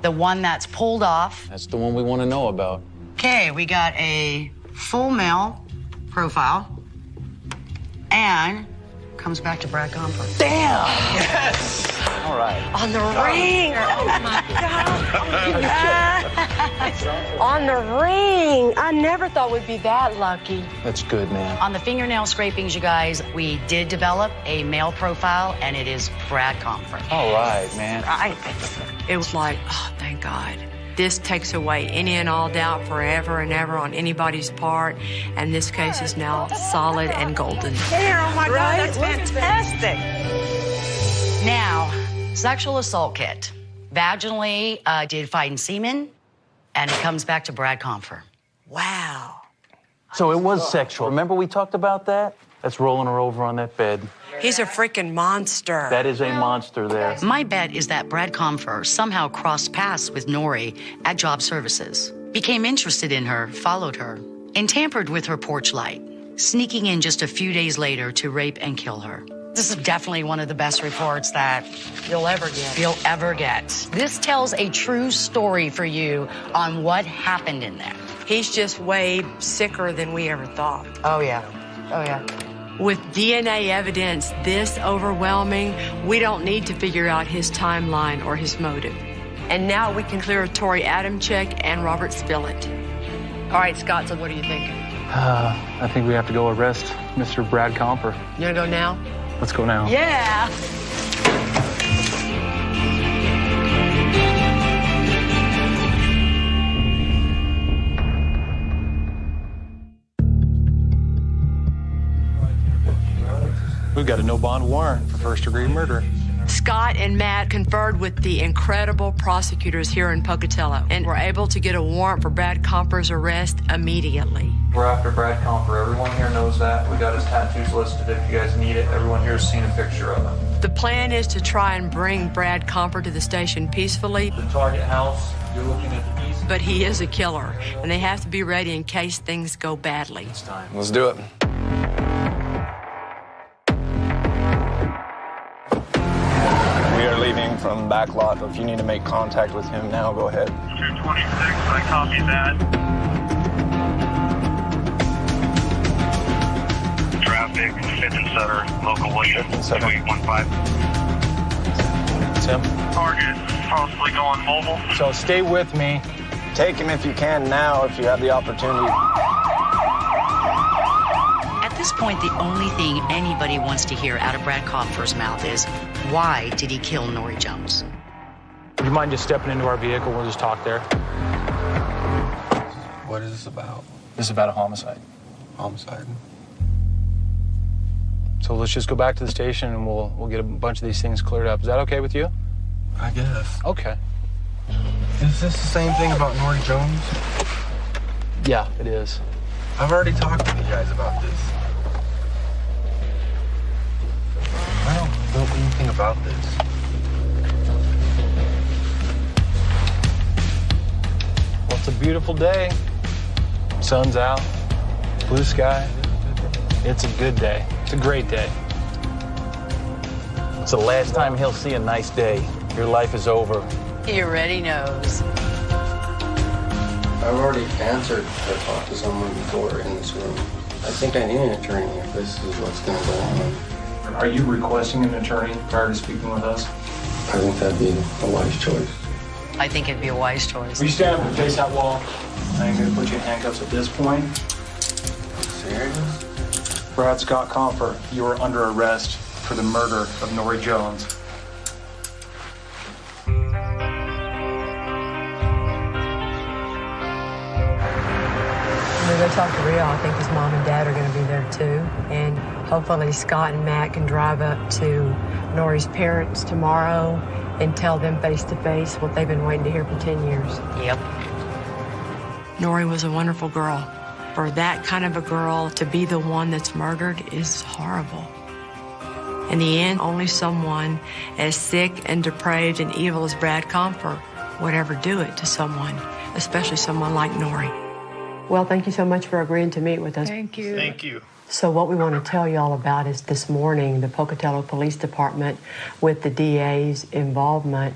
S10: the one that's pulled off.
S5: That's the one we want to know about.
S10: Okay, we got a full male profile and comes back to Brad Comfort.
S1: Damn!
S4: Yes! All right.
S1: On the ring! Oh, my God! On the ring! I never thought we'd be that lucky.
S5: That's good, man.
S10: On the fingernail scrapings, you guys, we did develop a male profile, and it is Brad Comfort.
S5: All right, man.
S1: It was like, oh, thank God. This takes away any and all doubt forever and ever on anybody's part, and this case is now solid and golden.
S10: Oh my God, that's fantastic. Now, sexual assault kit. Vaginally did fighting semen, and it comes back to Brad Comfort.
S1: Wow.
S4: So it was sexual. Remember we talked about that? That's rolling her over on that bed.
S1: He's a freaking monster.
S4: That is a monster there.
S10: My bet is that Brad Comfort somehow crossed paths with Nori at Job Services, became interested in her, followed her, and tampered with her porch light, sneaking in just a few days later to rape and kill her. This is definitely one of the best reports that you'll ever get. This tells a true story for you on what happened in there.
S1: He's just way sicker than we ever thought.
S10: Oh, yeah. Oh, yeah.
S1: With DNA evidence this overwhelming, we don't need to figure out his timeline or his motive. And now we can clear Tori Adamczyk and Robert Spillett. All right, Scott, so what are you thinking?
S23: I think we have to go arrest Mr. Brad Comfort.
S1: You wanna go now?
S23: Let's go now.
S1: Yeah.
S23: We've got a no-bond warrant for first-degree murder.
S1: Scott and Matt conferred with the incredible prosecutors here in Pocatello and were able to get a warrant for Brad Comfort's arrest immediately.
S22: We're after Brad Comfort. Everyone here knows that. We got his tattoos listed if you guys need it. Everyone here has seen a picture of him.
S1: The plan is to try and bring Brad Comfort to the station peacefully.
S22: The target house, you're looking at the east.
S1: But he is a killer, and they have to be ready in case things go badly.
S22: It's time.
S6: Let's do it. We are leaving from back lot. If you need to make contact with him now, go ahead.
S8: 226, I copy that. Traffic, 5th and Sutter, local William, 2815.
S6: Tim?
S8: Target possibly going mobile.
S6: So stay with me. Take him if you can now, if you have the opportunity.
S10: At this point, the only thing anybody wants to hear out of Brad Comfort's mouth is, why did he kill Nori Jones?
S23: Would you mind just stepping into our vehicle? We'll just talk there.
S21: What is this about?
S23: This is about a homicide.
S21: Homicide?
S23: So let's just go back to the station and we'll get a bunch of these things cleared up. Is that okay with you?
S21: I guess.
S23: Okay.
S21: Is this the same thing about Nori Jones?
S23: Yeah, it is.
S21: I've already talked to you guys about this. I don't know anything about this.
S23: Well, it's a beautiful day. Sun's out, blue sky. It's a good day. It's a great day.
S4: It's the last time he'll see a nice day. Your life is over.
S10: He already knows.
S21: I've already answered or talked to someone before in this room. I think I need an attorney if this is what's going to go on.
S23: Are you requesting an attorney prior to speaking with us?
S21: I think that'd be a wise choice.
S10: I think it'd be a wise choice.
S23: Will you stand up and face that wall? I'm going to put you in handcuffs at this point.
S21: Serious?
S23: Brad Scott Comfort, you are under arrest for the murder of Nori Jones.
S1: When we go talk to Rio, I think his mom and dad are going to be there too. And hopefully Scott and Matt can drive up to Nori's parents tomorrow and tell them face to face what they've been waiting to hear for 10 years.
S10: Yep.
S1: Nori was a wonderful girl. For that kind of a girl to be the one that's murdered is horrible. In the end, only someone as sick and depraved and evil as Brad Comfer would ever do it to someone, especially someone like Nori. Well, thank you so much for agreeing to meet with us.
S12: Thank you. Thank you.
S1: So what we want to tell you all about is this morning, the Pocatello Police Department, with the DA's involvement,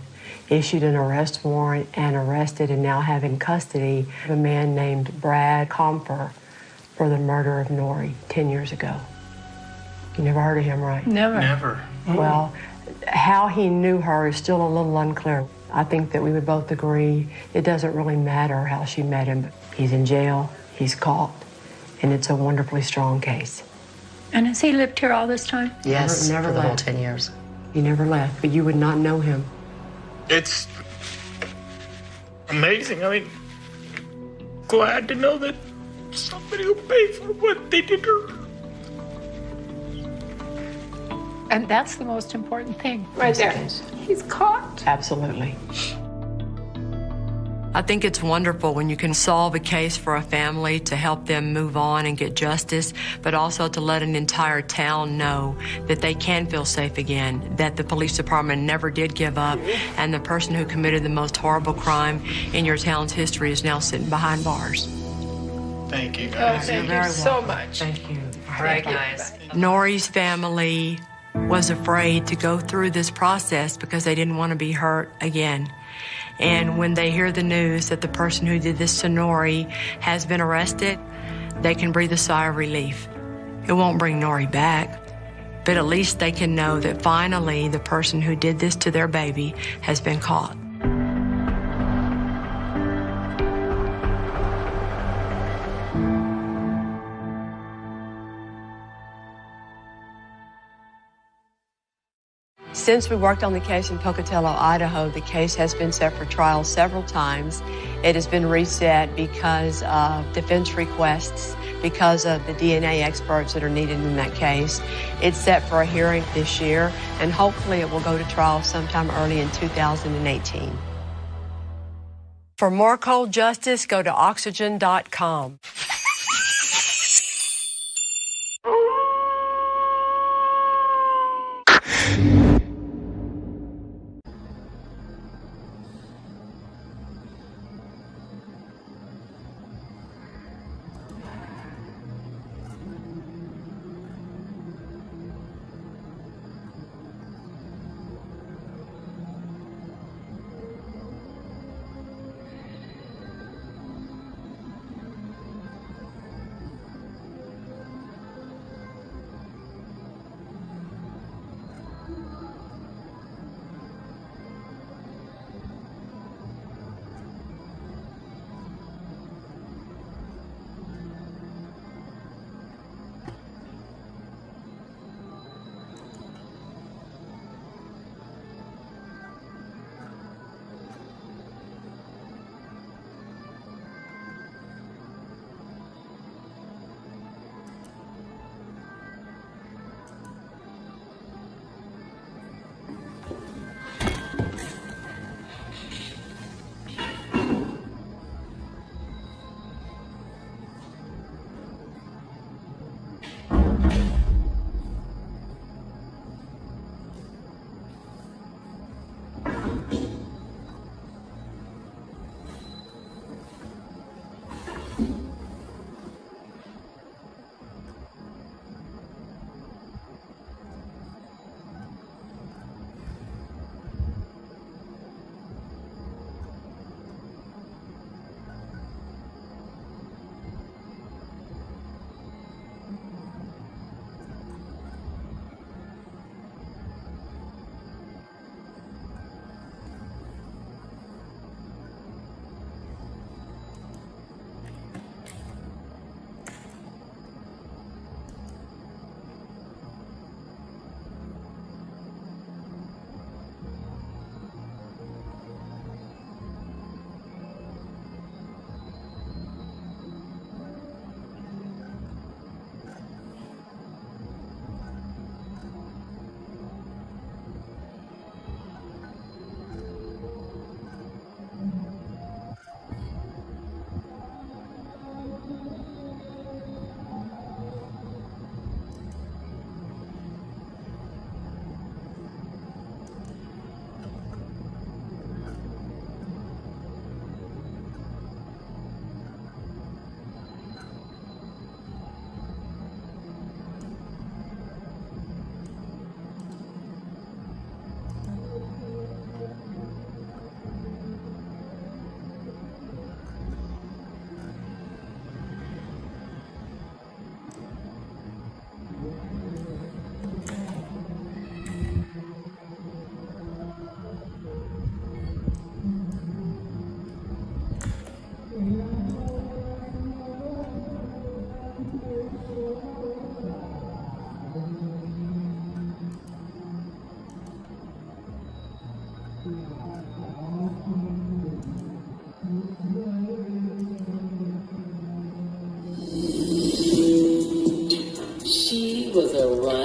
S1: issued an arrest warrant and arrested and now have in custody a man named Brad Comfer for the murder of Nori 10 years ago. You never heard of him, right?
S12: Never.
S1: Well, how he knew her is still a little unclear. I think that we would both agree it doesn't really matter how she met him. He's in jail, he's caught, and it's a wonderfully strong case.
S7: And has he lived here all this time?
S10: Yes,
S1: never
S10: for the
S1: left.
S10: whole 10 years.
S1: He never left, but you would not know him.
S12: It's amazing. I mean, glad to know that somebody will pay for what they did to her.
S7: And that's the most important thing.
S1: Right there.
S7: He's caught.
S1: Absolutely. I think it's wonderful when you can solve a case for a family to help them move on and get justice, but also to let an entire town know that they can feel safe again, that the police department never did give up, and the person who committed the most horrible crime in your town's history is now sitting behind bars.
S12: Thank you, guys.
S7: Thank you so much.
S1: Thank you.
S10: All right, guys.
S1: Nori's family was afraid to go through this process because they didn't want to be hurt again. And when they hear the news that the person who did this to Nori has been arrested, they can breathe a sigh of relief. It won't bring Nori back, but at least they can know that finally the person who did this to their baby has been caught. Since we worked on the case in Pocatello, Idaho, the case has been set for trial several times. It has been reset because of defense requests, because of the DNA experts that are needed in that case. It's set for a hearing this year, and hopefully it will go to trial sometime early in 2018. For more cold justice, go to Oxygen.com.
S3: He was a runner.